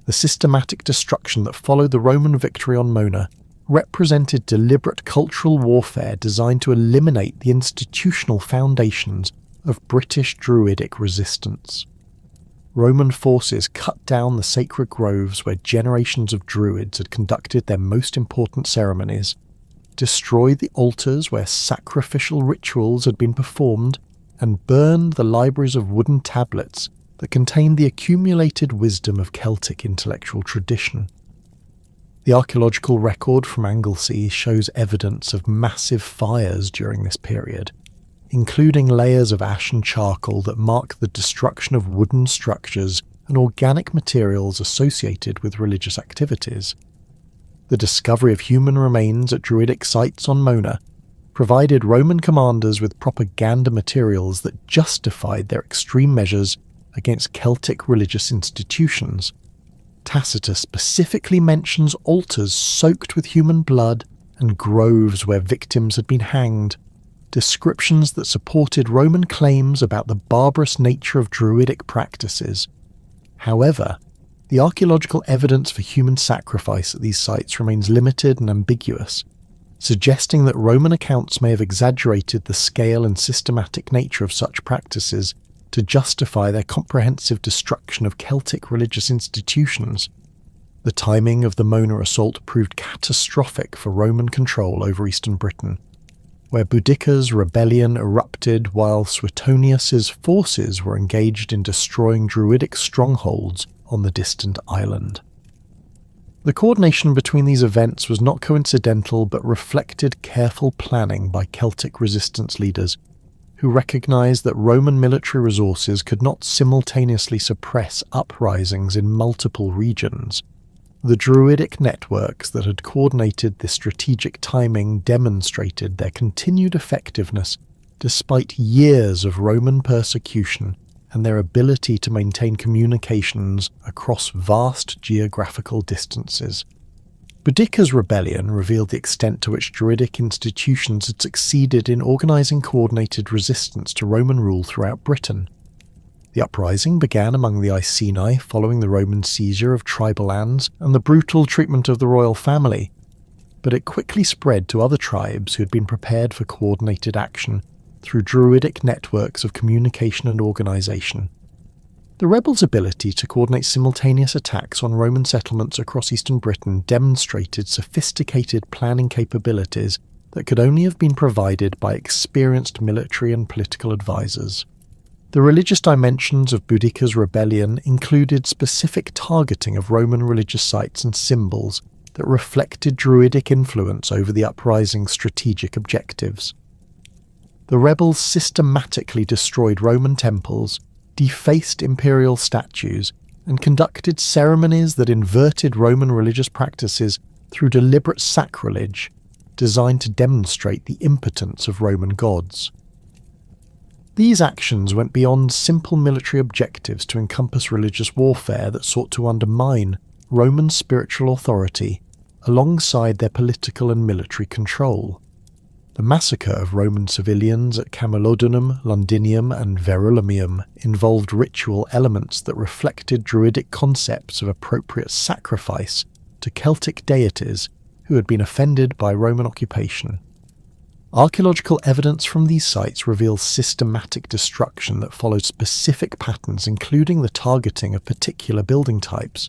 The systematic destruction that followed the Roman victory on Mona represented deliberate cultural warfare designed to eliminate the institutional foundations of British Druidic resistance. Roman forces cut down the sacred groves where generations of Druids had conducted their most important ceremonies, destroyed the altars where sacrificial rituals had been performed, and burned the libraries of wooden tablets that contained the accumulated wisdom of Celtic intellectual tradition. The archaeological record from Anglesey shows evidence of massive fires during this period, including layers of ash and charcoal that mark the destruction of wooden structures and organic materials associated with religious activities. The discovery of human remains at Druidic sites on Mona provided Roman commanders with propaganda materials that justified their extreme measures against Celtic religious institutions. Tacitus specifically mentions altars soaked with human blood and groves where victims had been hanged, descriptions that supported Roman claims about the barbarous nature of Druidic practices. However, the archaeological evidence for human sacrifice at these sites remains limited and ambiguous, suggesting that Roman accounts may have exaggerated the scale and systematic nature of such practices to justify their comprehensive destruction of Celtic religious institutions. The timing of the Mona assault proved catastrophic for Roman control over eastern Britain, where Boudicca's rebellion erupted while Suetonius's forces were engaged in destroying Druidic strongholds on the distant island. The coordination between these events was not coincidental but reflected careful planning by Celtic resistance leaders who recognized that Roman military resources could not simultaneously suppress uprisings in multiple regions. The Druidic networks that had coordinated this strategic timing demonstrated their continued effectiveness despite years of Roman persecution and their ability to maintain communications across vast geographical distances. Boudica's rebellion revealed the extent to which Druidic institutions had succeeded in organising coordinated resistance to Roman rule throughout Britain. The uprising began among the Iceni following the Roman seizure of tribal lands and the brutal treatment of the royal family, but it quickly spread to other tribes who had been prepared for coordinated action through Druidic networks of communication and organisation. The rebels' ability to coordinate simultaneous attacks on Roman settlements across eastern Britain demonstrated sophisticated planning capabilities that could only have been provided by experienced military and political advisors. The religious dimensions of Boudica's rebellion included specific targeting of Roman religious sites and symbols that reflected Druidic influence over the uprising's strategic objectives. The rebels systematically destroyed Roman temples, defaced imperial statues, and conducted ceremonies that inverted Roman religious practices through deliberate sacrilege, designed to demonstrate the impotence of Roman gods. These actions went beyond simple military objectives to encompass religious warfare that sought to undermine Roman spiritual authority alongside their political and military control. The massacre of Roman civilians at Camulodunum, Londinium, and Verulamium involved ritual elements that reflected Druidic concepts of appropriate sacrifice to Celtic deities who had been offended by Roman occupation. Archaeological evidence from these sites reveals systematic destruction that followed specific patterns, including the targeting of particular building types,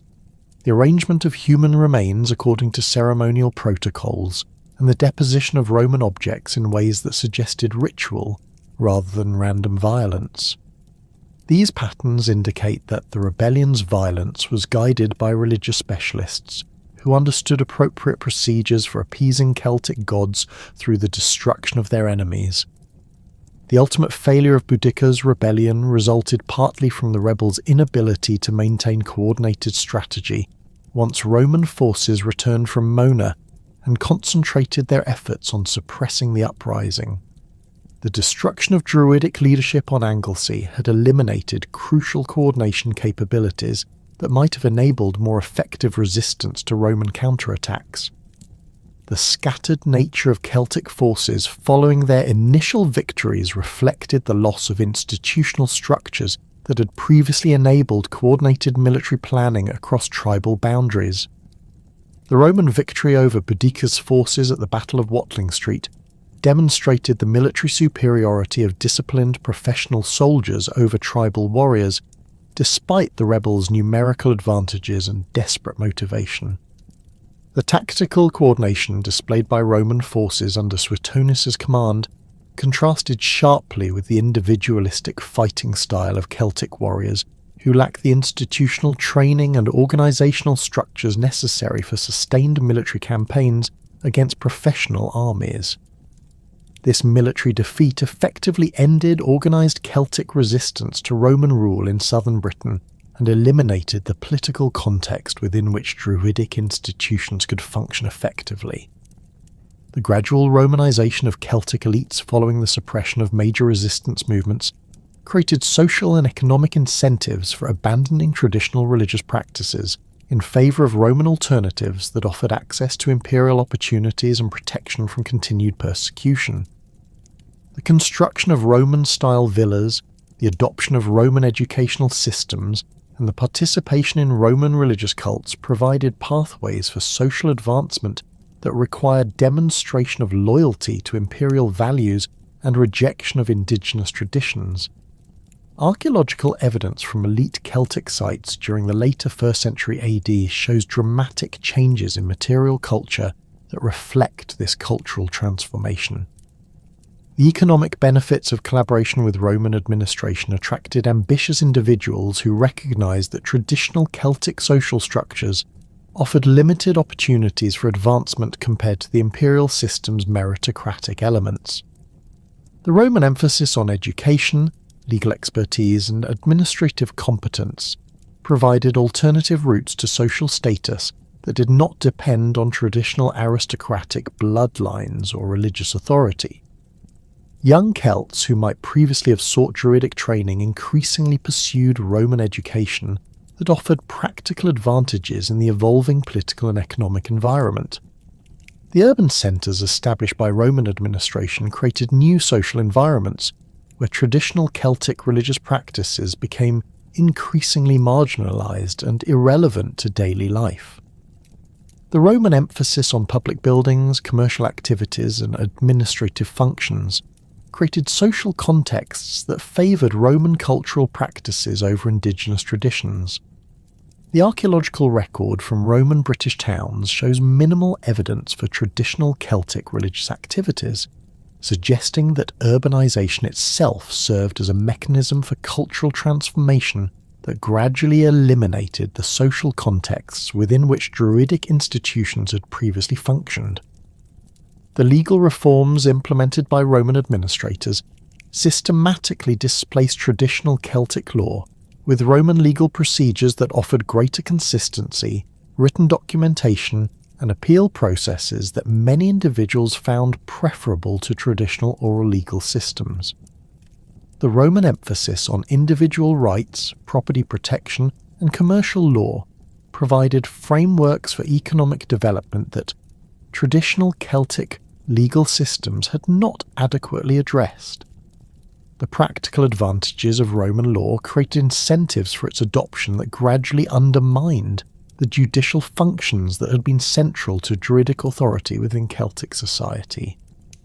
the arrangement of human remains according to ceremonial protocols, and the deposition of Roman objects in ways that suggested ritual rather than random violence. These patterns indicate that the rebellion's violence was guided by religious specialists who understood appropriate procedures for appeasing Celtic gods through the destruction of their enemies. The ultimate failure of Boudica's rebellion resulted partly from the rebels' inability to maintain coordinated strategy once Roman forces returned from Mona and concentrated their efforts on suppressing the uprising. The destruction of Druidic leadership on Anglesey had eliminated crucial coordination capabilities that might have enabled more effective resistance to Roman counterattacks. The scattered nature of Celtic forces following their initial victories reflected the loss of institutional structures that had previously enabled coordinated military planning across tribal boundaries. The Roman victory over Boudica's forces at the Battle of Watling Street demonstrated the military superiority of disciplined professional soldiers over tribal warriors, despite the rebels' numerical advantages and desperate motivation. The tactical coordination displayed by Roman forces under Suetonius' command contrasted sharply with the individualistic fighting style of Celtic warriors who lacked the institutional training and organisational structures necessary for sustained military campaigns against professional armies. This military defeat effectively ended organised Celtic resistance to Roman rule in southern Britain and eliminated the political context within which Druidic institutions could function effectively. The gradual Romanisation of Celtic elites following the suppression of major resistance movements created social and economic incentives for abandoning traditional religious practices in favour of Roman alternatives that offered access to imperial opportunities and protection from continued persecution. The construction of Roman-style villas, the adoption of Roman educational systems, and the participation in Roman religious cults provided pathways for social advancement that required demonstration of loyalty to imperial values and rejection of indigenous traditions. Archaeological evidence from elite Celtic sites during the later 1st century AD shows dramatic changes in material culture that reflect this cultural transformation. The economic benefits of collaboration with Roman administration attracted ambitious individuals who recognized that traditional Celtic social structures offered limited opportunities for advancement compared to the imperial system's meritocratic elements. The Roman emphasis on education, legal expertise, and administrative competence provided alternative routes to social status that did not depend on traditional aristocratic bloodlines or religious authority. Young Celts who might previously have sought Druidic training increasingly pursued Roman education that offered practical advantages in the evolving political and economic environment. The urban centres established by Roman administration created new social environments where traditional Celtic religious practices became increasingly marginalised and irrelevant to daily life. The Roman emphasis on public buildings, commercial activities and administrative functions created social contexts that favoured Roman cultural practices over indigenous traditions. The archaeological record from Roman British towns shows minimal evidence for traditional Celtic religious activities, suggesting that urbanisation itself served as a mechanism for cultural transformation that gradually eliminated the social contexts within which Druidic institutions had previously functioned. The legal reforms implemented by Roman administrators systematically displaced traditional Celtic law with Roman legal procedures that offered greater consistency, written documentation, and appeal processes that many individuals found preferable to traditional oral legal systems. The Roman emphasis on individual rights, property protection, and commercial law provided frameworks for economic development that traditional Celtic legal systems had not adequately addressed. The practical advantages of Roman law created incentives for its adoption that gradually undermined the judicial functions that had been central to Druidic authority within Celtic society.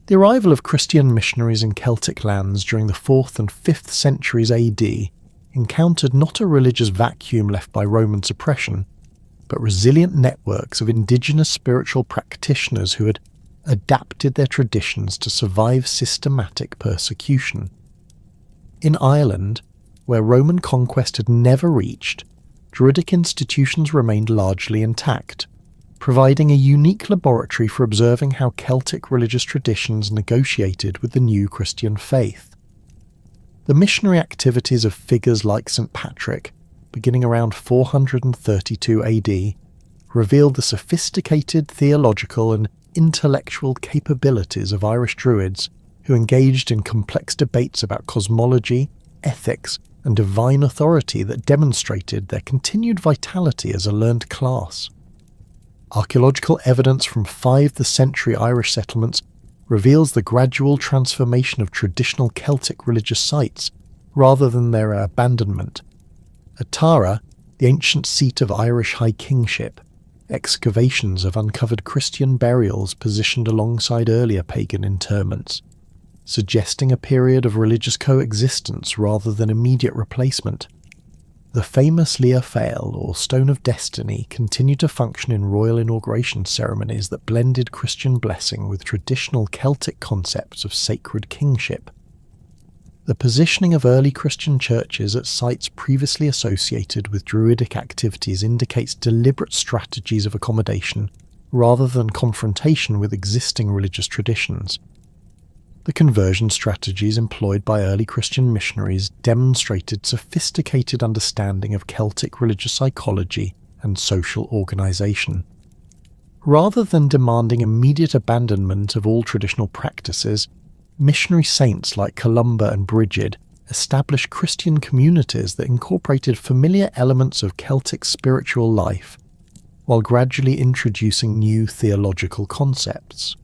The arrival of Christian missionaries in Celtic lands during the 4th and 5th centuries AD encountered not a religious vacuum left by Roman suppression, but resilient networks of indigenous spiritual practitioners who had adapted their traditions to survive systematic persecution. In Ireland, where Roman conquest had never reached, Druidic institutions remained largely intact, providing a unique laboratory for observing how Celtic religious traditions negotiated with the new Christian faith. The missionary activities of figures like St. Patrick, beginning around 432 AD, revealed the sophisticated theological and intellectual capabilities of Irish Druids who engaged in complex debates about cosmology, ethics, and divine authority that demonstrated their continued vitality as a learned class. Archaeological evidence from 5th century Irish settlements reveals the gradual transformation of traditional Celtic religious sites rather than their abandonment. At Tara, the ancient seat of Irish high kingship, excavations have uncovered Christian burials positioned alongside earlier pagan interments, suggesting a period of religious coexistence rather than immediate replacement. The famous Lia Fail, or Stone of Destiny, continued to function in royal inauguration ceremonies that blended Christian blessing with traditional Celtic concepts of sacred kingship. The positioning of early Christian churches at sites previously associated with Druidic activities indicates deliberate strategies of accommodation rather than confrontation with existing religious traditions. The conversion strategies employed by early Christian missionaries demonstrated sophisticated understanding of Celtic religious psychology and social organisation. Rather than demanding immediate abandonment of all traditional practices, missionary saints like Columba and Brigid established Christian communities that incorporated familiar elements of Celtic spiritual life, while gradually introducing new theological concepts.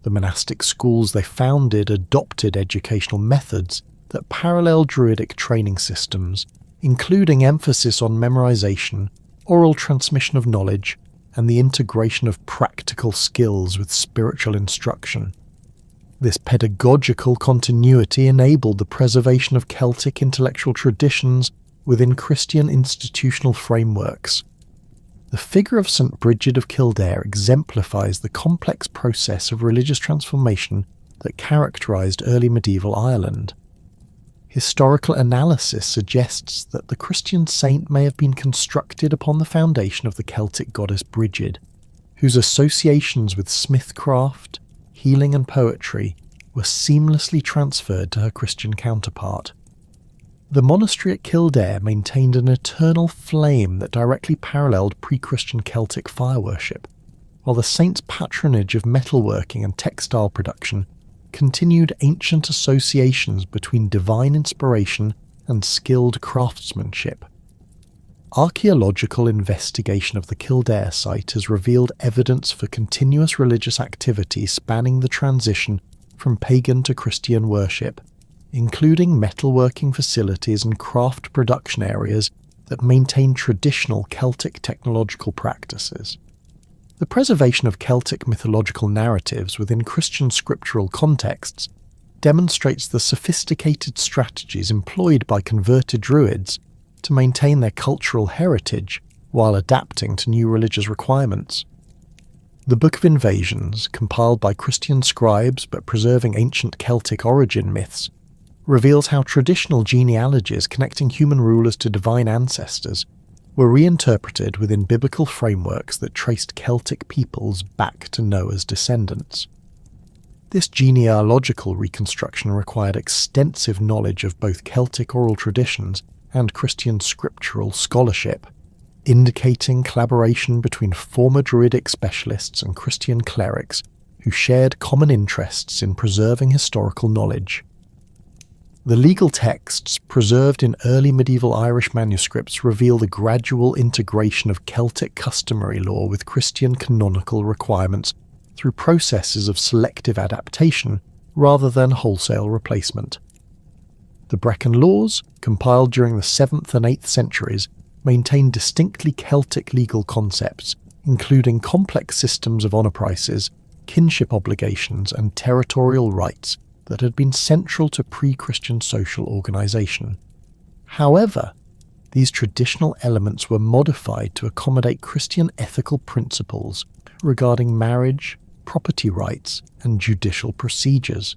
The monastic schools they founded adopted educational methods that parallel Druidic training systems, including emphasis on memorization, oral transmission of knowledge, and the integration of practical skills with spiritual instruction. This pedagogical continuity enabled the preservation of Celtic intellectual traditions within Christian institutional frameworks. The figure of St. Brigid of Kildare exemplifies the complex process of religious transformation that characterised early medieval Ireland. Historical analysis suggests that the Christian saint may have been constructed upon the foundation of the Celtic goddess Brigid, whose associations with smithcraft, healing and poetry were seamlessly transferred to her Christian counterpart. The monastery at Kildare maintained an eternal flame that directly paralleled pre-Christian Celtic fire worship, while the saint's patronage of metalworking and textile production continued ancient associations between divine inspiration and skilled craftsmanship. Archaeological investigation of the Kildare site has revealed evidence for continuous religious activity spanning the transition from pagan to Christian worship, including metalworking facilities and craft production areas that maintain traditional Celtic technological practices. The preservation of Celtic mythological narratives within Christian scriptural contexts demonstrates the sophisticated strategies employed by converted Druids to maintain their cultural heritage while adapting to new religious requirements. The Book of Invasions, compiled by Christian scribes but preserving ancient Celtic origin myths, reveals how traditional genealogies connecting human rulers to divine ancestors were reinterpreted within biblical frameworks that traced Celtic peoples back to Noah's descendants. This genealogical reconstruction required extensive knowledge of both Celtic oral traditions and Christian scriptural scholarship, indicating collaboration between former Druidic specialists and Christian clerics who shared common interests in preserving historical knowledge. The legal texts preserved in early medieval Irish manuscripts reveal the gradual integration of Celtic customary law with Christian canonical requirements through processes of selective adaptation rather than wholesale replacement. The Brecon Laws, compiled during the 7th and 8th centuries, maintain distinctly Celtic legal concepts, including complex systems of honour prices, kinship obligations and territorial rights that had been central to pre-Christian social organisation. However, these traditional elements were modified to accommodate Christian ethical principles regarding marriage, property rights, and judicial procedures.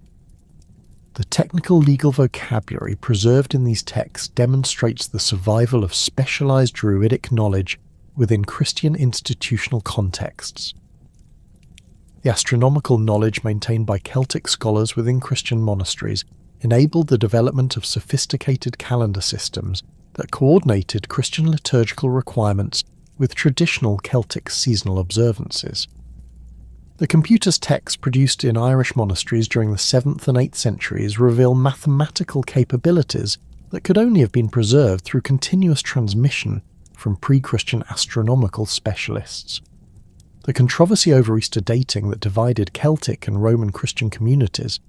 The technical legal vocabulary preserved in these texts demonstrates the survival of specialised Druidic knowledge within Christian institutional contexts. The astronomical knowledge maintained by Celtic scholars within Christian monasteries enabled the development of sophisticated calendar systems that coordinated Christian liturgical requirements with traditional Celtic seasonal observances. The computer's texts produced in Irish monasteries during the 7th and 8th centuries reveal mathematical capabilities that could only have been preserved through continuous transmission from pre-Christian astronomical specialists. The controversy over Easter dating that divided Celtic and Roman Christian communities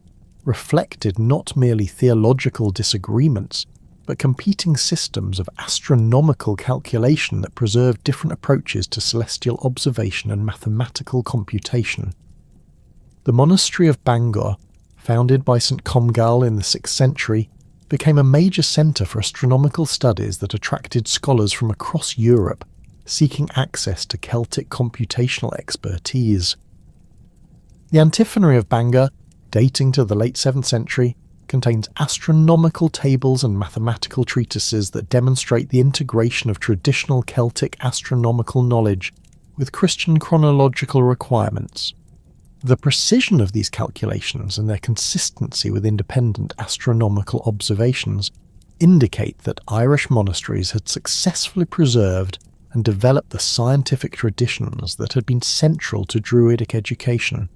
reflected not merely theological disagreements, but competing systems of astronomical calculation that preserved different approaches to celestial observation and mathematical computation. The monastery of Bangor, founded by St Comgall in the 6th century, became a major centre for astronomical studies that attracted scholars from across Europe seeking access to Celtic computational expertise. The antiphonary of Bangor, dating to the late 7th century, contains astronomical tables and mathematical treatises that demonstrate the integration of traditional Celtic astronomical knowledge with Christian chronological requirements. The precision of these calculations and their consistency with independent astronomical observations indicate that Irish monasteries had successfully preserved and developed the scientific traditions that had been central to Druidic education.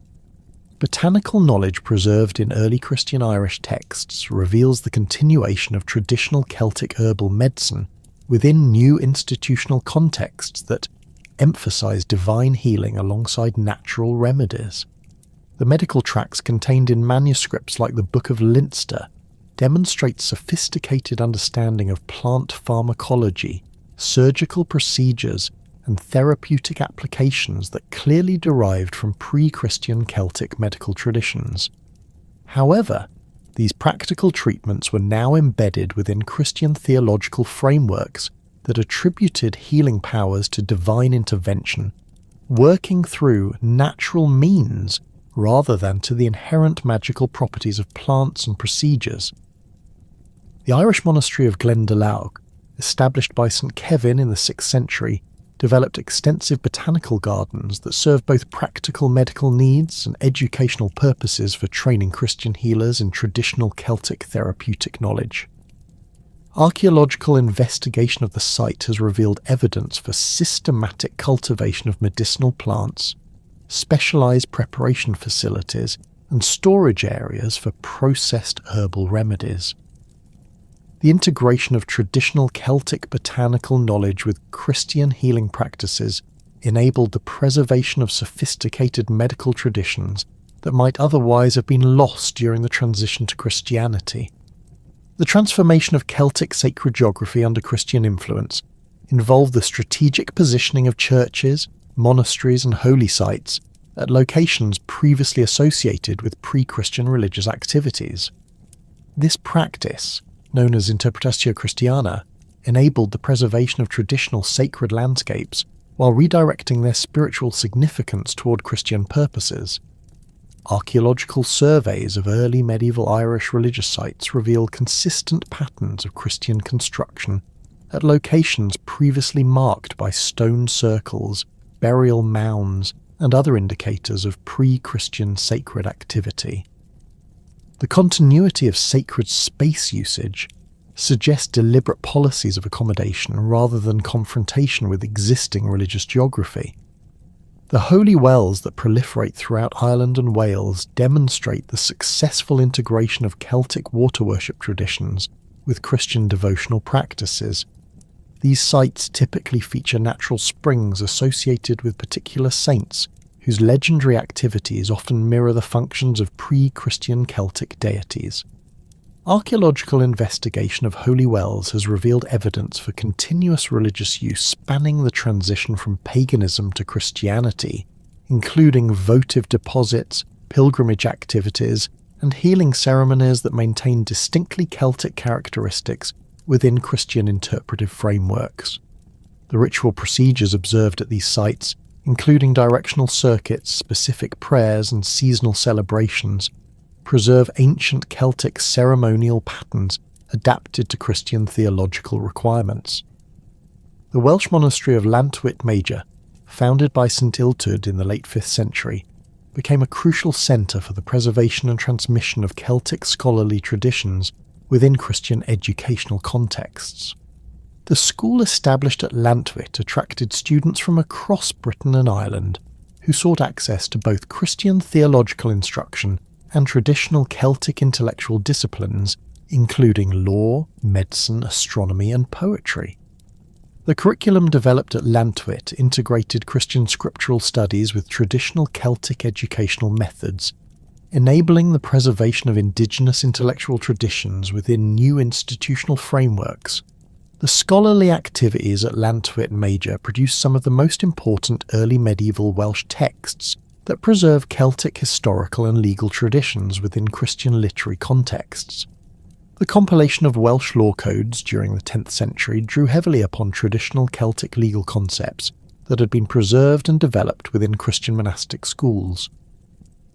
Botanical knowledge preserved in early Christian Irish texts reveals the continuation of traditional Celtic herbal medicine within new institutional contexts that emphasise divine healing alongside natural remedies. The medical tracts contained in manuscripts like the Book of Leinster demonstrate sophisticated understanding of plant pharmacology, surgical procedures, and therapeutic applications that clearly derived from pre-Christian Celtic medical traditions. However, these practical treatments were now embedded within Christian theological frameworks that attributed healing powers to divine intervention, working through natural means rather than to the inherent magical properties of plants and procedures. The Irish monastery of Glendalough, established by St Kevin in the 6th century, developed extensive botanical gardens that served both practical medical needs and educational purposes for training Christian healers in traditional Celtic therapeutic knowledge. Archaeological investigation of the site has revealed evidence for systematic cultivation of medicinal plants, specialized preparation facilities, and storage areas for processed herbal remedies. The integration of traditional Celtic botanical knowledge with Christian healing practices enabled the preservation of sophisticated medical traditions that might otherwise have been lost during the transition to Christianity. The transformation of Celtic sacred geography under Christian influence involved the strategic positioning of churches, monasteries, and holy sites at locations previously associated with pre-Christian religious activities. This practice, known as Interpretatio Christiana, enabled the preservation of traditional sacred landscapes while redirecting their spiritual significance toward Christian purposes. Archaeological surveys of early medieval Irish religious sites reveal consistent patterns of Christian construction at locations previously marked by stone circles, burial mounds, and other indicators of pre-Christian sacred activity. The continuity of sacred space usage suggests deliberate policies of accommodation rather than confrontation with existing religious geography. The holy wells that proliferate throughout Ireland and Wales demonstrate the successful integration of Celtic water worship traditions with Christian devotional practices. These sites typically feature natural springs associated with particular saints, whose legendary activities often mirror the functions of pre-Christian Celtic deities. Archaeological investigation of holy wells has revealed evidence for continuous religious use spanning the transition from paganism to Christianity, including votive deposits, pilgrimage activities, and healing ceremonies that maintain distinctly Celtic characteristics within Christian interpretive frameworks. The ritual procedures observed at these sites, including directional circuits, specific prayers, and seasonal celebrations, preserve ancient Celtic ceremonial patterns adapted to Christian theological requirements. The Welsh monastery of Llantwit Major, founded by St Illtyd in the late 5th century, became a crucial centre for the preservation and transmission of Celtic scholarly traditions within Christian educational contexts. The school established at Llantwit attracted students from across Britain and Ireland who sought access to both Christian theological instruction and traditional Celtic intellectual disciplines, including law, medicine, astronomy, and poetry. The curriculum developed at Llantwit integrated Christian scriptural studies with traditional Celtic educational methods, enabling the preservation of indigenous intellectual traditions within new institutional frameworks. The scholarly activities at Llantwit Major produced some of the most important early medieval Welsh texts that preserve Celtic historical and legal traditions within Christian literary contexts. The compilation of Welsh law codes during the 10th century drew heavily upon traditional Celtic legal concepts that had been preserved and developed within Christian monastic schools.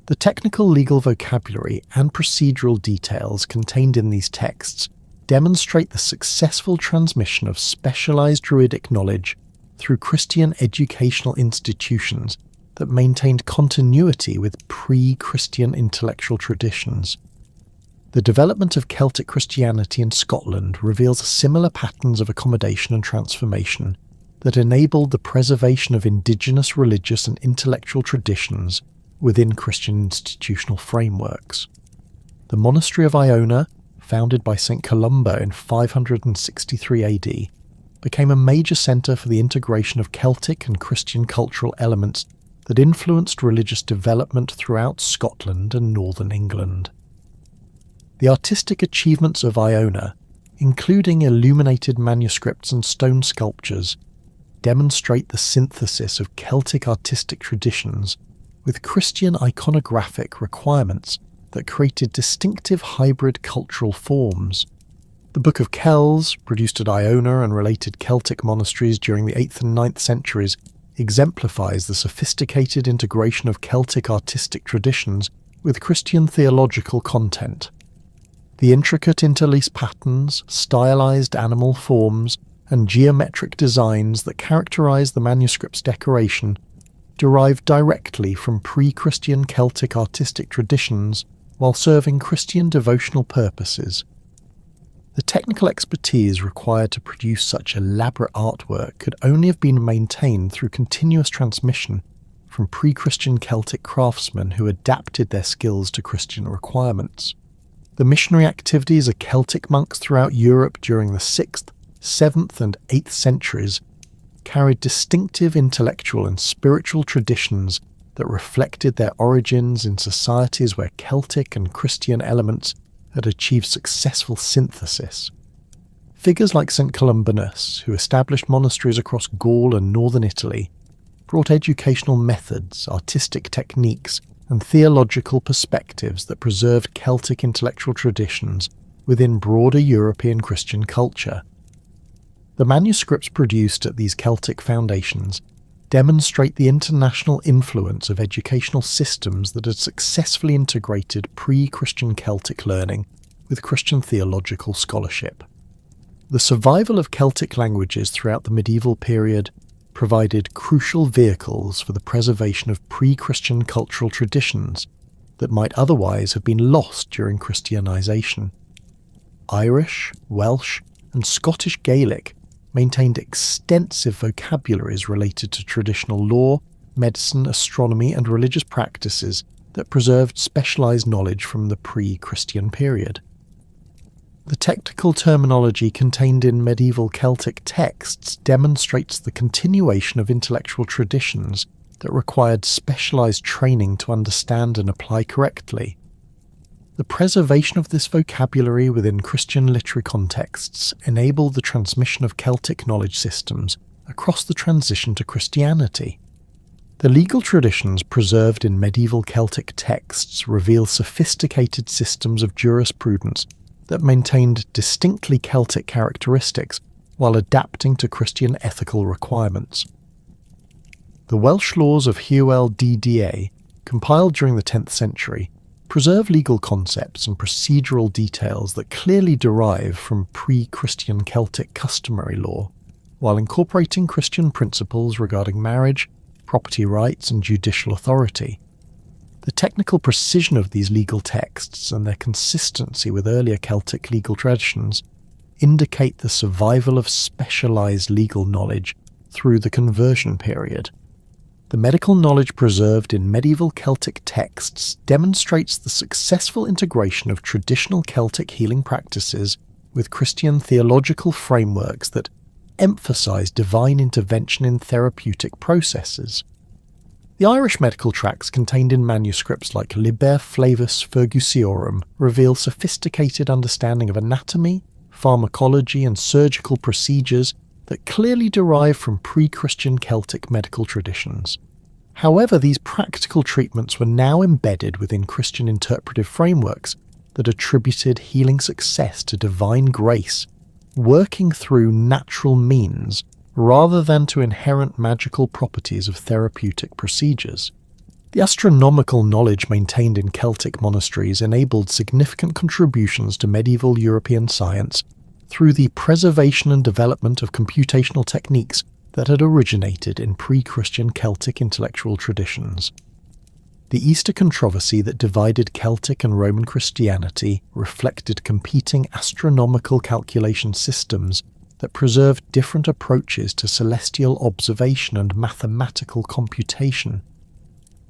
The technical legal vocabulary and procedural details contained in these texts demonstrate the successful transmission of specialized Druidic knowledge through Christian educational institutions that maintained continuity with pre-Christian intellectual traditions. The development of Celtic Christianity in Scotland reveals similar patterns of accommodation and transformation that enabled the preservation of indigenous religious and intellectual traditions within Christian institutional frameworks. The monastery of Iona, founded by St Columba in 563 AD, became a major centre for the integration of Celtic and Christian cultural elements that influenced religious development throughout Scotland and northern England. The artistic achievements of Iona, including illuminated manuscripts and stone sculptures, demonstrate the synthesis of Celtic artistic traditions with Christian iconographic requirements that created distinctive hybrid cultural forms. The Book of Kells, produced at Iona and related Celtic monasteries during the 8th and 9th centuries, exemplifies the sophisticated integration of Celtic artistic traditions with Christian theological content. The intricate interlace patterns, stylized animal forms, and geometric designs that characterize the manuscript's decoration derive directly from pre-Christian Celtic artistic traditions while serving Christian devotional purposes. The technical expertise required to produce such elaborate artwork could only have been maintained through continuous transmission from pre-Christian Celtic craftsmen who adapted their skills to Christian requirements. The missionary activities of Celtic monks throughout Europe during the 6th, 7th and 8th centuries carried distinctive intellectual and spiritual traditions that reflected their origins in societies where Celtic and Christian elements had achieved successful synthesis. Figures like St. Columbanus, who established monasteries across Gaul and northern Italy, brought educational methods, artistic techniques, and theological perspectives that preserved Celtic intellectual traditions within broader European Christian culture. The manuscripts produced at these Celtic foundations demonstrate the international influence of educational systems that had successfully integrated pre-Christian Celtic learning with Christian theological scholarship. The survival of Celtic languages throughout the medieval period provided crucial vehicles for the preservation of pre-Christian cultural traditions that might otherwise have been lost during Christianization. Irish, Welsh, and Scottish Gaelic maintained extensive vocabularies related to traditional law, medicine, astronomy, and religious practices that preserved specialized knowledge from the pre-Christian period. The technical terminology contained in medieval Celtic texts demonstrates the continuation of intellectual traditions that required specialized training to understand and apply correctly. The preservation of this vocabulary within Christian literary contexts enabled the transmission of Celtic knowledge systems across the transition to Christianity. The legal traditions preserved in medieval Celtic texts reveal sophisticated systems of jurisprudence that maintained distinctly Celtic characteristics while adapting to Christian ethical requirements. The Welsh laws of Hywel Dda, compiled during the 10th century, preserve legal concepts and procedural details that clearly derive from pre-Christian Celtic customary law, while incorporating Christian principles regarding marriage, property rights, and judicial authority. The technical precision of these legal texts and their consistency with earlier Celtic legal traditions indicate the survival of specialized legal knowledge through the conversion period. The medical knowledge preserved in medieval Celtic texts demonstrates the successful integration of traditional Celtic healing practices with Christian theological frameworks that emphasize divine intervention in therapeutic processes. The Irish medical tracts contained in manuscripts like Liber Flavus Fergusiorum reveal sophisticated understanding of anatomy, pharmacology, and surgical procedures that clearly derive from pre-Christian Celtic medical traditions. However, these practical treatments were now embedded within Christian interpretive frameworks that attributed healing success to divine grace, working through natural means rather than to inherent magical properties of therapeutic procedures. The astronomical knowledge maintained in Celtic monasteries enabled significant contributions to medieval European science through the preservation and development of computational techniques that had originated in pre-Christian Celtic intellectual traditions. The Easter controversy that divided Celtic and Roman Christianity reflected competing astronomical calculation systems that preserved different approaches to celestial observation and mathematical computation.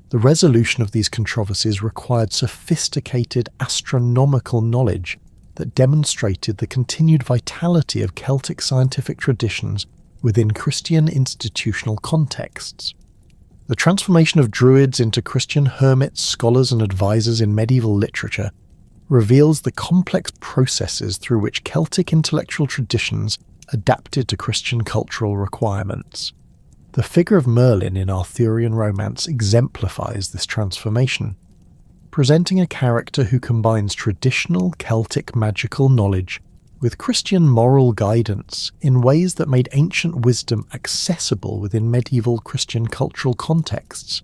The resolution of these controversies required sophisticated astronomical knowledge that demonstrated the continued vitality of Celtic scientific traditions within Christian institutional contexts. The transformation of Druids into Christian hermits, scholars, and advisors in medieval literature reveals the complex processes through which Celtic intellectual traditions adapted to Christian cultural requirements. The figure of Merlin in Arthurian romance exemplifies this transformation, presenting a character who combines traditional Celtic magical knowledge with Christian moral guidance in ways that made ancient wisdom accessible within medieval Christian cultural contexts.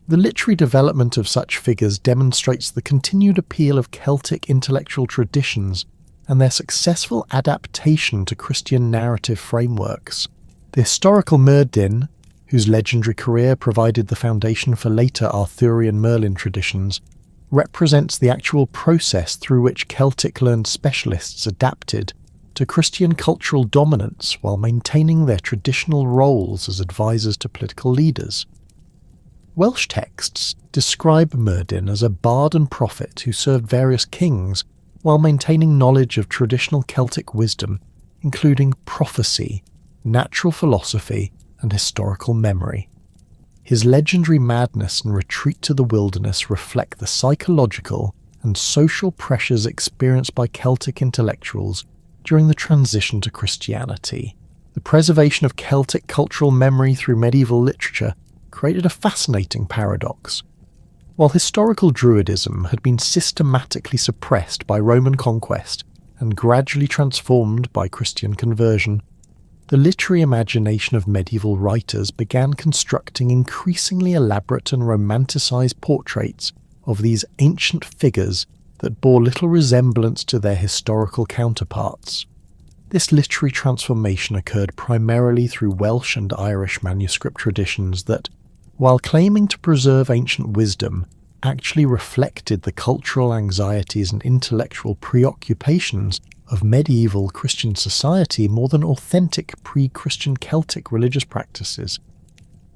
The literary development of such figures demonstrates the continued appeal of Celtic intellectual traditions and their successful adaptation to Christian narrative frameworks. The historical Myrddin, whose legendary career provided the foundation for later Arthurian Merlin traditions, represents the actual process through which Celtic learned specialists adapted to Christian cultural dominance while maintaining their traditional roles as advisors to political leaders. Welsh texts describe Myrddin as a bard and prophet who served various kings while maintaining knowledge of traditional Celtic wisdom, including prophecy, natural philosophy, and historical memory. His legendary madness and retreat to the wilderness reflect the psychological and social pressures experienced by Celtic intellectuals during the transition to Christianity. The preservation of Celtic cultural memory through medieval literature created a fascinating paradox. While historical Druidism had been systematically suppressed by Roman conquest and gradually transformed by Christian conversion, the literary imagination of medieval writers began constructing increasingly elaborate and romanticized portraits of these ancient figures that bore little resemblance to their historical counterparts. This literary transformation occurred primarily through Welsh and Irish manuscript traditions that, while claiming to preserve ancient wisdom, actually reflected the cultural anxieties and intellectual preoccupations of medieval Christian society more than authentic pre-Christian Celtic religious practices.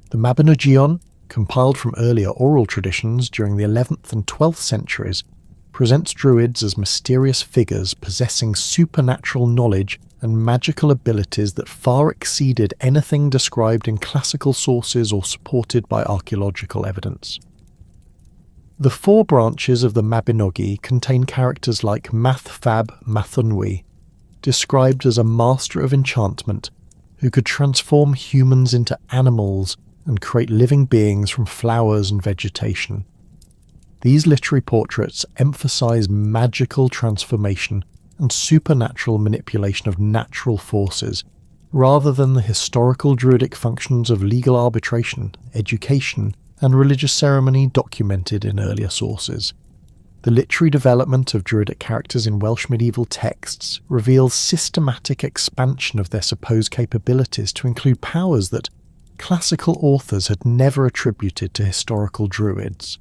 The Mabinogion, compiled from earlier oral traditions during the 11th and 12th centuries, presents Druids as mysterious figures possessing supernatural knowledge and magical abilities that far exceeded anything described in classical sources or supported by archaeological evidence. The four branches of the Mabinogi contain characters like Math Fab Mathunwi, described as a master of enchantment who could transform humans into animals and create living beings from flowers and vegetation. These literary portraits emphasize magical transformation and supernatural manipulation of natural forces, rather than the historical Druidic functions of legal arbitration, education, and religious ceremony documented in earlier sources. The literary development of Druidic characters in Welsh medieval texts reveals systematic expansion of their supposed capabilities to include powers that classical authors had never attributed to historical Druids.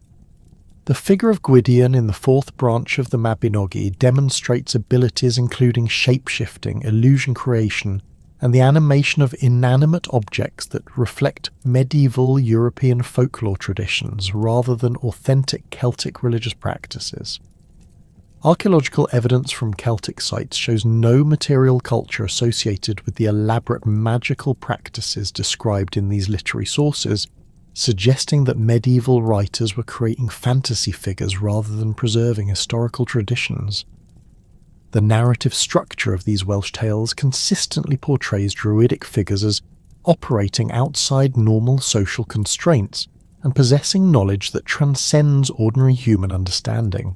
The figure of Gwydion in the fourth branch of the Mabinogi demonstrates abilities including shape-shifting, illusion creation, and the animation of inanimate objects that reflect medieval European folklore traditions rather than authentic Celtic religious practices. Archaeological evidence from Celtic sites shows no material culture associated with the elaborate magical practices described in these literary sources, suggesting that medieval writers were creating fantasy figures rather than preserving historical traditions. The narrative structure of these Welsh tales consistently portrays Druidic figures as operating outside normal social constraints and possessing knowledge that transcends ordinary human understanding.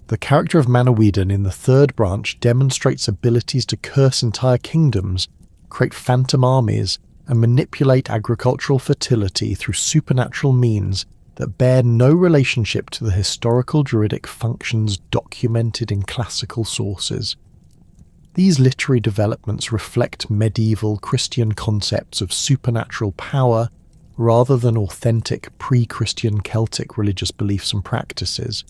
The character of Manawydan in the third branch demonstrates abilities to curse entire kingdoms, create phantom armies, and manipulate agricultural fertility through supernatural means that bear no relationship to the historical Druidic functions documented in classical sources. These literary developments reflect medieval Christian concepts of supernatural power rather than authentic pre-Christian Celtic religious beliefs and practices.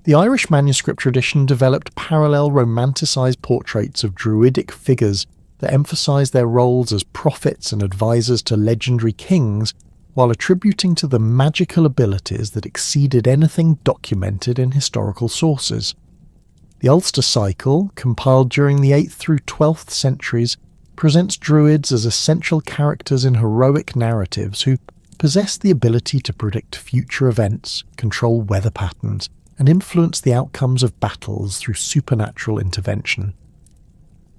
The Irish manuscript tradition developed parallel romanticized portraits of Druidic figures that emphasize their roles as prophets and advisors to legendary kings, while attributing to them magical abilities that exceeded anything documented in historical sources. The Ulster Cycle, compiled during the 8th through 12th centuries, presents Druids as essential characters in heroic narratives who possess the ability to predict future events, control weather patterns, and influence the outcomes of battles through supernatural intervention.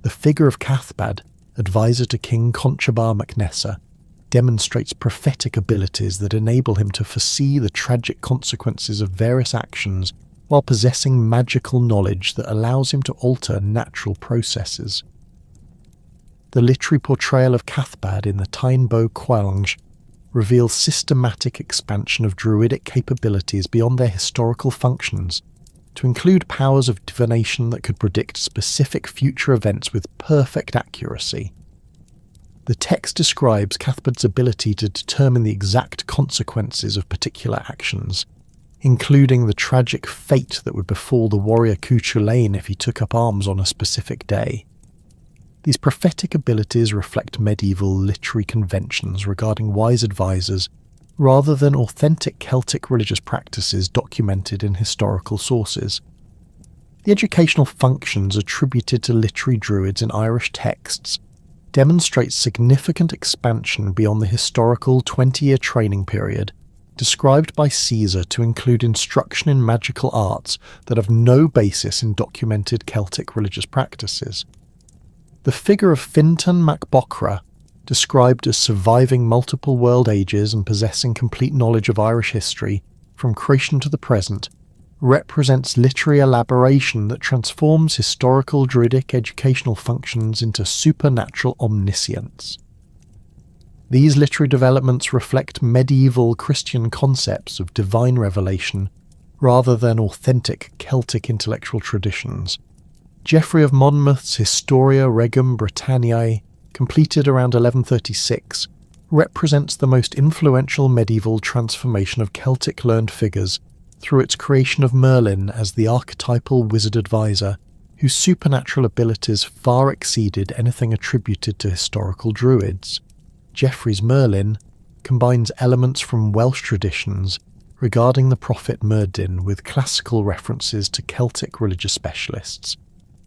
The figure of Cathbad, advisor to King Conchobar mac Nessa, demonstrates prophetic abilities that enable him to foresee the tragic consequences of various actions while possessing magical knowledge that allows him to alter natural processes. The literary portrayal of Cathbad in the Tainbo Bo Cuailnge reveals systematic expansion of Druidic capabilities beyond their historical functions, to include powers of divination that could predict specific future events with perfect accuracy. The text describes Cathbad's ability to determine the exact consequences of particular actions, including the tragic fate that would befall the warrior Cuchulainn if he took up arms on a specific day. These prophetic abilities reflect medieval literary conventions regarding wise advisors rather than authentic Celtic religious practices documented in historical sources. The educational functions attributed to literary Druids in Irish texts demonstrate significant expansion beyond the historical 20-year training period described by Caesar to include instruction in magical arts that have no basis in documented Celtic religious practices. The figure of Fintan mac Bocra, described as surviving multiple world ages and possessing complete knowledge of Irish history from creation to the present, represents literary elaboration that transforms historical Druidic educational functions into supernatural omniscience. These literary developments reflect medieval Christian concepts of divine revelation rather than authentic Celtic intellectual traditions. Geoffrey of Monmouth's Historia Regum Britanniae, completed around 1136, represents the most influential medieval transformation of Celtic learned figures through its creation of Merlin as the archetypal wizard advisor, whose supernatural abilities far exceeded anything attributed to historical Druids. Geoffrey's Merlin combines elements from Welsh traditions regarding the prophet Myrddin with classical references to Celtic religious specialists,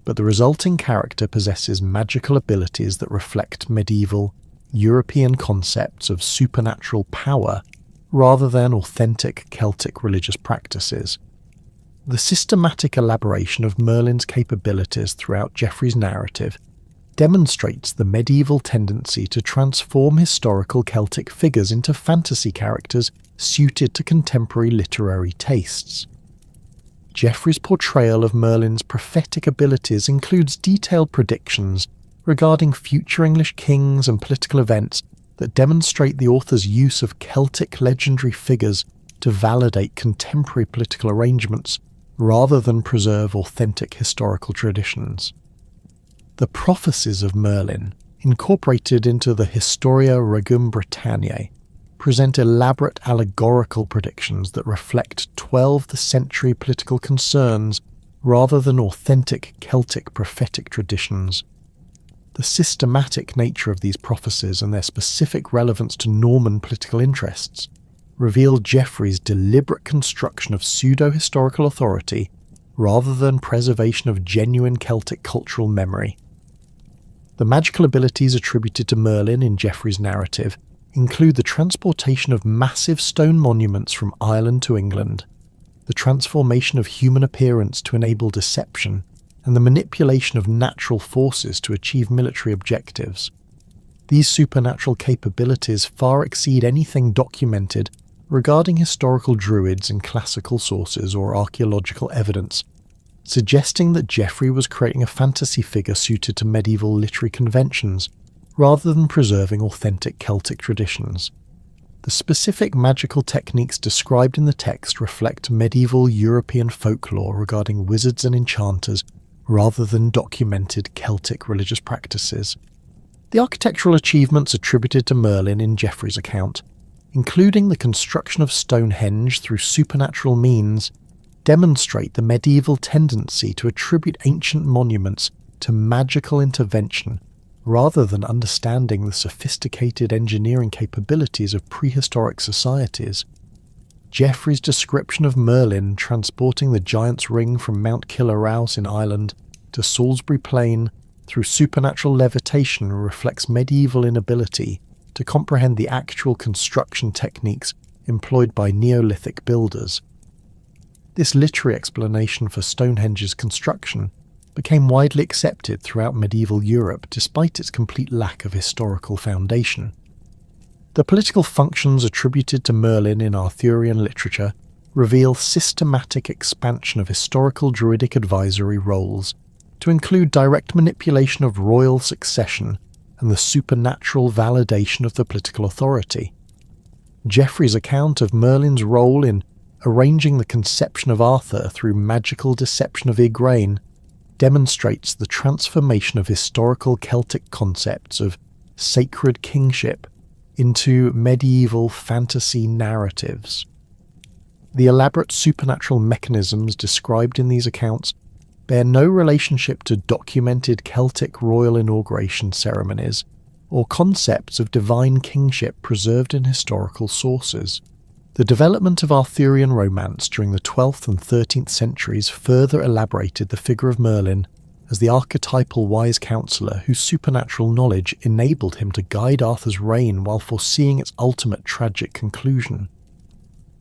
but the resulting character possesses magical abilities that reflect medieval European concepts of supernatural power rather than authentic Celtic religious practices. The systematic elaboration of Merlin's capabilities throughout Geoffrey's narrative demonstrates the medieval tendency to transform historical Celtic figures into fantasy characters suited to contemporary literary tastes. Geoffrey's portrayal of Merlin's prophetic abilities includes detailed predictions regarding future English kings and political events that demonstrate the author's use of Celtic legendary figures to validate contemporary political arrangements rather than preserve authentic historical traditions. The prophecies of Merlin, incorporated into the Historia Regum Britanniae, present elaborate allegorical predictions that reflect 12th century political concerns rather than authentic Celtic prophetic traditions. The systematic nature of these prophecies and their specific relevance to Norman political interests reveal Geoffrey's deliberate construction of pseudo-historical authority rather than preservation of genuine Celtic cultural memory. The magical abilities attributed to Merlin in Geoffrey's narrative include the transportation of massive stone monuments from Ireland to England, the transformation of human appearance to enable deception, and the manipulation of natural forces to achieve military objectives. These supernatural capabilities far exceed anything documented regarding historical Druids in classical sources or archaeological evidence, suggesting that Geoffrey was creating a fantasy figure suited to medieval literary conventions, rather than preserving authentic Celtic traditions. The specific magical techniques described in the text reflect medieval European folklore regarding wizards and enchanters, rather than documented Celtic religious practices. The architectural achievements attributed to Merlin in Geoffrey's account, including the construction of Stonehenge through supernatural means, demonstrate the medieval tendency to attribute ancient monuments to magical intervention rather than understanding the sophisticated engineering capabilities of prehistoric societies. Geoffrey's description of Merlin transporting the giant's ring from Mount Kilaraus in Ireland to Salisbury Plain through supernatural levitation reflects medieval inability to comprehend the actual construction techniques employed by Neolithic builders. This literary explanation for Stonehenge's construction became widely accepted throughout medieval Europe despite its complete lack of historical foundation. The political functions attributed to Merlin in Arthurian literature reveal systematic expansion of historical Druidic advisory roles to include direct manipulation of royal succession and the supernatural validation of the political authority. Geoffrey's account of Merlin's role in arranging the conception of Arthur through magical deception of Igraine demonstrates the transformation of historical Celtic concepts of sacred kingship into medieval fantasy narratives. The elaborate supernatural mechanisms described in these accounts bear no relationship to documented Celtic royal inauguration ceremonies or concepts of divine kingship preserved in historical sources. The development of Arthurian romance during the 12th and 13th centuries further elaborated the figure of Merlin as the archetypal wise counsellor whose supernatural knowledge enabled him to guide Arthur's reign while foreseeing its ultimate tragic conclusion.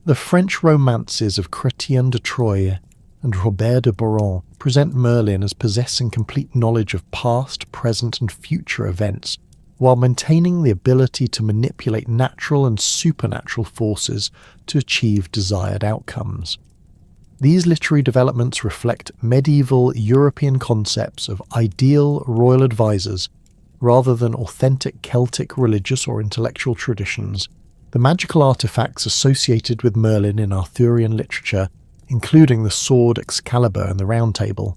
The French romances of Chrétien de Troyes and Robert de Boron present Merlin as possessing complete knowledge of past, present and future events, while maintaining the ability to manipulate natural and supernatural forces to achieve desired outcomes. These literary developments reflect medieval European concepts of ideal royal advisors rather than authentic Celtic religious or intellectual traditions. The magical artifacts associated with Merlin in Arthurian literature, including the sword Excalibur and the Round Table,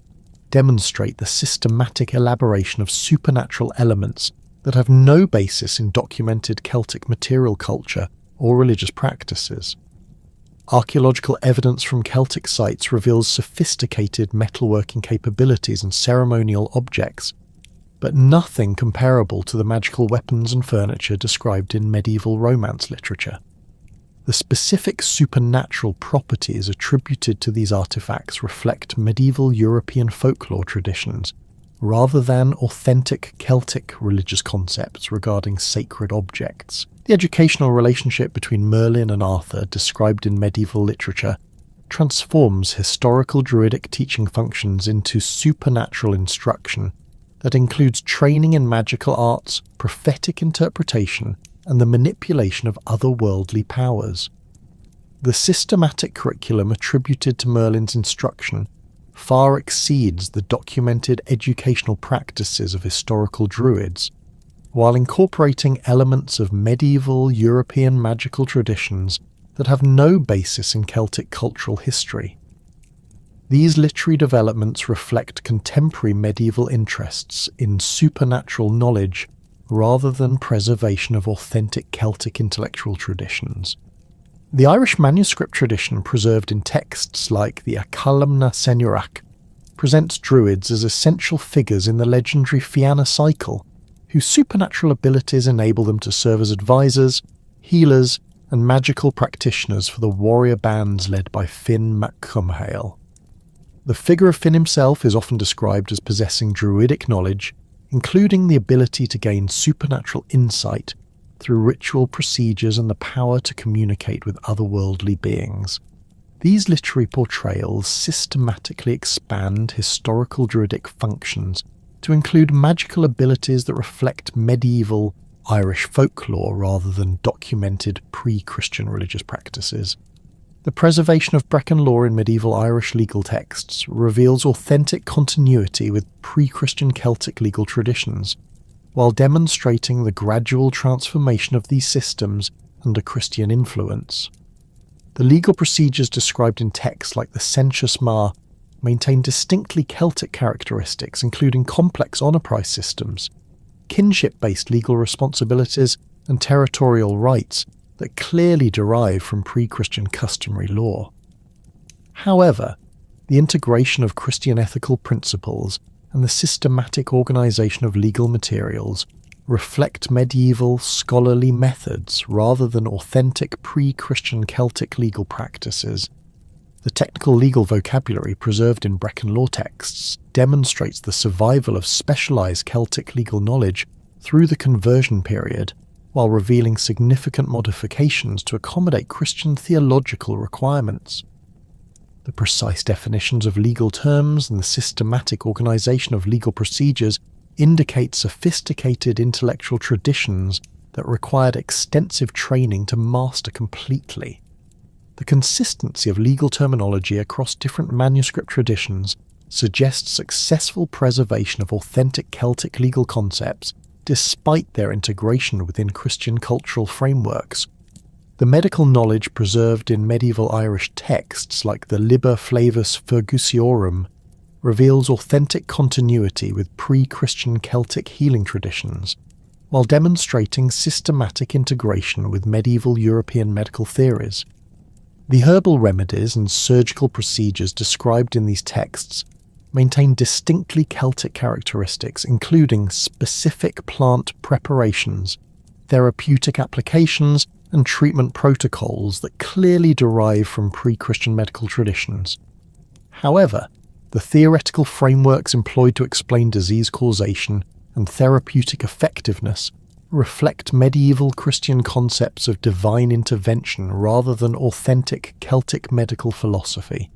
demonstrate the systematic elaboration of supernatural elements that have no basis in documented Celtic material culture or religious practices. Archaeological evidence from Celtic sites reveals sophisticated metalworking capabilities and ceremonial objects, but nothing comparable to the magical weapons and furniture described in medieval Romance literature. The specific supernatural properties attributed to these artifacts reflect medieval European folklore traditions, rather than authentic Celtic religious concepts regarding sacred objects. The educational relationship between Merlin and Arthur, described in medieval literature, transforms historical Druidic teaching functions into supernatural instruction that includes training in magical arts, prophetic interpretation, and the manipulation of otherworldly powers. The systematic curriculum attributed to Merlin's instruction far exceeds the documented educational practices of historical Druids, while incorporating elements of medieval European magical traditions that have no basis in Celtic cultural history. These literary developments reflect contemporary medieval interests in supernatural knowledge rather than preservation of authentic Celtic intellectual traditions. The Irish manuscript tradition preserved in texts like the Acalmna Senurach presents Druids as essential figures in the legendary Fianna cycle, whose supernatural abilities enable them to serve as advisors, healers, and magical practitioners for the warrior bands led by Finn mac Cumhaill. The figure of Finn himself is often described as possessing Druidic knowledge, including the ability to gain supernatural insight through ritual procedures and the power to communicate with otherworldly beings. These literary portrayals systematically expand historical Druidic functions to include magical abilities that reflect medieval Irish folklore rather than documented pre-Christian religious practices. The preservation of Brecon law in medieval Irish legal texts reveals authentic continuity with pre-Christian Celtic legal traditions, while demonstrating the gradual transformation of these systems under Christian influence. The legal procedures described in texts like the Senchus Ma maintain distinctly Celtic characteristics, including complex honour price systems, kinship-based legal responsibilities, and territorial rights that clearly derive from pre-Christian customary law. However, the integration of Christian ethical principles and the systematic organisation of legal materials reflect medieval scholarly methods rather than authentic pre-Christian Celtic legal practices. The technical legal vocabulary preserved in Brecon law texts demonstrates the survival of specialised Celtic legal knowledge through the conversion period, while revealing significant modifications to accommodate Christian theological requirements. The precise definitions of legal terms and the systematic organisation of legal procedures indicate sophisticated intellectual traditions that required extensive training to master completely. The consistency of legal terminology across different manuscript traditions suggests successful preservation of authentic Celtic legal concepts despite their integration within Christian cultural frameworks. The medical knowledge preserved in medieval Irish texts like the Liber Flavus Fergusiorum reveals authentic continuity with pre-Christian Celtic healing traditions, while demonstrating systematic integration with medieval European medical theories. The herbal remedies and surgical procedures described in these texts maintain distinctly Celtic characteristics, including specific plant preparations, therapeutic applications, and treatment protocols that clearly derive from pre-Christian medical traditions. However, the theoretical frameworks employed to explain disease causation and therapeutic effectiveness reflect medieval Christian concepts of divine intervention rather than authentic Celtic medical philosophy.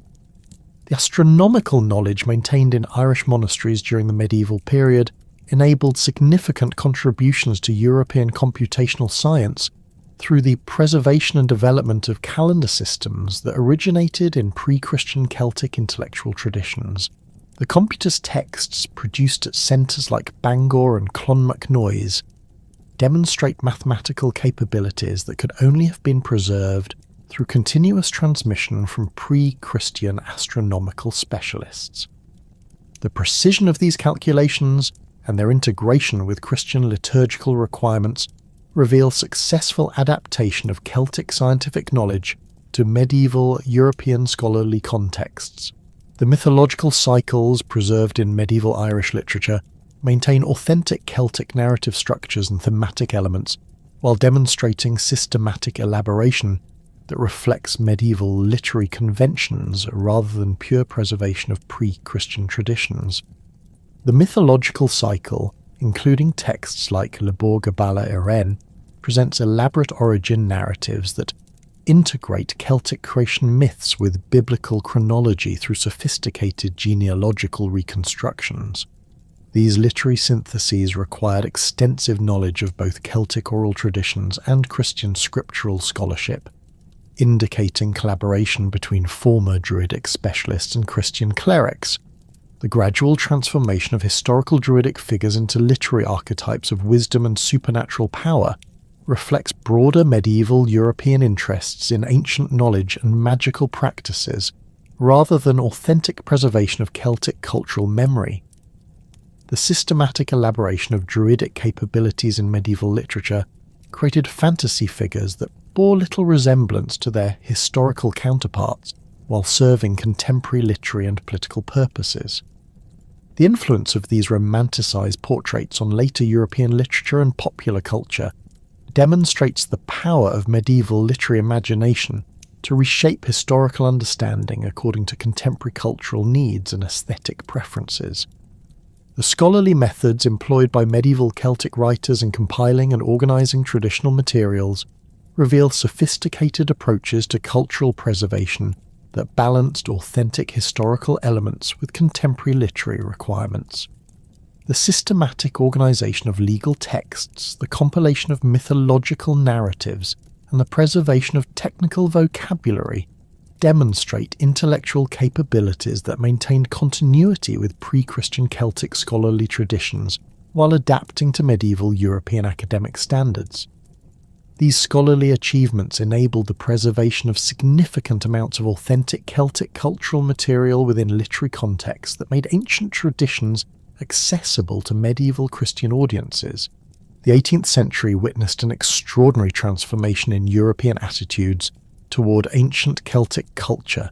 The astronomical knowledge maintained in Irish monasteries during the medieval period enabled significant contributions to European computational science through the preservation and development of calendar systems that originated in pre-Christian Celtic intellectual traditions. The Computus texts produced at centres like Bangor and Clonmacnoise demonstrate mathematical capabilities that could only have been preserved through continuous transmission from pre-Christian astronomical specialists. The precision of these calculations and their integration with Christian liturgical requirements reveal successful adaptation of Celtic scientific knowledge to medieval European scholarly contexts. The mythological cycles preserved in medieval Irish literature maintain authentic Celtic narrative structures and thematic elements, while demonstrating systematic elaboration that reflects medieval literary conventions rather than pure preservation of pre-Christian traditions. The mythological cycle, including texts like Le Borg Bala Iren, presents elaborate origin narratives that integrate Celtic creation myths with biblical chronology through sophisticated genealogical reconstructions. These literary syntheses required extensive knowledge of both Celtic oral traditions and Christian scriptural scholarship, indicating collaboration between former Druidic specialists and Christian clerics. The gradual transformation of historical Druidic figures into literary archetypes of wisdom and supernatural power reflects broader medieval European interests in ancient knowledge and magical practices, rather than authentic preservation of Celtic cultural memory. The systematic elaboration of Druidic capabilities in medieval literature created fantasy figures that bore little resemblance to their historical counterparts, while serving contemporary literary and political purposes. The influence of these romanticized portraits on later European literature and popular culture demonstrates the power of medieval literary imagination to reshape historical understanding according to contemporary cultural needs and aesthetic preferences. The scholarly methods employed by medieval Celtic writers in compiling and organizing traditional materials reveal sophisticated approaches to cultural preservation that balanced authentic historical elements with contemporary literary requirements. The systematic organization of legal texts, the compilation of mythological narratives, and the preservation of technical vocabulary demonstrate intellectual capabilities that maintained continuity with pre-Christian Celtic scholarly traditions while adapting to medieval European academic standards. These scholarly achievements enabled the preservation of significant amounts of authentic Celtic cultural material within literary contexts that made ancient traditions accessible to medieval Christian audiences. The 18th century witnessed an extraordinary transformation in European attitudes toward ancient Celtic culture,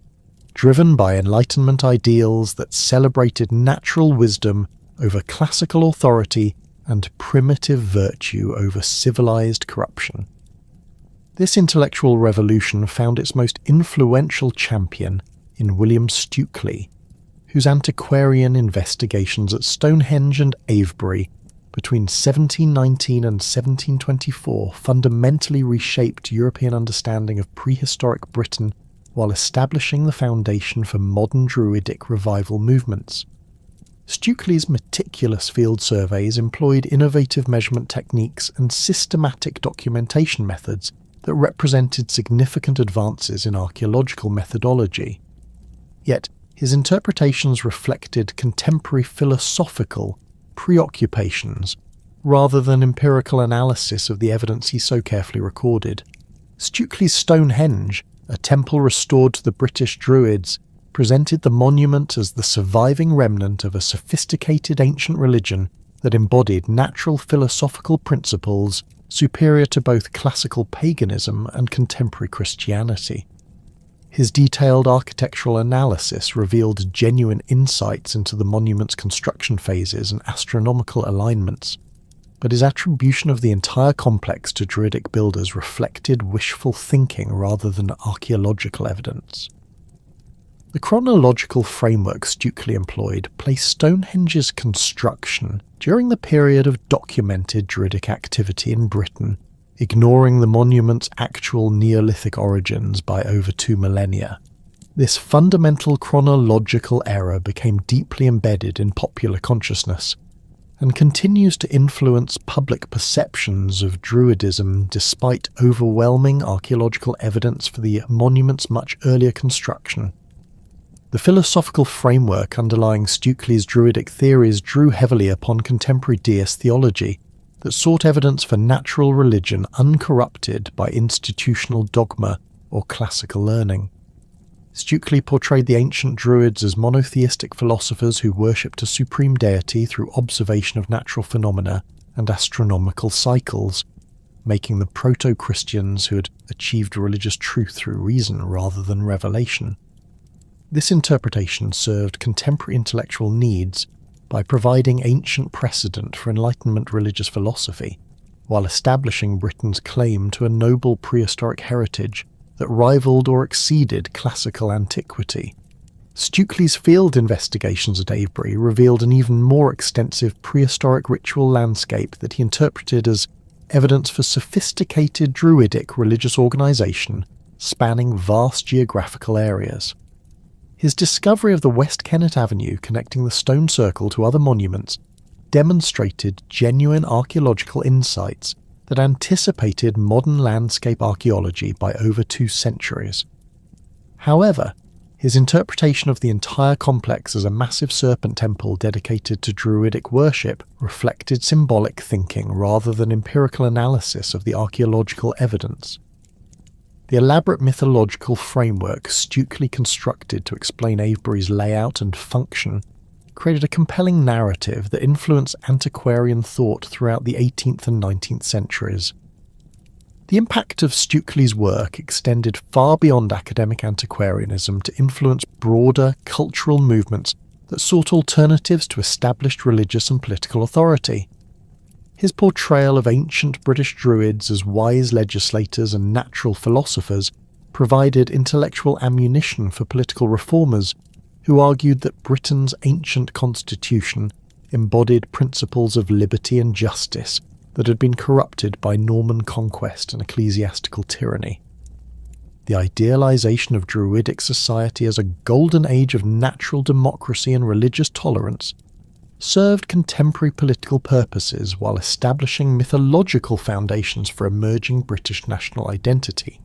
driven by Enlightenment ideals that celebrated natural wisdom over classical authority and primitive virtue over civilized corruption. This intellectual revolution found its most influential champion in William Stukely, whose antiquarian investigations at Stonehenge and Avebury between 1719 and 1724 fundamentally reshaped European understanding of prehistoric Britain while establishing the foundation for modern Druidic revival movements. Stukely's meticulous field surveys employed innovative measurement techniques and systematic documentation methods that represented significant advances in archaeological methodology. Yet, his interpretations reflected contemporary philosophical preoccupations rather than empirical analysis of the evidence he so carefully recorded. Stukely's Stonehenge, a temple restored to the British Druids, presented the monument as the surviving remnant of a sophisticated ancient religion that embodied natural philosophical principles superior to both classical paganism and contemporary Christianity. His detailed architectural analysis revealed genuine insights into the monument's construction phases and astronomical alignments, but his attribution of the entire complex to Druidic builders reflected wishful thinking rather than archaeological evidence. The chronological framework Stukely employed placed Stonehenge's construction during the period of documented Druidic activity in Britain, ignoring the monument's actual Neolithic origins by over 2 millennia. This fundamental chronological error became deeply embedded in popular consciousness, and continues to influence public perceptions of Druidism despite overwhelming archaeological evidence for the monument's much earlier construction. The philosophical framework underlying Stukely's Druidic theories drew heavily upon contemporary deist theology that sought evidence for natural religion uncorrupted by institutional dogma or classical learning. Stukely portrayed the ancient Druids as monotheistic philosophers who worshipped a supreme deity through observation of natural phenomena and astronomical cycles, making them proto-Christians who had achieved religious truth through reason rather than revelation. This interpretation served contemporary intellectual needs by providing ancient precedent for Enlightenment religious philosophy, while establishing Britain's claim to a noble prehistoric heritage that rivaled or exceeded classical antiquity. Stukely's field investigations at Avebury revealed an even more extensive prehistoric ritual landscape that he interpreted as evidence for sophisticated Druidic religious organisation spanning vast geographical areas. His discovery of the West Kennet Avenue connecting the stone circle to other monuments demonstrated genuine archaeological insights that anticipated modern landscape archaeology by over 2 centuries. However, his interpretation of the entire complex as a massive serpent temple dedicated to Druidic worship reflected symbolic thinking rather than empirical analysis of the archaeological evidence. The elaborate mythological framework Stukely constructed to explain Avebury's layout and function created a compelling narrative that influenced antiquarian thought throughout the 18th and 19th centuries. The impact of Stukely's work extended far beyond academic antiquarianism to influence broader cultural movements that sought alternatives to established religious and political authority. His portrayal of ancient British Druids as wise legislators and natural philosophers provided intellectual ammunition for political reformers who argued that Britain's ancient constitution embodied principles of liberty and justice that had been corrupted by Norman conquest and ecclesiastical tyranny. The idealization of Druidic society as a golden age of natural democracy and religious tolerance served contemporary political purposes while establishing mythological foundations for emerging British national identity.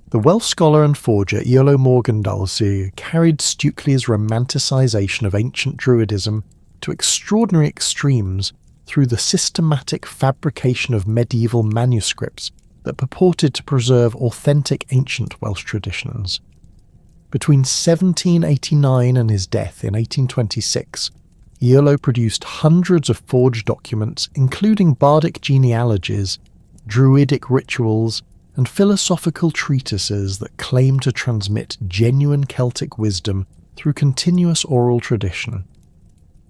The Welsh scholar and forger Iolo Morganthalsy carried Stukely's romanticisation of ancient Druidism to extraordinary extremes through the systematic fabrication of medieval manuscripts that purported to preserve authentic ancient Welsh traditions. Between 1789 and his death in 1826, Iolo produced hundreds of forged documents, including bardic genealogies, Druidic rituals, and philosophical treatises that claim to transmit genuine Celtic wisdom through continuous oral tradition.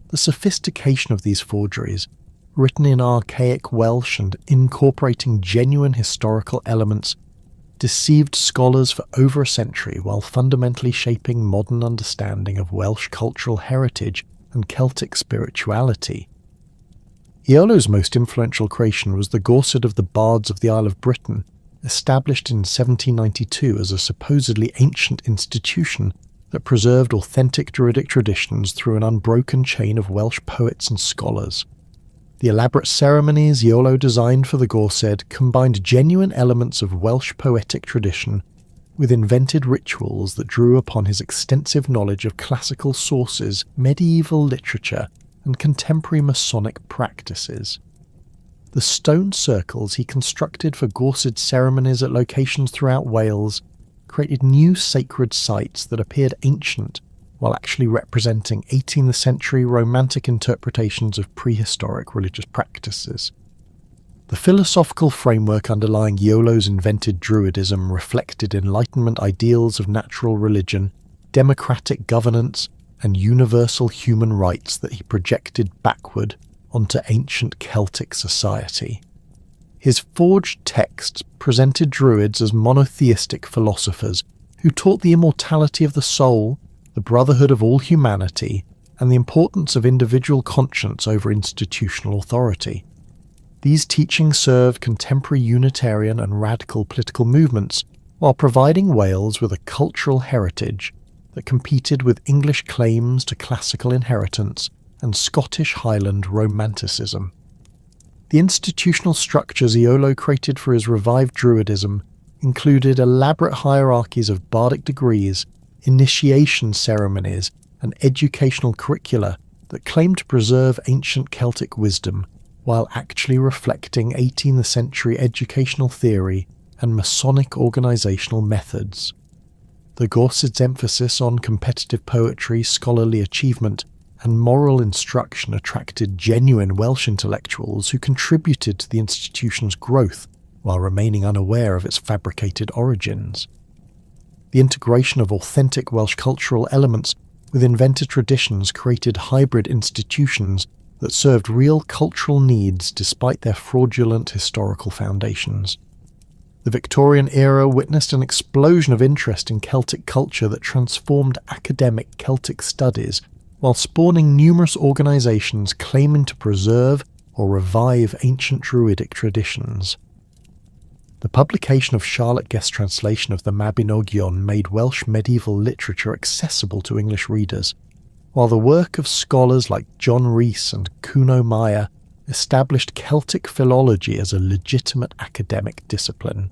The sophistication of these forgeries, written in archaic Welsh and incorporating genuine historical elements, deceived scholars for over a century while fundamentally shaping modern understanding of Welsh cultural heritage and Celtic spirituality. Iolo's most influential creation was the Gorced of the Bards of the Isle of Britain, established in 1792 as a supposedly ancient institution that preserved authentic Druidic traditions through an unbroken chain of Welsh poets and scholars. The elaborate ceremonies Iolo designed for the Gorced combined genuine elements of Welsh poetic tradition with invented rituals that drew upon his extensive knowledge of classical sources, medieval literature, and contemporary Masonic practices. The stone circles he constructed for Gorced ceremonies at locations throughout Wales created new sacred sites that appeared ancient while actually representing 18th century Romantic interpretations of prehistoric religious practices. The philosophical framework underlying Iolo's invented Druidism reflected Enlightenment ideals of natural religion, democratic governance, and universal human rights that he projected backward onto ancient Celtic society. His forged texts presented Druids as monotheistic philosophers who taught the immortality of the soul, the brotherhood of all humanity, and the importance of individual conscience over institutional authority. These teachings served contemporary Unitarian and radical political movements while providing Wales with a cultural heritage that competed with English claims to classical inheritance and Scottish Highland Romanticism. The institutional structures Iolo created for his revived Druidism included elaborate hierarchies of bardic degrees, initiation ceremonies, and educational curricula that claimed to preserve ancient Celtic wisdom while actually reflecting 18th century educational theory and Masonic organisational methods. The Gorsed's emphasis on competitive poetry, scholarly achievement, and moral instruction attracted genuine Welsh intellectuals who contributed to the institution's growth while remaining unaware of its fabricated origins. The integration of authentic Welsh cultural elements with invented traditions created hybrid institutions that served real cultural needs despite their fraudulent historical foundations. The Victorian era witnessed an explosion of interest in Celtic culture that transformed academic Celtic studies while spawning numerous organisations claiming to preserve or revive ancient Druidic traditions. The publication of Charlotte Guest's translation of the Mabinogion made Welsh medieval literature accessible to English readers, while the work of scholars like John Rhys and Kuno Meyer established Celtic philology as a legitimate academic discipline.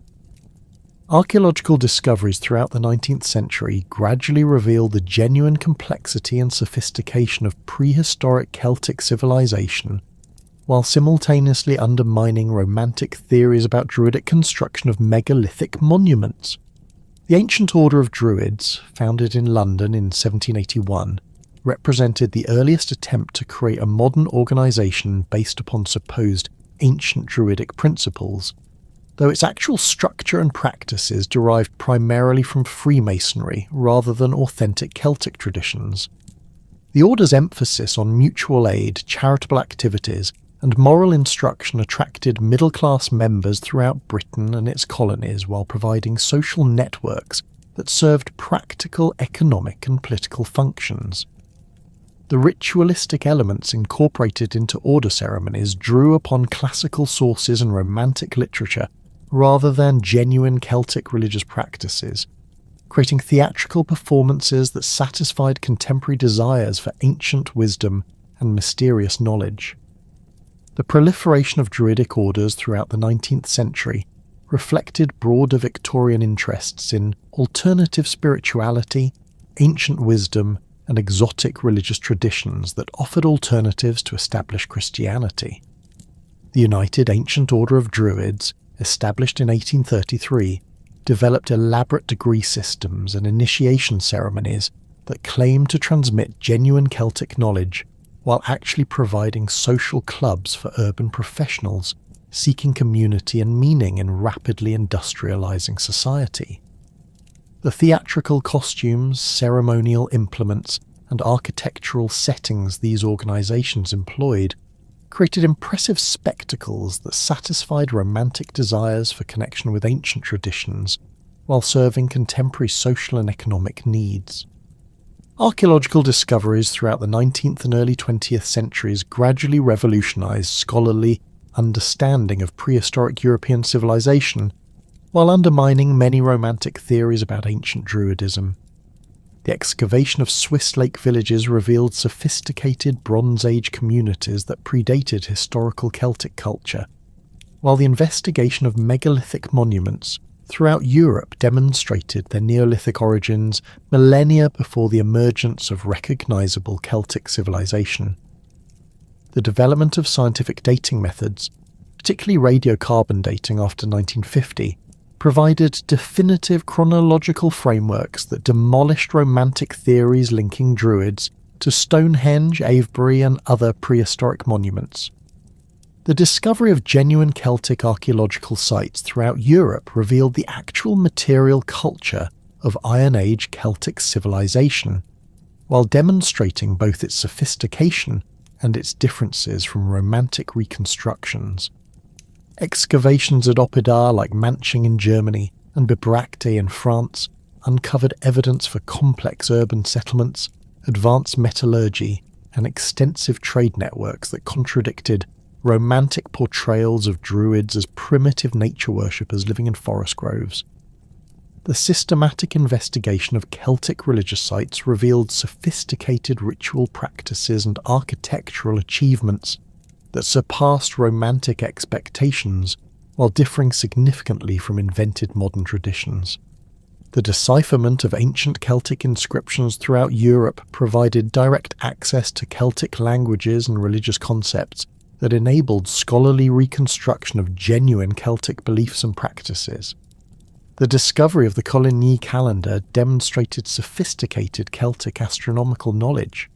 Archaeological discoveries throughout the 19th century gradually revealed the genuine complexity and sophistication of prehistoric Celtic civilization, while simultaneously undermining romantic theories about Druidic construction of megalithic monuments. The ancient order of Druids, founded in London in 1781, represented the earliest attempt to create a modern organisation based upon supposed ancient Druidic principles, though its actual structure and practices derived primarily from Freemasonry rather than authentic Celtic traditions. The order's emphasis on mutual aid, charitable activities, and moral instruction attracted middle-class members throughout Britain and its colonies while providing social networks that served practical economic and political functions. The ritualistic elements incorporated into order ceremonies drew upon classical sources and romantic literature rather than genuine Celtic religious practices, creating theatrical performances that satisfied contemporary desires for ancient wisdom and mysterious knowledge. The proliferation of Druidic orders throughout the 19th century reflected broader Victorian interests in alternative spirituality, ancient wisdom, and exotic religious traditions that offered alternatives to established Christianity. The United Ancient Order of Druids, established in 1833, developed elaborate degree systems and initiation ceremonies that claimed to transmit genuine Celtic knowledge while actually providing social clubs for urban professionals seeking community and meaning in rapidly industrializing society. The theatrical costumes, ceremonial implements, and architectural settings these organizations employed created impressive spectacles that satisfied romantic desires for connection with ancient traditions while serving contemporary social and economic needs. Archaeological discoveries throughout the 19th and early 20th centuries gradually revolutionized scholarly understanding of prehistoric European civilization while undermining many romantic theories about ancient Druidism. The excavation of Swiss lake villages revealed sophisticated Bronze Age communities that predated historical Celtic culture, while the investigation of megalithic monuments throughout Europe demonstrated their Neolithic origins millennia before the emergence of recognisable Celtic civilization. The development of scientific dating methods, particularly radiocarbon dating after 1950, provided definitive chronological frameworks that demolished romantic theories linking Druids to Stonehenge, Avebury, and other prehistoric monuments. The discovery of genuine Celtic archaeological sites throughout Europe revealed the actual material culture of Iron Age Celtic civilization, while demonstrating both its sophistication and its differences from Romantic reconstructions. Excavations at Oppidar like Manching in Germany and Bibracte in France uncovered evidence for complex urban settlements, advanced metallurgy, and extensive trade networks that contradicted Romantic portrayals of Druids as primitive nature worshippers living in forest groves. The systematic investigation of Celtic religious sites revealed sophisticated ritual practices and architectural achievements that surpassed Romantic expectations while differing significantly from invented modern traditions. The decipherment of ancient Celtic inscriptions throughout Europe provided direct access to Celtic languages and religious concepts that enabled scholarly reconstruction of genuine Celtic beliefs and practices. The discovery of the Coligny calendar demonstrated sophisticated Celtic astronomical knowledge,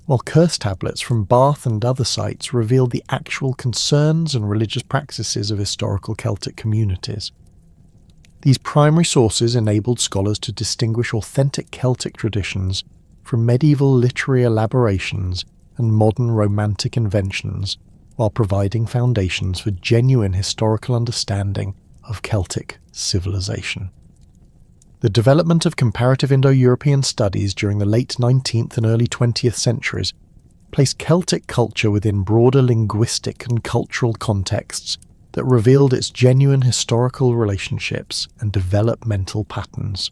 while curse tablets from Bath and other sites revealed the actual concerns and religious practices of historical Celtic communities. These primary sources enabled scholars to distinguish authentic Celtic traditions from medieval literary elaborations and modern Romantic inventions, while providing foundations for genuine historical understanding of Celtic civilization. The development of comparative Indo-European studies during the late 19th and early 20th centuries placed Celtic culture within broader linguistic and cultural contexts that revealed its genuine historical relationships and developmental patterns.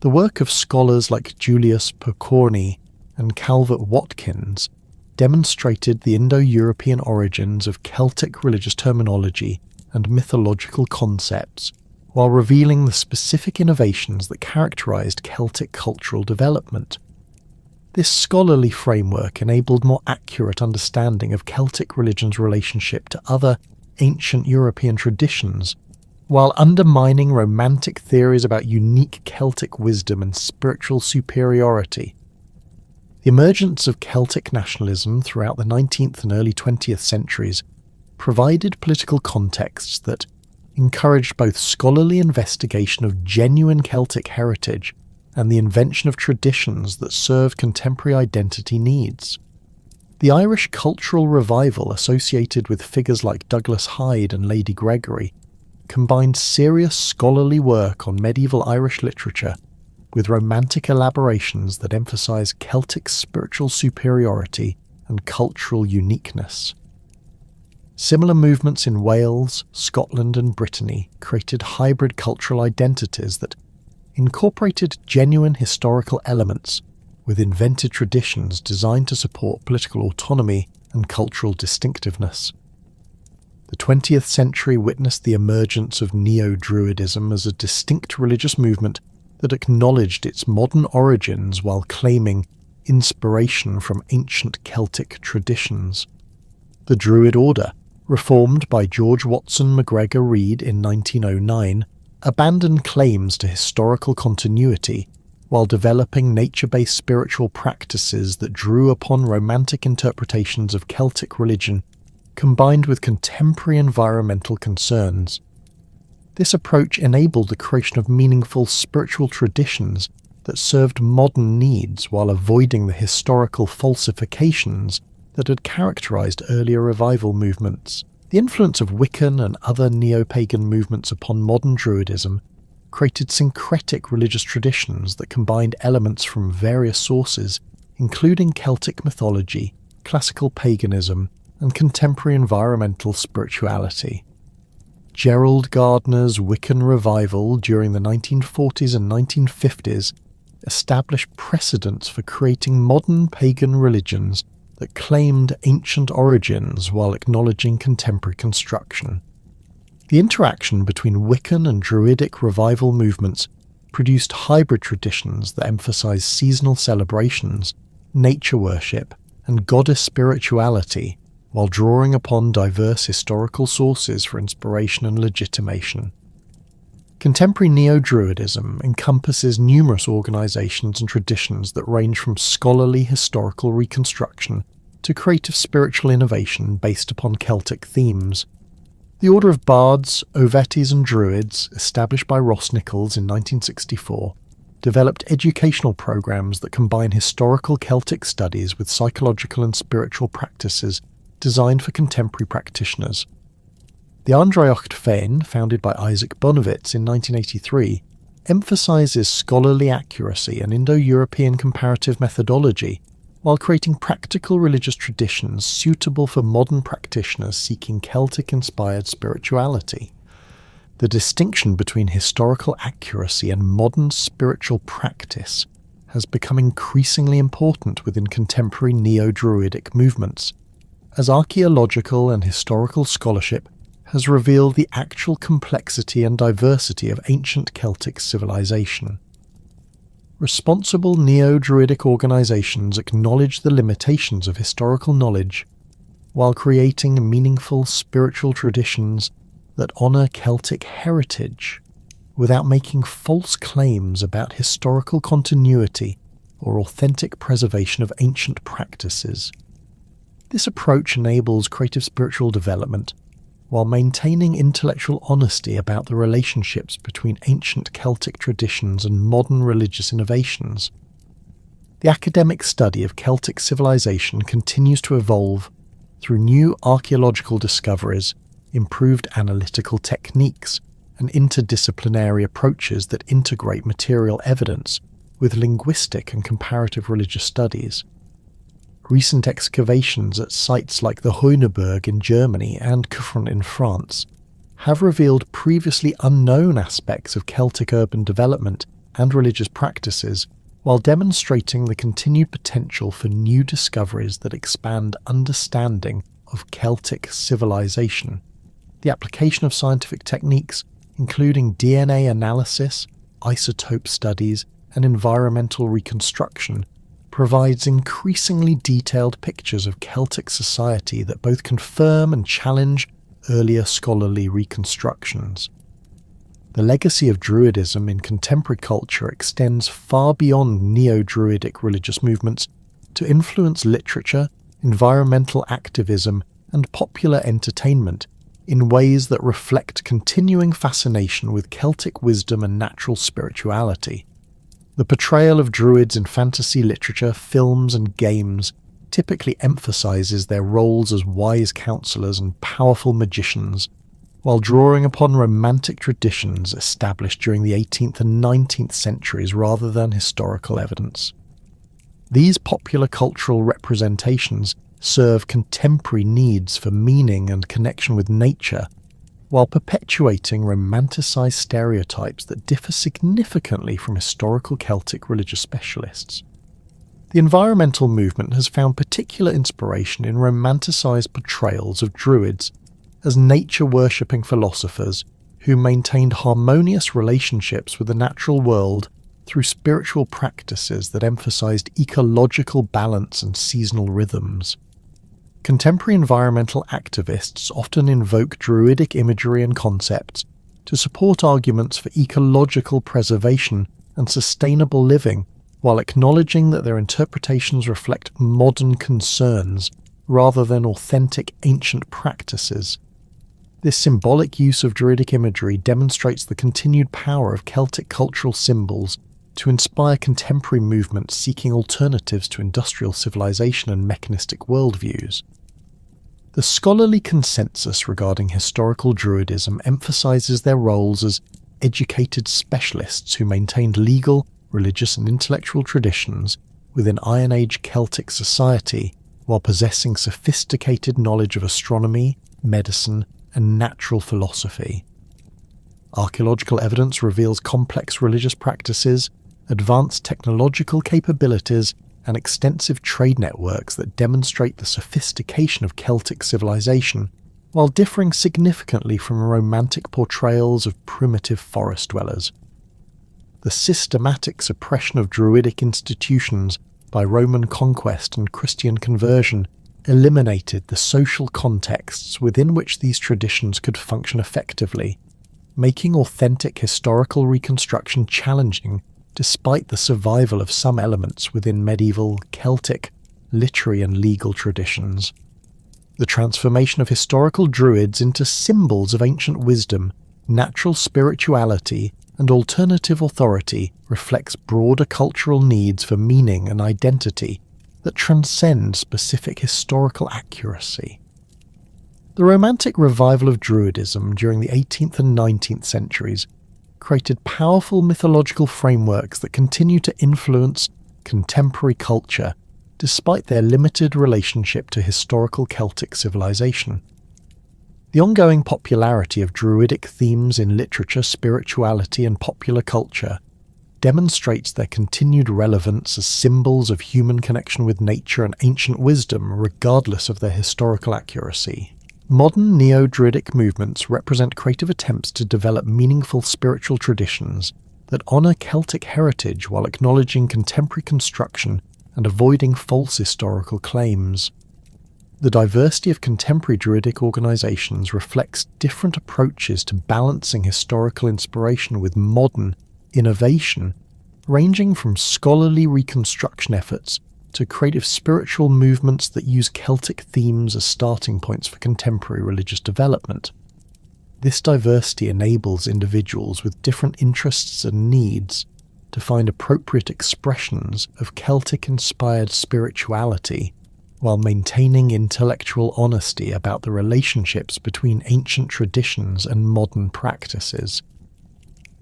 The work of scholars like Julius Pokorny and Calvert Watkins demonstrated the Indo-European origins of Celtic religious terminology and mythological concepts, while revealing the specific innovations that characterized Celtic cultural development. This scholarly framework enabled more accurate understanding of Celtic religion's relationship to other ancient European traditions, while undermining Romantic theories about unique Celtic wisdom and spiritual superiority. The emergence of Celtic nationalism throughout the 19th and early 20th centuries provided political contexts that encouraged both scholarly investigation of genuine Celtic heritage and the invention of traditions that served contemporary identity needs. The Irish cultural revival associated with figures like Douglas Hyde and Lady Gregory combined serious scholarly work on medieval Irish literature with Romantic elaborations that emphasize Celtic spiritual superiority and cultural uniqueness. Similar movements in Wales, Scotland and Brittany created hybrid cultural identities that incorporated genuine historical elements with invented traditions designed to support political autonomy and cultural distinctiveness. The 20th century witnessed the emergence of Neo-Druidism as a distinct religious movement that acknowledged its modern origins while claiming inspiration from ancient Celtic traditions. The Druid Order, reformed by George Watson MacGregor Reed in 1909, abandoned claims to historical continuity while developing nature-based spiritual practices that drew upon Romantic interpretations of Celtic religion combined with contemporary environmental concerns. This approach enabled the creation of meaningful spiritual traditions that served modern needs while avoiding the historical falsifications that had characterized earlier revival movements. The influence of Wiccan and other neo-pagan movements upon modern Druidism created syncretic religious traditions that combined elements from various sources, including Celtic mythology, classical paganism, and contemporary environmental spirituality. Gerald Gardner's Wiccan revival during the 1940s and 1950s established precedents for creating modern pagan religions that claimed ancient origins while acknowledging contemporary construction. The interaction between Wiccan and Druidic revival movements produced hybrid traditions that emphasized seasonal celebrations, nature worship, and goddess spirituality, while drawing upon diverse historical sources for inspiration and legitimation. Contemporary Neo-Druidism encompasses numerous organizations and traditions that range from scholarly historical reconstruction to to creative spiritual innovation based upon Celtic themes. The Order of Bards, Ovetes and Druids, established by Ross Nichols in 1964, developed educational programs that combine historical Celtic studies with psychological and spiritual practices designed for contemporary practitioners. The Andreacht Féin, founded by Isaac Bonewits in 1983, emphasises scholarly accuracy and Indo-European comparative methodology while creating practical religious traditions suitable for modern practitioners seeking Celtic-inspired spirituality. The distinction between historical accuracy and modern spiritual practice has become increasingly important within contemporary neo-Druidic movements, as archaeological and historical scholarship has revealed the actual complexity and diversity of ancient Celtic civilization. Responsible neo-Druidic organizations acknowledge the limitations of historical knowledge while creating meaningful spiritual traditions that honor Celtic heritage without making false claims about historical continuity or authentic preservation of ancient practices. This approach enables creative spiritual development while maintaining intellectual honesty about the relationships between ancient Celtic traditions and modern religious innovations. The academic study of Celtic civilization continues to evolve through new archaeological discoveries, improved analytical techniques, and interdisciplinary approaches that integrate material evidence with linguistic and comparative religious studies. Recent excavations at sites like the Heuneberg in Germany and Kufren in France have revealed previously unknown aspects of Celtic urban development and religious practices, while demonstrating the continued potential for new discoveries that expand understanding of Celtic civilization. The application of scientific techniques, including DNA analysis, isotope studies, and environmental reconstruction, provides increasingly detailed pictures of Celtic society that both confirm and challenge earlier scholarly reconstructions. The legacy of Druidism in contemporary culture extends far beyond neo-Druidic religious movements to influence literature, environmental activism, and popular entertainment in ways that reflect continuing fascination with Celtic wisdom and natural spirituality. The portrayal of Druids in fantasy literature, films, and games typically emphasizes their roles as wise counselors and powerful magicians, while drawing upon romantic traditions established during the 18th and 19th centuries rather than historical evidence. These popular cultural representations serve contemporary needs for meaning and connection with nature, while perpetuating romanticized stereotypes that differ significantly from historical Celtic religious specialists. The environmental movement has found particular inspiration in romanticized portrayals of Druids as nature-worshipping philosophers who maintained harmonious relationships with the natural world through spiritual practices that emphasized ecological balance and seasonal rhythms. Contemporary environmental activists often invoke Druidic imagery and concepts to support arguments for ecological preservation and sustainable living, while acknowledging that their interpretations reflect modern concerns rather than authentic ancient practices. This symbolic use of Druidic imagery demonstrates the continued power of Celtic cultural symbols to inspire contemporary movements seeking alternatives to industrial civilization and mechanistic worldviews. The scholarly consensus regarding historical Druidism emphasizes their roles as educated specialists who maintained legal, religious, and intellectual traditions within Iron Age Celtic society while possessing sophisticated knowledge of astronomy, medicine, and natural philosophy. Archaeological evidence reveals complex religious practices, advanced technological capabilities, and extensive trade networks that demonstrate the sophistication of Celtic civilization, while differing significantly from romantic portrayals of primitive forest dwellers. The systematic suppression of Druidic institutions by Roman conquest and Christian conversion eliminated the social contexts within which these traditions could function effectively, making authentic historical reconstruction challenging despite the survival of some elements within medieval Celtic literary and legal traditions. The transformation of historical Druids into symbols of ancient wisdom, natural spirituality, and alternative authority reflects broader cultural needs for meaning and identity that transcend specific historical accuracy. The Romantic revival of Druidism during the 18th and 19th centuries created powerful mythological frameworks that continue to influence contemporary culture despite their limited relationship to historical Celtic civilization. The ongoing popularity of Druidic themes in literature, spirituality, and popular culture demonstrates their continued relevance as symbols of human connection with nature and ancient wisdom, regardless of their historical accuracy. Modern neo-Druidic movements represent creative attempts to develop meaningful spiritual traditions that honour Celtic heritage while acknowledging contemporary construction and avoiding false historical claims. The diversity of contemporary Druidic organisations reflects different approaches to balancing historical inspiration with modern innovation, ranging from scholarly reconstruction efforts to creative spiritual movements that use Celtic themes as starting points for contemporary religious development. This diversity enables individuals with different interests and needs to find appropriate expressions of Celtic-inspired spirituality while maintaining intellectual honesty about the relationships between ancient traditions and modern practices.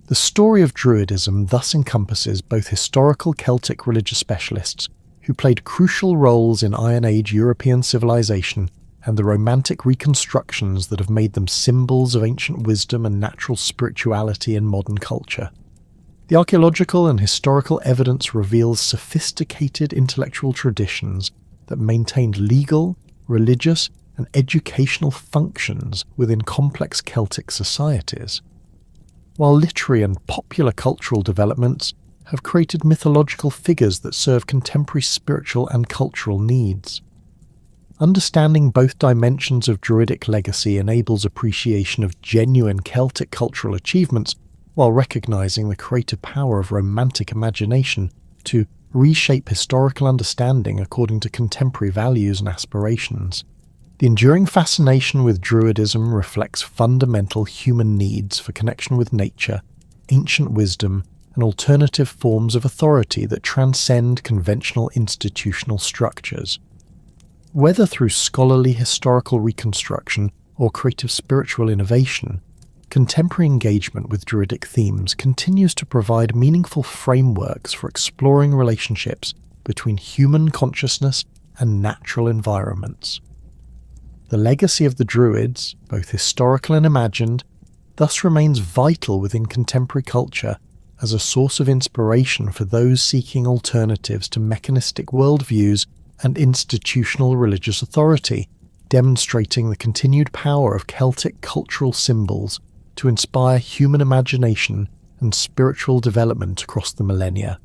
The story of Druidism thus encompasses both historical Celtic religious specialists who played crucial roles in Iron Age European civilization and the Romantic reconstructions that have made them symbols of ancient wisdom and natural spirituality in modern culture. The archaeological and historical evidence reveals sophisticated intellectual traditions that maintained legal, religious, and educational functions within complex Celtic societies, while literary and popular cultural developments have created mythological figures that serve contemporary spiritual and cultural needs. Understanding both dimensions of Druidic legacy enables appreciation of genuine Celtic cultural achievements while recognizing the creative power of Romantic imagination to reshape historical understanding according to contemporary values and aspirations. The enduring fascination with Druidism reflects fundamental human needs for connection with nature, ancient wisdom, and alternative forms of authority that transcend conventional institutional structures. Whether through scholarly historical reconstruction or creative spiritual innovation, contemporary engagement with Druidic themes continues to provide meaningful frameworks for exploring relationships between human consciousness and natural environments. The legacy of the Druids, both historical and imagined, thus remains vital within contemporary culture as a source of inspiration for those seeking alternatives to mechanistic worldviews and institutional religious authority, demonstrating the continued power of Celtic cultural symbols to inspire human imagination and spiritual development across the millennia.